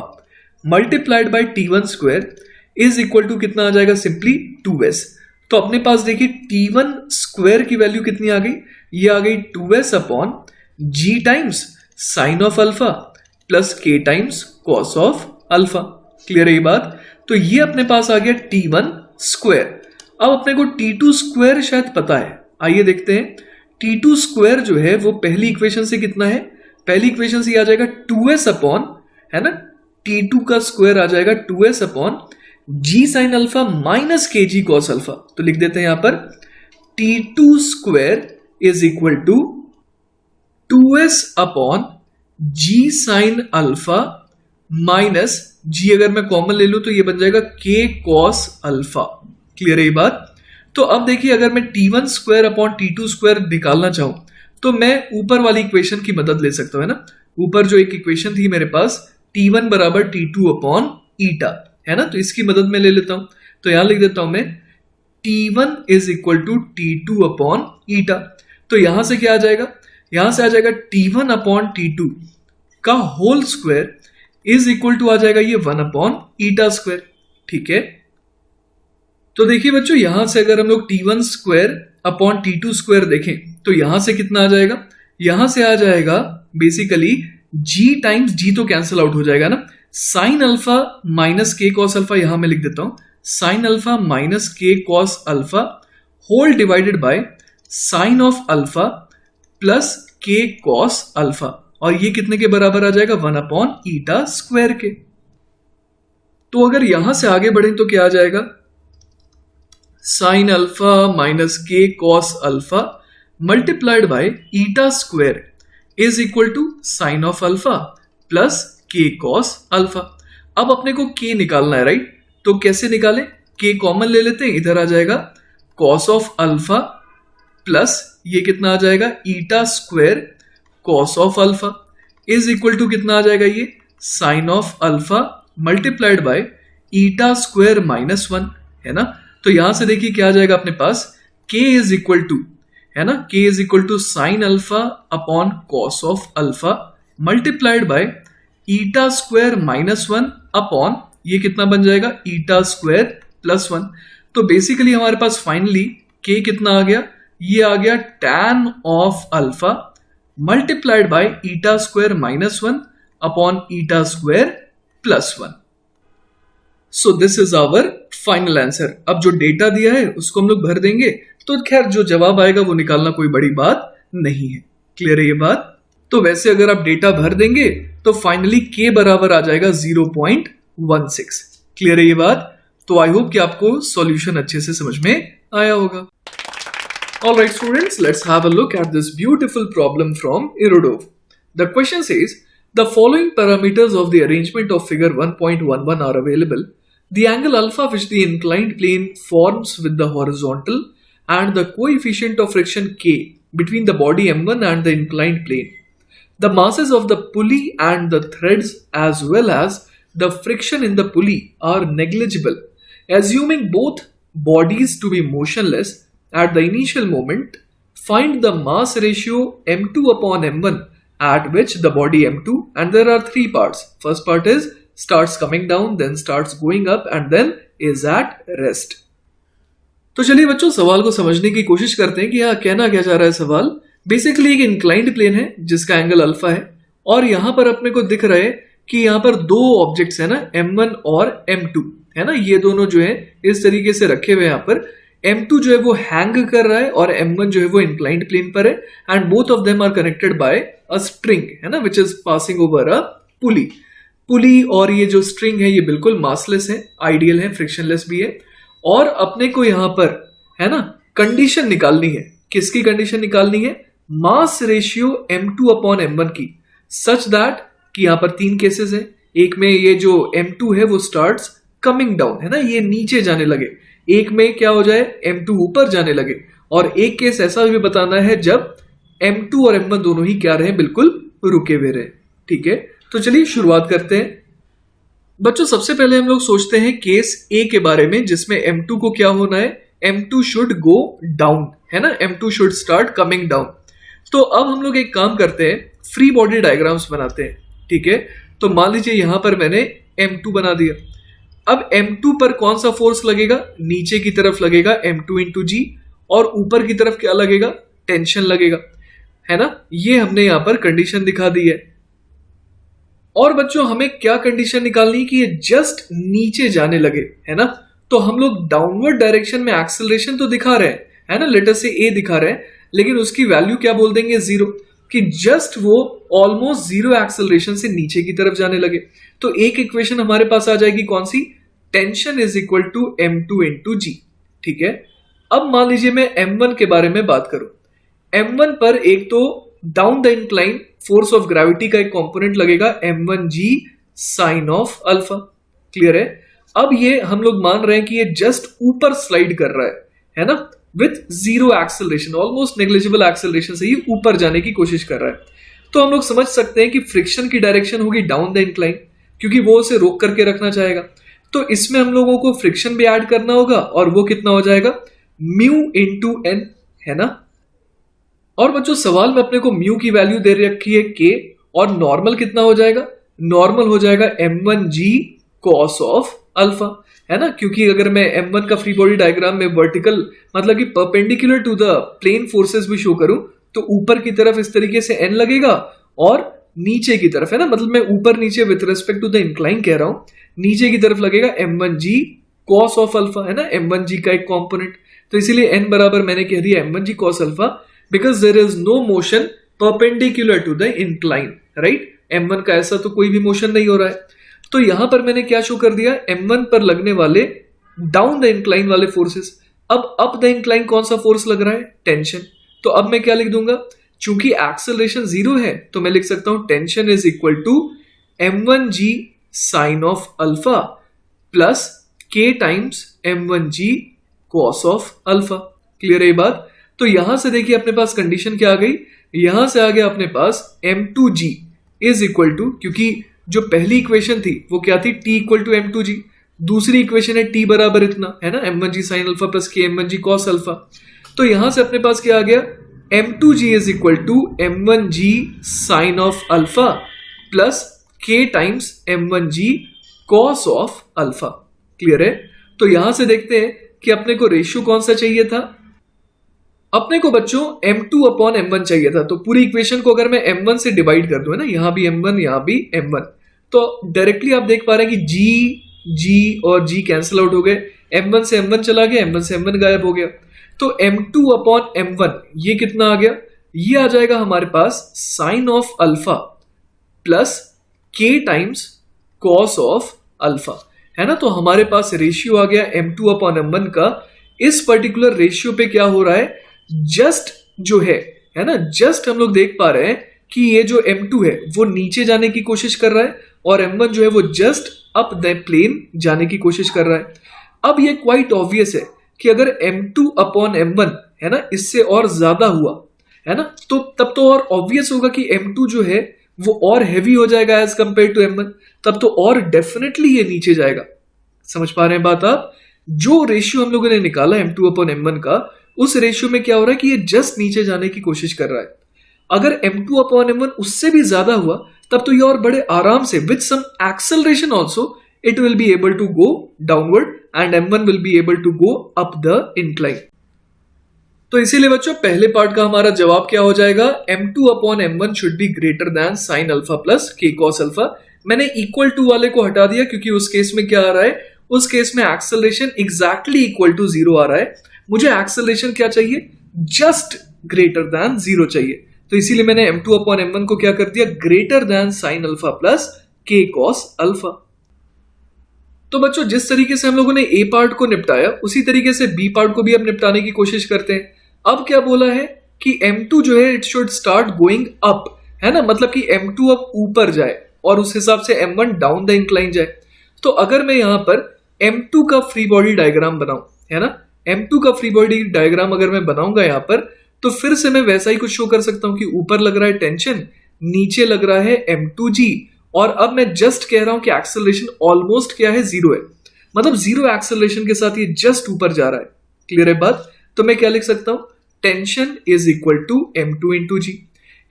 multiplied by T1 square is equal to कितना आ जाएगा, सिंपली 2s। तो अपने पास देखिए T1 स्क्वायर की वैल्यू कितनी आ गई, ये आ गई 2s upon g times sine of alpha plus k times cos of alpha. Clear है ये बात? तो ये अपने पास आ गया T1 स्क्वायर। अब अपने को T2 स्क्वायर शायद पता है, आइए देखते हैं। T2 स्क्वायर जो है वो पहली इक्वेशन से कितना है, पहली इक्वेशन से आ जाएगा 2s अपॉन, है ना, T2 का स्क्वायर आ जाएगा 2s upon g sine alpha minus के जी कॉस अल्फा। तो लिख देते हैं यहां पर T2 square is equal to 2s upon g sine alpha minus g, अगर मैं कॉमन ले लूं तो ये बन जाएगा k कॉस अल्फा। क्लियर है ये बात? तो अब देखिए, अगर मैं T1 square upon T2 square निकालना चाहूं तो मैं ऊपर वाली इक्वेशन की मदद ले सकता हूं, है ना। ऊपर जो एक इक्वेशन थी मेरे पास, T1 बराबर T2 अपॉन ईटा, है ना, तो इसकी मदद में ले लेता हूं। तो यहां लिख देता हूं मैं T1 is equal to T2 upon eta. तो यहां से क्या आ जाएगा, यहां से आ जाएगा T1 अपॉन T2 का whole square is equal to आ जाएगा ये 1 अपॉन ईटा स्क्वायर। ठीक है, तो देखिए बच्चों, यहां से अगर हम लोग T1 square upon T2 square देखें तो यहां से कितना आ जाएगा, यहां से आ जाएगा बेसिकली g टाइम्स g, तो कैंसिल आउट हो जाएगा ना, sine alpha minus K cos alpha, यहां मैं लिख देता हूं sine alpha minus K cos alpha whole divided by sine of alpha plus K cos alpha, और ये कितने के बराबर आ जाएगा, 1 अपॉन ईटा स्क्वायर के। तो अगर यहां से आगे बढ़े तो क्या आ जाएगा, sine alpha minus K cos alpha multiplied by eta square is equal to sine of alpha plus K cos alpha. अब अपने को k निकालना है, राइट? तो कैसे निकालें, k कॉमन ले लेते हैं, इधर आ जाएगा कॉस ऑफ अल्फा प्लस ये कितना आ जाएगा, eta square cos of alpha is equal to कितना आ जाएगा, ये sine of alpha multiplied by eta square minus 1, है ना। तो यहां से देखिए क्या आ जाएगा अपने पास, k इज इक्वल टू, है ना, k is equal to sine alpha upon cos of alpha multiplied by eta square minus 1 upon ये कितना बन जाएगा, ईटा स्क्वायर प्लस 1। तो बेसिकली हमारे पास फाइनली k कितना आ गया, ये आ गया tan of alpha multiplied by eta square minus 1 upon eta square plus 1। So this is our final answer. अब जो डेटा दिया है उसको हम लोग भर देंगे, तो खैर जो जवाब आएगा वो निकालना कोई बड़ी बात नहीं है। क्लियर है ये बात? तो वैसे अगर आप डेटा भर देंगे तो फाइनली k बराबर आ जाएगा 0.16। क्लियर है ये बात? तो आई होप कि आपको सॉल्यूशन अच्छे से समझ में आया होगा। Alright students, let's have a look at this beautiful problem from Erudov. The question says, the following parameters of the arrangement of figure 1.11 are available. The angle alpha which the inclined plane forms with the horizontal and the coefficient of friction k between the body m1 and the inclined plane. The masses of the pulley and the threads as well as the friction in the pulley are negligible. Assuming both bodies to be motionless at the initial moment, find the mass ratio m2 upon m1 at which the body m2, and there are three parts. First part is starts coming down, then starts going up and then is at rest. तो चलिए बच्चों सवाल को समझने की कोशिश करते हैं कि यहाँ कहना क्या चाह रहा है सवाल। बेसिकली एक इंक्लाइंड प्लेन है जिसका एंगल अल्फा है और यहाँ पर अपने को दिख रहा है कि यहाँ पर दो ऑब्जेक्ट्स है ना, M1 और M2 है ना, ये दोनों जो है इस तरीके से रखे हुए यहाँ पर। M2 जो है वो हैंग कर रहा है और M1 जो है वो इंक्लाइंड प्लेन पर है, and both of them are connected by a string है ना, which is passing over a pulley. Pulley और ये जो स्ट्रिंग है ये बिल्कुल मासलेस है, आइडियल है, फ्रिक्शनलेस भी है। और अपने को यहाँ पर है ना कंडीशन निकालनी है। किसकी कंडीशन निकालनी है? Mass ratio M2 upon M1 की, सच दैट कि यहां पर तीन केसेस है। एक में ये जो M2 है वो स्टार्ट्स कमिंग डाउन है ना, ये नीचे जाने लगे। एक में क्या हो जाए, M2 ऊपर जाने लगे। और एक केस ऐसा भी बताना है जब M2 और M1 दोनों ही क्या रहे, बिल्कुल रुके हुए रहे। ठीक है, तो चलिए शुरुआत करते हैं। बच्चों सबसे पहले हम लोग सोचते हैं केस ए के बारे में, जिसमें M2 को क्या होना है, M2 शुड गो डाउन है ना, M2 should start coming down. तो अब हम लोग एक काम करते हैं, फ्री बॉडी डायग्राम्स बनाते हैं। ठीक है, तो मान लीजिए यहां पर मैंने M2 बना दिया। अब M2 पर कौन सा फोर्स लगेगा, नीचे की तरफ लगेगा M2 इंटू जी, और ऊपर की तरफ क्या लगेगा, टेंशन लगेगा है ना। ये हमने यहां पर कंडीशन दिखा दी है। और बच्चों हमें क्या कंडीशन निकालनी है कि ये जस्ट नीचे जाने लगे है ना। तो हम लोग डाउनवर्ड डायरेक्शन में एक्सेलरेशन तो दिखा रहे हैं है ना, लेटर से ए दिखा रहे हैं, लेकिन उसकी वैल्यू क्या बोल देंगे, जीरो, कि जस्ट वो ऑलमोस्ट जीरो एक्सेलरेशन से नीचे की तरफ जाने लगे। तो एक इक्वेशन हमारे पास आ जाएगी कौन सी, tension is equal to M2 into g. ठीक है, अब मान लीजिए मैं M1 के बारे में बात करूं। M1 पर एक तो down the incline force of gravity का एक कंपोनेंट लगेगा M1G sine of alpha. Clear है। अब ये हम लोग मान रहे हैं कि ये जस्ट ऊपर स्लाइड कर रहा है ना, with zero acceleration, almost negligible acceleration से ये ऊपर जाने की कोशिश कर रहा है। तो हम लोग समझ सकते हैं कि फ्रिक्शन की डायरेक्शन होगी डाउन द इंक्लाइन, क्योंकि वो उसे रोक करके रखना चाहेगा। तो इसमें हम लोगों को फ्रिक्शन भी ऐड करना होगा, और वो कितना हो जाएगा, म्यू इंटू एन है ना। और बच्चों सवाल में अपने को म्यू की वैल्यू दे रखी है के, और नॉर्मल कितना हो जाएगा, नॉर्मल हो जाएगा M1G कॉस ऑफ अल्फा है ना। क्योंकि अगर मैं M1 का फ्री बॉडी डायग्राम में वर्टिकल मतलब कि perpendicular to the plane forces भी शो करूं, तो ऊपर की तरफ इस तरीके से n लगेगा, और नीचे की तरफ है ना, मतलब मैं ऊपर नीचे with respect to the incline कह रहा हूं, नीचे की तरफ लगेगा M1G कॉस ऑफ अल्फा है ना, M1G का एक कॉम्पोनेंट। तो इसीलिए n बराबर मैंने कह दिया M1G cos alpha, because there is no motion perpendicular to the incline, right? M1 का ऐसा तो कोई भी मोशन नहीं हो रहा है। तो यहां पर मैंने क्या शो कर दिया, M1 पर लगने वाले डाउन द इंक्लाइन वाले फोर्सेस। अब अप द इंक्लाइन कौन सा फोर्स लग रहा है, टेंशन। तो अब मैं क्या लिख दूंगा, चूंकि एक्सेलरेशन जीरो है तो मैं लिख सकता हूं tension is equal to M1G sine of alpha plus K times M1G cos of alpha. Clear है ये बात। तो यहां से देखिए अपने पास कंडीशन क्या आ गई, यहां से आ गया अपने पास M2G इज इक्वल टू, क्योंकि जो पहली इक्वेशन थी वो क्या थी, T इक्वल टू M2G, दूसरी इक्वेशन है T बराबर इतना है ना, M1G sine alpha plus K M1G cos alpha. तो यहां से अपने पास क्या आ गया, M2G is equal to M1G sine of alpha plus K times M1G cos of alpha. Clear है। तो यहां से देखते हैं कि अपने को रेशियो कौन सा चाहिए था, अपने को बच्चों M2 अपॉन M1 चाहिए था। तो पूरी इक्वेशन को अगर मैं M1 से डिवाइड कर दूं है ना, यहां भी M1 यहां भी M1, तो डायरेक्टली आप देख पा रहे हैं कि G और G कैंसिल आउट हो गए, M1 से M1 चला गया, M1 से M1 गायब हो गया। तो M2 अपॉन M1 ये कितना आ गया, ये आ जाएगा हमारे पास sine of alpha plus K times cos of alpha है ना। तो हमारे पास रेशियो आ गया M2 अपॉन M1 का। इस पर्टिकुलर रेशियो पे क्या हो रहा है, जस्ट जो है ना, जस्ट हम लोग देख पा रहे हैं कि ये जो M2 है वो नीचे जाने की कोशिश कर रहा है, और M1 जो है वो जस्ट अप द प्लेन जाने की कोशिश कर रहा है। अब ये क्वाइट ऑब्वियस है कि अगर M2 अपॉन M1 है ना इससे और ज्यादा हुआ है ना, तो तब तो और ऑब्वियस होगा कि M2 जो है वो और हैवी हो जाएगा एज कंपेयर टू M1, तब तो और डेफिनेटली ये नीचे जाएगा। समझ पा रहे हैं बात आप। जो रेशियो हम लोगों ने निकाला M2 अपॉन M1 का, उस रेशियो में क्या हो रहा है कि ये जस्ट नीचे जाने की कोशिश कर रहा है। अगर M2 अपॉन M1 उससे भी ज्यादा हुआ, तब तो ये और बड़े आराम से with some acceleration also it will be able to go downward, and M1 will be able to go up the incline. तो इसीलिए बच्चों पहले पार्ट का हमारा जवाब क्या हो जाएगा, M2 upon M1 should be greater than sign alpha plus K cos alpha, मैंने इक्वल टू वाले को हटा दिया क्योंकि उस केस में क्या आ रहा है, उस केस में acceleration exactly equal to zero आ रहा है। मुझे एक्सेलरेशन क्या चाहिए, जस्ट ग्रेटर देन जीरो चाहिए। तो इसीलिए मैंने m2 अपॉन m1 को क्या कर दिया, greater than sign alpha plus k cos alpha. तो बच्चों जिस तरीके से हम लोगों ने ए पार्ट को निपटाया उसी तरीके से बी पार्ट को भी अब निपटाने की कोशिश करते हैं। अब क्या बोला है कि m2 जो है it should start going up, है ना, मतलब कि m2 अब ऊपर जाए और उस हिसाब से m1 डाउन द इंक्लाइन जाए। तो अगर मैं यहां पर m2 का फ्री बॉडी डायग्राम बनाऊं, है ना, m2 का फ्री बॉडी डायग्राम अगर मैं बनाऊंगा यहां पर, तो फिर से मैं वैसा ही कुछ शो कर सकता हूं कि ऊपर लग रहा है टेंशन, नीचे लग रहा है m2g, और अब मैं जस्ट कह रहा हूं कि एक्सेलरेशन ऑलमोस्ट क्या है, जीरो है, मतलब जीरो एक्सेलरेशन के साथ ये जस्ट ऊपर जा रहा है। क्लियर है बात? तो मैं क्या लिख सकता हूं, tension is equal to m2 into g.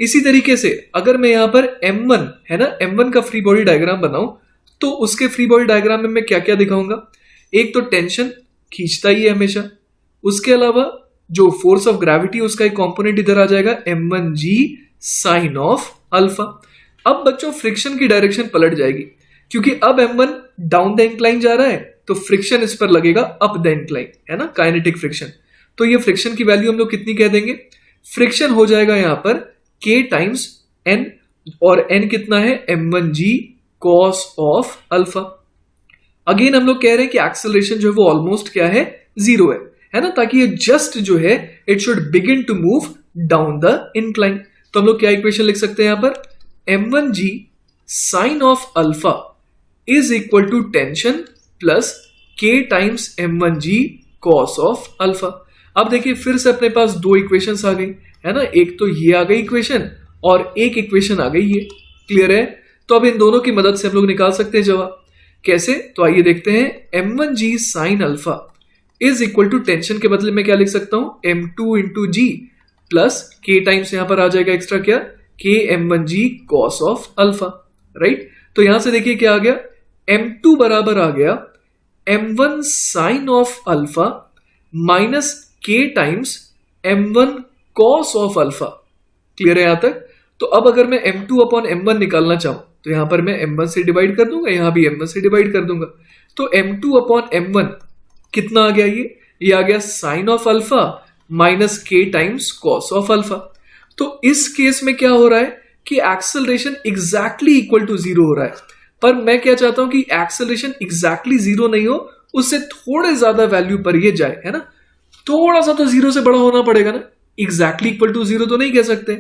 इसी तरीके से अगर मैं यहां पर m1, है ना, m1 का फ्री बॉडी डायग्राम बनाऊं तो उसके फ्री बॉडी डायग्राम में मैं क्या क्या दिखाऊंगा, एक तो टेंशन खींचता ही है हमेशा, उसके अलावा जो फोर्स ऑफ ग्रेविटी उसका एक कंपोनेंट इधर आ जाएगा m1g साइन ऑफ अल्फा। अब बच्चों फ्रिक्शन की डायरेक्शन पलट जाएगी क्योंकि अब m1 डाउन द इंक्लाइन जा रहा है तो फ्रिक्शन इस पर लगेगा अप द इंक्लाइन, है ना, काइनेटिक फ्रिक्शन। तो ये फ्रिक्शन की वैल्यू हम लोग कितनी कह देंगे, फ्रिक्शन हो जाएगा यहां पर k टाइम्स n, और n कितना है, m1g cos of alpha. Again हम लोग कह रहे हैं कि एक्सेलरेशन जो है वो ऑलमोस्ट क्या है, जीरो है ना, ताकि ये जस्ट जो है it should begin to move down the incline. तो हम लोग क्या इक्वेशन लिख सकते हैं यहां पर, m1g sine of alpha is equal to tension plus k times m1g cos of alpha. अब देखिए फिर से अपने पास दो इक्वेशंस आ गई, है ना, एक तो ये आ गई इक्वेशन और एक इक्वेशन आ गई ये। क्लियर है? तो अब इन दोनों की मदद से हम लोग निकाल सकते हैं जवाब। कैसे? तो आइए देखते हैं। m1g sine alpha is equal to tension के बदले में क्या लिख सकता हूं, m2 into g plus k times यहां पर आ जाएगा एक्स्ट्रा क्या, k m1g cos of alpha, right. तो यहां से देखिए क्या आ गया, m2 बराबर आ गया m1 sine of alpha minus k times m1 cos of alpha. Clear है यहां तक? तो अब अगर मैं m2 अपॉन m1 निकालना चाहूं तो यहां पर मैं m1 से डिवाइड कर दूंगा, यहां भी m1 से डिवाइड कर दूंगा। तो m2 अपॉन m1 कितना आ गया, ये आ गया sine of alpha minus k times cos of alpha. तो इस केस में क्या हो रहा है कि acceleration exactly equal to zero हो रहा है, पर मैं क्या चाहता हूं कि एक्सेलरेशन एग्जैक्टली जीरो नहीं हो, उससे थोड़े ज्यादा वैल्यू पर ये जाए, है ना, थोड़ा सा तो जीरो से बड़ा होना पड़ेगा ना, एग्जैक्टली इक्वल टू जीरो तो नहीं कह सकते।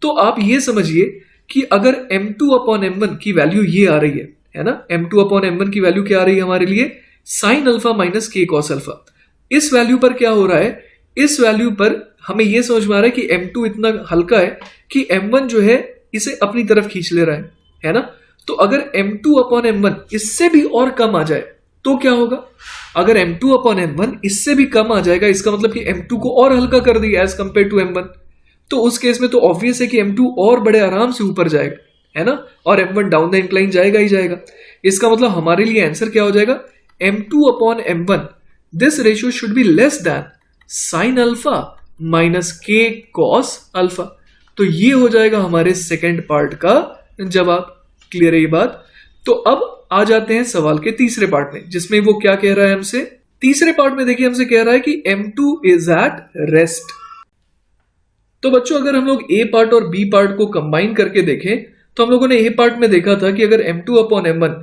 तो आप ये समझिए कि अगर m2 अपॉन m1 की वैल्यू ये आ रही है ना, m2 अपॉन m1 की वैल्यू क्या आ रही है हमारे लिए, sign alpha minus k cos alpha. इस वैल्यू पर क्या हो रहा है, इस वैल्यू पर हमें यह समझ में आ रहा है कि m2 इतना हल्का है कि m1 जो है इसे अपनी तरफ खींच ले रहा है ना। तो अगर m2 अपॉन m1 इससे भी और कम आ जाए तो क्या होगा, अगर m2 अपॉन m1 इससे भी कम आ जाएगा, इसका मतलब कि m2 को और हल्का कर दिया एज कंपेयर टू m1, तो उस केस में तो ऑब्वियस है कि m2 और बड़े आराम से ऊपर जाएगा, है ना, और m1 डाउन द इंक्लाइन जाएगा ही जाएगा। इसका मतलब हमारे लिए आंसर क्या हो जाएगा, m2 upon m1 this ratio should be less than sign alpha minus k cos alpha. तो ये हो जाएगा हमारे सेकेंड पार्ट का जवाब। क्लियर है ये बात? तो अब आ जाते हैं सवाल के तीसरे पार्ट में, जिसमें वो क्या कह रहा है हमसे। तीसरे पार्ट में देखिए हमसे कह रहा है कि m2 इज एट रेस्ट। तो बच्चों अगर हम लोग ए पार्ट और बी पार्ट को कंबाइन करके देखें तो हम लोगों ने ए पार्ट में देखा था कि अगर m2 upon m1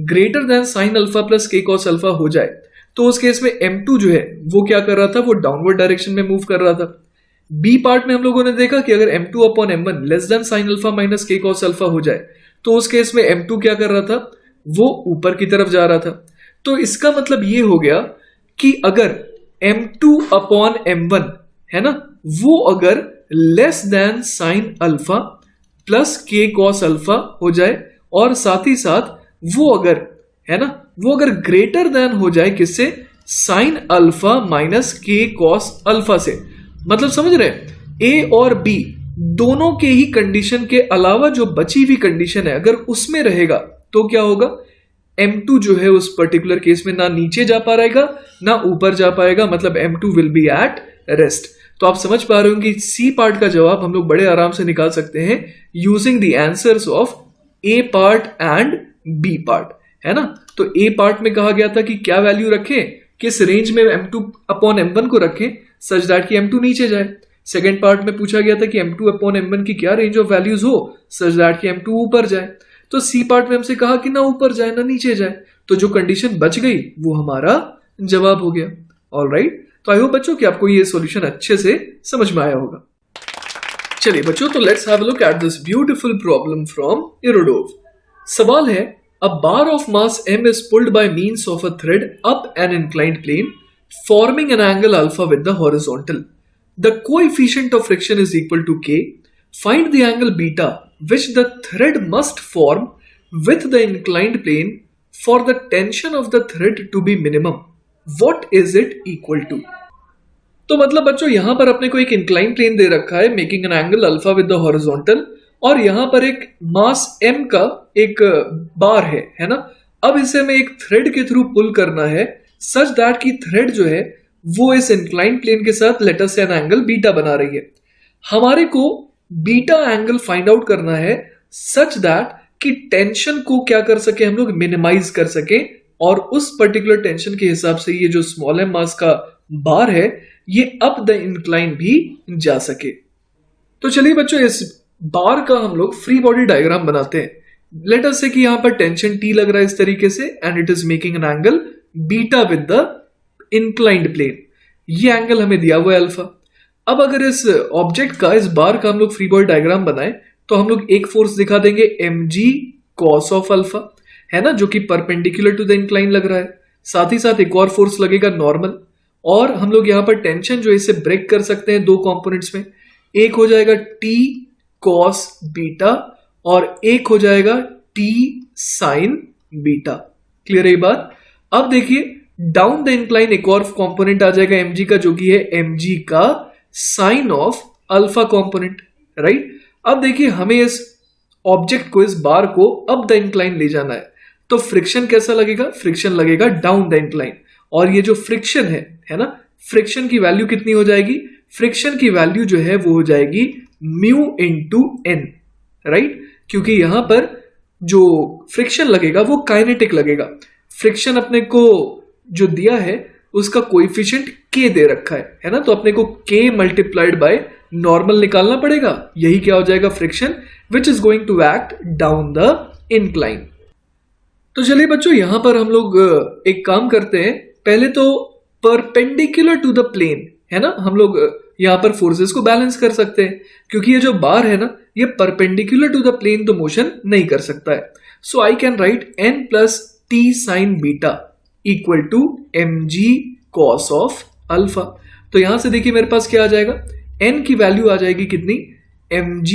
greater than sign alpha plus k cos alpha हो जाए तो उस केस में m2 जो है वो क्या कर रहा था, वो डाउनवर्ड डायरेक्शन में मूव कर रहा था। बी पार्ट में हम लोगों ने देखा कि अगर m2 upon m1 less than sign alpha minus k cos alpha हो जाए तो उस केस में m2 क्या कर रहा था, वो ऊपर की तरफ जा रहा था। तो इसका मतलब ये हो गया कि अगर m2 अपॉन m1 है ना, वो अगर less than sign alpha plus k cos alpha हो जाए और साथ ही साथ वो अगर, है ना, वो अगर ग्रेटर देन हो जाए किससे, sign alpha minus k cos alpha से। मतलब समझ रहे हैं, ए और बी दोनों के ही कंडीशन के अलावा जो बची हुई कंडीशन है अगर उसमें रहेगा तो क्या होगा, m2 जो है उस पर्टिकुलर केस में ना नीचे जा पाएगा ना ऊपर जा पाएगा, मतलब m2 will be at rest. तो आप समझ पा रहे हो कि सी पार्ट का जवाब हम लोग बड़े आराम से निकाल सकते हैं using the answers of A part and B part, है ना। तो ए पार्ट में कहा गया था कि क्या वैल्यू रखें, किस रेंज में m2 अपॉन m1 को रखें सच दैट कि m2 नीचे जाए। सेकेंड पार्ट में पूछा गया था कि m2 अपॉन m1 की क्या रेंज ऑफ वैल्यूज हो सच दैट कि m2 ऊपर जाए। तो सी पार्ट में हमसे कहा कि ना ऊपर जाए ना नीचे जाए, तो जो कंडीशन बच गई वो हमारा जवाब हो गया। ऑलराइट, तो आई होप बच्चों कि आपको ये सॉल्यूशन अच्छे से समझ में आया होगा। चलिए बच्चों, तो let's have a look at this beautiful problem from Irodov. सवाल है, a bar of mass m is pulled by means of a thread up an inclined plane forming an angle alpha with the horizontal. The coefficient of friction is equal to k. Find the angle beta which the thread must form with the inclined plane for the tension of the thread to be minimum. What is it equal to? तो मतलब बच्चों यहां पर अपने को एक incline plane दे रखा है making an angle alpha with the horizontal, और यहां पर एक मास m का एक बार है ना। अब इसे हमें एक थ्रेड के थ्रू पुल करना है सच दैट की थ्रेड जो है वो इस इंक्लाइन प्लेन के साथ लेट अस से एन एंगल बीटा बना रही है। हमारे को बीटा एंगल फाइंड आउट करना है सच दैट कि टेंशन को क्या कर सके हम लोग मिनिमाइज कर सके, और उस पर्टिकुलर टेंशन के हिसाब से ये जो स्मॉल एम मास का बार है ये अप द इंक्लाइन भी जा सके। तो चलिए बच्चों, इस बार का हम लोग फ्री बॉडी डायग्राम बनाते हैं। लेट अस से कि यहां पर टेंशन टी लग रहा है इस तरीके से and it is making an angle beta with the inclined plane. ये एंगल हमें दिया हुआ है अल्फा। अब अगर इस ऑब्जेक्ट का, इस बार का हम लोग फ्री बॉडी डायग्राम बनाए तो हम लोग एक फोर्स दिखा देंगे mg cos ऑफ अल्फा, है ना, जो कि परपेंडिकुलर टू द इंक्लाइन लग रहा है। साथ ही साथ एक और फोर्स लगेगा नॉर्मल, और हम लोग यहां पर टेंशन जो इसे ब्रेक कर सकते हैं दो कंपोनेंट्स में। एक हो जाएगा t cos बीटा और एक हो जाएगा t sin बीटा। क्लियर है ये बात? अब देखिए डाउन द इंक्लाइन एक और कंपोनेंट आ जाएगा mg का, जो कि है mg का sine of alpha component, right. अब देखिए हमें इस ऑब्जेक्ट को, इस बार को अप द इंक्लाइन ले जाना है, तो फ्रिक्शन कैसा लगेगा? फ्रिक्शन लगेगा डाउन द इंक्लाइन, और ये जो फ्रिक्शन है ना, फ्रिक्शन की वैल्यू कितनी हो जाएगी? फ्रिक्शन की वैल्यू जो है वो हो जाएगी म्यू इंटू एन, राइट, क्योंकि यहां पर जो फ्रिक्शन लगेगा वो काइनेटिक लगेगा। फ्रिक्शन अपने को जो दिया है उसका कोएफिशिएंट k दे रखा है ना, तो अपने को k मल्टीप्लाइड बाय नॉर्मल निकालना पड़ेगा। यही क्या हो जाएगा? Friction which is going to act down the incline. तो चलिए बच्चों, यहां पर हम लोग एक काम करते हैं। पहले तो परपेंडिकुलर टू द प्लेन, है ना, हम लोग यहां पर फोर्सेस को बैलेंस कर सकते हैं, क्योंकि ये जो बार है ना ये परपेंडिकुलर टू द प्लेन तो मोशन नहीं कर सकता है। So I can write n प्लस t sine beta equal to mg cos of alpha. तो यहां से देखिए मेरे पास क्या आ जाएगा? n की वैल्यू आ जाएगी कितनी? mg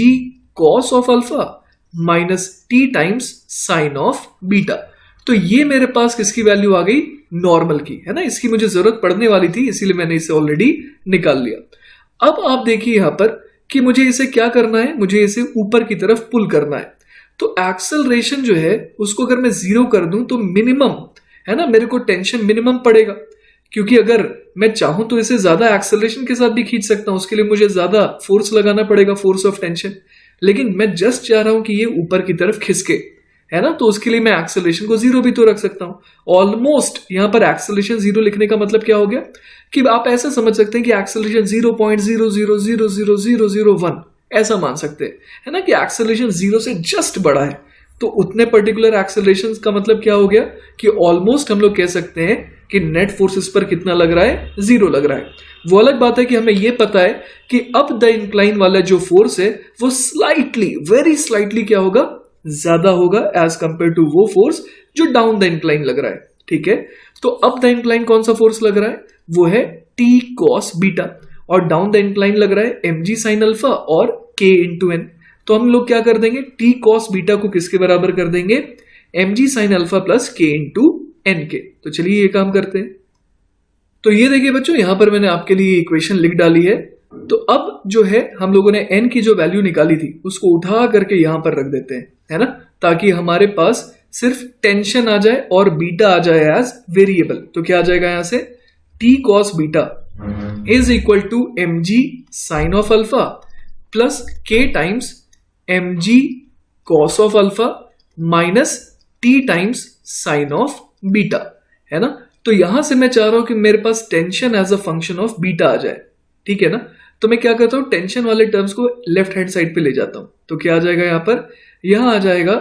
cos of alpha minus t times sine of beta. तो ये मेरे पास किसकी वैल्यू आ गई? नॉर्मल की, है ना। इसकी मुझे जरूरत पड़ने वाली थी, इसीलिए मैंने इसे ऑलरेडी निकाल लिया। अब आप देखिए यहां पर कि मुझे इसे क्या करना है, मुझे इसे ऊपर की तरफ पुल करना है। तो एक्सेलरेशन जो है उसको अगर मैं जीरो कर दूं तो मिनिमम, है ना, मेरे को टेंशन मिनिमम पड़ेगा, क्योंकि अगर मैं चाहूं तो इसे ज्यादा एक्सेलरेशन के साथ भी खींच सकता हूं, उसके लिए मुझे ज्यादा फोर्स लगाना पड़ेगा, फोर्स ऑफ टेंशन। लेकिन मैं जस्ट चाह रहा हूं कि ये ऊपर की तरफ खिसके, है ना, तो उसके लिए मैं एक्सेलरेशन को जीरो भी तो रख सकता हूं। ऑलमोस्ट यहां पर एक्सेलरेशन जीरो लिखने का मतलब क्या हो गया कि आप ऐसा समझ सकते हैं कि एक्सेलरेशन 0.0000001 ऐसा मान सकते हैं, है ना, कि एक्सेलरेशन जीरो से जस्ट बड़ा है। तो उतने पर्टिकुलर एक्सेलरेशन का मतलब क्या हो गया कि ऑलमोस्ट हम लोग कह सकते हैं कि नेट फोर्स इस पर कितना लग रहा है? जीरो लग रहा है। वो अलग बात है कि हमें यह पता है कि अप द इंक्लाइन वाला जो फोर्स है वो स्लाइटली, वेरी स्लाइटली क्या होगा? ज्यादा होगा एज कंपेयर टू वो फोर्स जो डाउन द इंक्लाइन लग रहा है। ठीक है, तो अप द इंक्लाइन कौन सा फोर्स लग रहा है? वो है t cos बीटा, और डाउन द इंक्लाइन लग रहा है mg sin अल्फा और k इंटू एन। तो हम लोग क्या कर देंगे? t cos बीटा को किसके बराबर कर देंगे? mg sin alpha plus k into N के। तो चलिए ये काम करते हैं। तो ये देखिए बच्चों, यहां पर मैंने आपके लिए इक्वेशन लिख डाली है। तो अब जो है हम लोगों ने n की जो वैल्यू निकाली थी उसको उठा करके यहां पर रख देते हैं, है ना, ताकि हमारे पास सिर्फ टेंशन आ जाए और बीटा आ जाए एज वेरिएबल। तो क्या आ जाएगा यहां से? t cos beta is equal to mg sine of alpha plus k times mg cos of alpha minus T times sine of beta, है ना। तो यहां से मैं चाह रहा हूं कि मेरे पास tension as a function of beta आ जाए, ठीक है ना। तो मैं क्या करता हूं, टेंशन वाले टर्म्स को लेफ्ट हैंड साइड पे ले जाता हूं। तो क्या आ जाएगा यहां आ जाएगा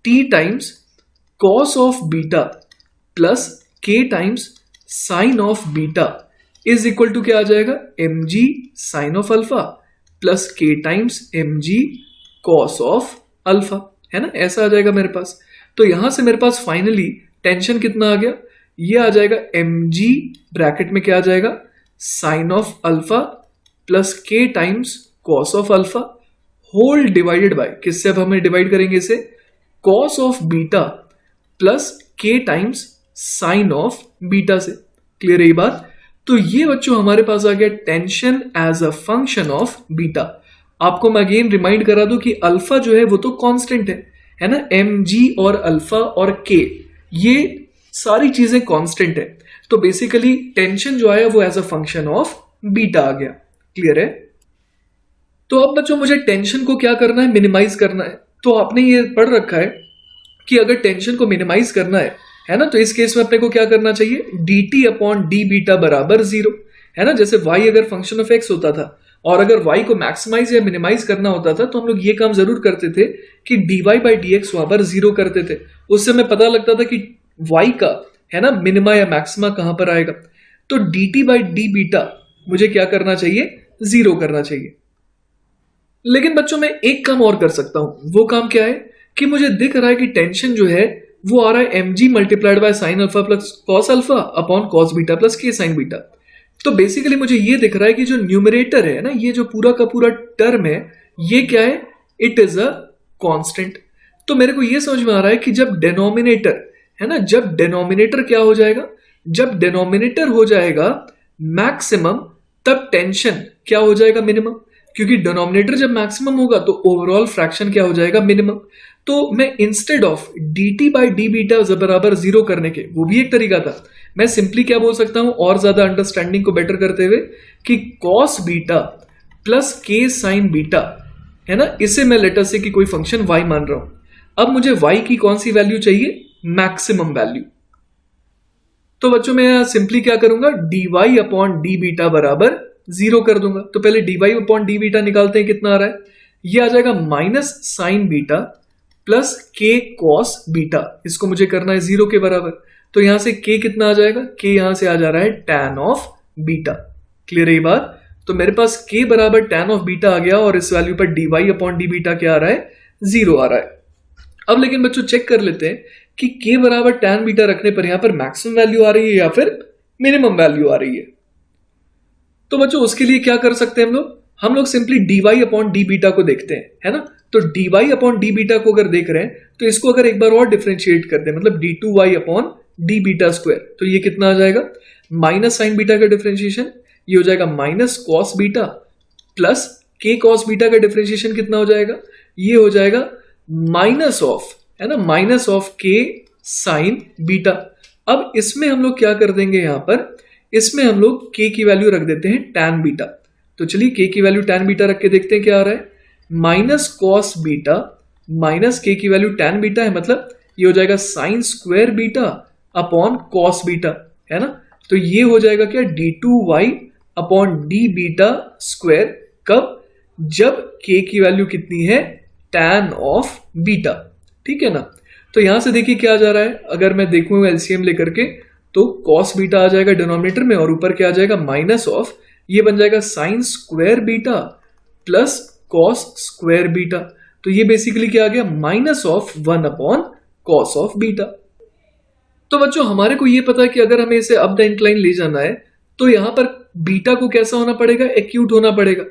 T times cos of beta plus के times sine of beta is equal to क्या आ जाएगा, M g sine of alpha plus के times M ji cos of alpha, है ना। ऐसा आ जाएगा मेरे पास। तो यहां से मेरे पास फाइनली टेंशन कितना आ गया, ये आ जाएगा एम जी ब्रैकेट में क्या आ जाएगा, साइन ऑफ अल्फा प्लस के times cos of alpha whole divided by, किससे अब हमें डिवाइड करेंगे इसे, कॉस ऑफ बीटा प्लस के टाइम्स साइन ऑफ बीटा से। क्लियर है ये बात। तो ये बच्चों हमारे पास आ गया tension as a function of beta. आपको मैं अगेन रिमाइंड करा दूं कि अल्फा जो है वो तो कांस्टेंट है ना। एम जी और अल्फा और के ये सारी चीजें कांस्टेंट है। तो बेसिकली टेंशन जो आया वो as a function of beta आ गया। क्लियर है। तो अब बच्चों मुझे टेंशन को क्या करना है, मिनिमाइज करना है। तो आपने ये पढ़ रखा है कि अगर टेंशन को मिनिमाइज करना है ना, तो इस केस में अपने को क्या करना चाहिए, D T upon D beta बराबर 0, है ना। जैसे y अगर फंक्शन ऑफ x होता था और अगर y को मैक्सिमाइज या मिनिमाइज करना होता था तो हम लोग ये काम जरूर करते थे कि dy बाई डी एक्स वहां पर 0 करते थे। उससे हमें पता लगता था कि y का, है ना, मिनिमा या मैक्सिमा कहां पर आएगा। तो D T by D beta मुझे क्या करना चाहिए, 0 करना चाहिए। लेकिन बच्चों मैं एक काम और कर सकता हूं। वो काम क्या है कि मुझे दिख रहा है कि टेंशन जो है वो आ रहा है M G multiplied by sine alpha plus cos alpha upon cos beta plus k sine beta. तो बेसिकली मुझे ये दिख रहा है कि जो न्यूमरेटर है ना, ये जो पूरा का पूरा टर्म है, ये क्या है, इट इज अ कांस्टेंट। तो मेरे को ये समझ में आ रहा है कि जब डिनोमिनेटर, है ना, जब डिनोमिनेटर क्या हो जाएगा, जब डिनोमिनेटर हो जाएगा मैक्सिमम, तब टेंशन क्या हो जाएगा, मिनिमम। क्योंकि डिनोमिनेटर जब मैक्सिमम होगा तो ओवरऑल फ्रैक्शन क्या हो जाएगा, मिनिमम। तो मैं instead of D T by D beta बराबर 0 करने के, वो भी एक तरीका था, मैं सिंपली क्या बोल सकता हूं और ज्यादा अंडरस्टैंडिंग को बेटर करते हुए कि cos beta plus k sine beta, है ना, इसे मैं लेटर से कि कोई फंक्शन y मान रहा हूं। अब मुझे y की कौन सी वैल्यू चाहिए, मैक्सिमम वैल्यू। तो बच्चों मैं सिंपली क्या करूंगा, dy अपॉन डी बीटा बराबर 0 कर दूंगा। तो पहले dy अपॉन डी बीटा निकालते हैं, कितना आ रहा है, ये आ जाएगा minus sign beta plus K cos beta, इसको मुझे करना है 0 के बराबर। तो यहां से k कितना आ जाएगा, k यहां से आ जा रहा है tan ऑफ बीटा। क्लियर है ये बात। तो मेरे पास k बराबर tan ऑफ बीटा आ गया और इस वैल्यू पर dy अपॉन डी बीटा क्या आ रहा है, 0 आ रहा है। अब लेकिन बच्चों चेक कर लेते हैं कि k बराबर tan बीटा रखने पर यहां पर मैक्सिमम वैल्यू आ रही है या फिर मिनिमम वैल्यू आ रही है। तो बच्चों उसके लिए क्या कर सकते हैं हम लोग simply dy upon D beta को देखते हैं, है ना। तो dy अपॉन डी बीटा को अगर देख रहे हैं तो इसको अगर एक बार और डिफरेंशिएट करते हैं, मतलब d2y upon D beta square, तो ये कितना आ जाएगा, माइनस साइन बीटा का डिफरेंशिएशन, ये हो जाएगा minus cos beta plus K cos beta का डिफरेंशिएशन कितना हो जाएगा, ये हो जाएगा माइनस ऑफ, है ना, माइनस ऑफ के साइन बीटा। अब इसमें हम लोग क्या कर देंगे, यहां पर इसमें हम लोग k की वैल्यू रख देते हैं tan बीटा। तो चलिए k की वैल्यू tan बीटा रख के देखते हैं क्या आ रहा है, minus cos beta minus k की वैल्यू tan बीटा है, मतलब ये हो जाएगा sine square beta upon cos beta, है ना। तो ये हो जाएगा क्या, d2y upon D beta square, कब, जब k की वैल्यू कितनी है, tan ऑफ बीटा। ठीक है ना। तो यहां से देखिए क्या जा रहा है, अगर मैं देखूं एलसीएम लेकर के, तो cos बीटा आ जाएगा डिनोमिनेटर में और ऊपर क्या आ जाएगा, माइनस ऑफ, ये बन जाएगा sine square beta plus cos square beta. तो ये बेसिकली क्या आ गया, minus of 1 upon cos of beta. तो बच्चों हमारे को ये पता है कि अगर हमें इसे अप द इंक्लाइन ले जाना है तो यहां पर बीटा को कैसा होना पड़ेगा, एक्यूट होना पड़ेगा,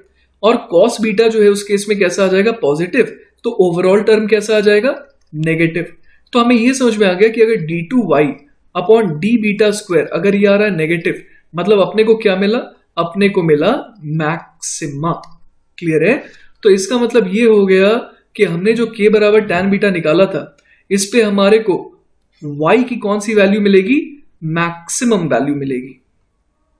और कॉस बीटा जो है उस केस में कैसा आ जाएगा, पॉजिटिव। तो ओवरऑल टर्म कैसा आ जाएगा, नेगेटिव। तो हमें ये समझ में आ गया कि अगर d2y upon D beta square अगर ये आ रहा है नेगेटिव, मतलब अपने को क्या मिला, अपने को मिला मैक्सिमा। क्लियर है। तो इसका मतलब ये हो गया कि हमने जो k बराबर tan बीटा निकाला था, इस पे हमारे को y की कौन सी वैल्यू मिलेगी, मैक्सिमम वैल्यू मिलेगी।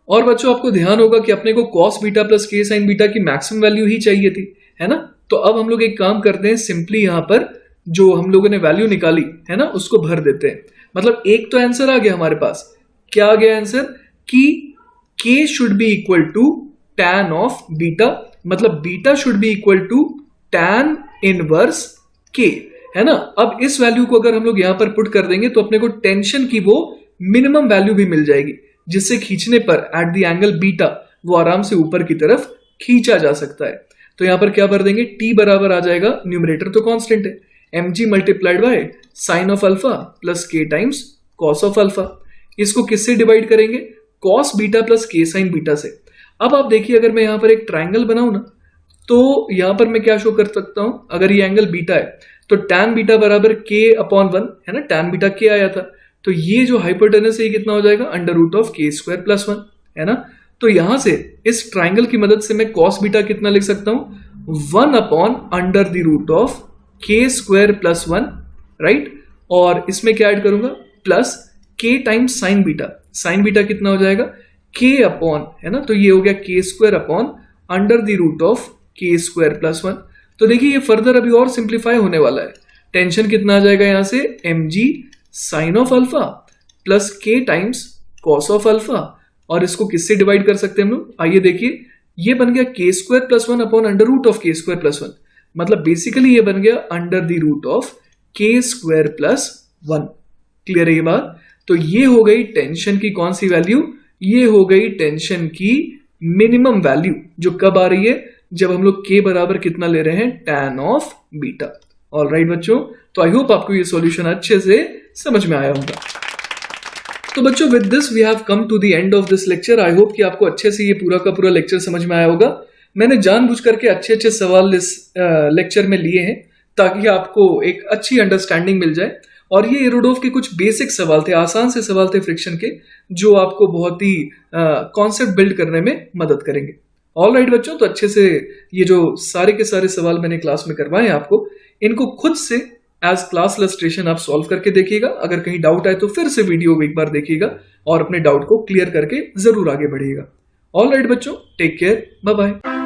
और बच्चों आपको ध्यान होगा कि अपने को cos beta plus k sin beta की मैक्सिमम वैल्यू ही चाहिए थी, है ना। तो अब हम लोग एक काम करते हैं, सिंपली यहां पर जो हम लोगों ने वैल्यू निकाली है ना उसको भर देते हैं। मतलब एक तो आंसर आ गया हमारे पास, क्या आ गया आंसर कि k should be equal to tan of beta, मतलब beta should be equal to tan inverse k, है ना। अब इस वैल्यू को अगर हम लोग यहां पर पुट कर देंगे तो अपने को टेंशन की वो मिनिमम वैल्यू भी मिल जाएगी, जिससे खींचने पर एट द एंगल बीटा वो आराम से ऊपर की तरफ खींचा जा सकता है। तो यहां पर क्या भर देंगे, t बराबर आ जाएगा, न्यूमरेटर तो कांस्टेंट है, mg multiplied by sine of alpha plus k times cos of alpha. इसको किससे डिवाइड करेंगे, cos beta plus k sign beta से। अब आप देखिए अगर मैं यहां पर एक ट्राइंगल बनाऊं ना, तो यहां पर मैं क्या शो कर सकता हूं, अगर ये एंगल बीटा है तो tan बीटा बराबर k अपॉन 1 है ना, tan बीटा k आया था, तो ये जो हाइपोटेनस है ये कितना हो जाएगा, under root of k square plus 1, है ना। तो यहां से इस ट्राइंगल की मदद से मैं कॉस बीटा कितना लिख सकता हूं, 1 upon under the root of k square plus 1, right. और इसमें क्या ऐड करूंगा, plus k times sine beta, sine beta कितना हो जाएगा, k अपॉन, है ना, तो ये हो गया k square upon under the root of k square plus 1। तो देखिए ये फर्दर अभी और सिंप्लीफाई होने वाला है। टेंशन कितना आ जाएगा यहां से, mg sine of alpha plus k times cos of alpha, और इसको किससे डिवाइड कर सकते हैं हम लोग, आइए देखिए, ये बन गया k square plus 1 upon under root of k square plus 1, मतलब बेसिकली ये बन गया under the root of k square plus 1। Clear है ये बात। तो ये हो गई टेंशन की कौन सी वैल्यू, ये हो गई टेंशन की मिनिमम वैल्यू, जो कब आ रही है, जब हम लोग k बराबर कितना ले रहे हैं, tan ऑफ बीटा। ऑलराइट बच्चों, तो आई होप आपको ये सॉल्यूशन अच्छे से समझ में आया होगा। तो बच्चों with this we have come to the end of this lecture. I hope कि आपको अच्छे से ये पूरा का पूरा लेक्चर समझ में आया होगा। मैंने जानबूझ करके अच्छे अच्छे सवाल इस लेक्चर में लिए हैं ताकि आपको एक अच्छी अंडरस्टैंडिंग मिल जाए। और ये एरोडोफ के कुछ बेसिक सवाल थे, आसान से सवाल थे फ्रिक्शन के, जो आपको बहुत ही कॉन्सेप्ट बिल्ड करने में मदद करेंगे। ऑलराइट बच्चों, तो अच्छे से ये जो सारे के सारे सवाल मैंने क्लास में करवाए हैं आपको, इनको खुद से एज क्लास इलस्ट्रेशन आप सॉल्व करके देखिएगा। अगर कहीं डाउट आए तो फिर से वीडियो एक बार देखिएगा और अपने डाउट को क्लियर करके जरूर आगे बढ़िएगा। ऑलराइट बच्चों, टेक केयर, बाय बाय।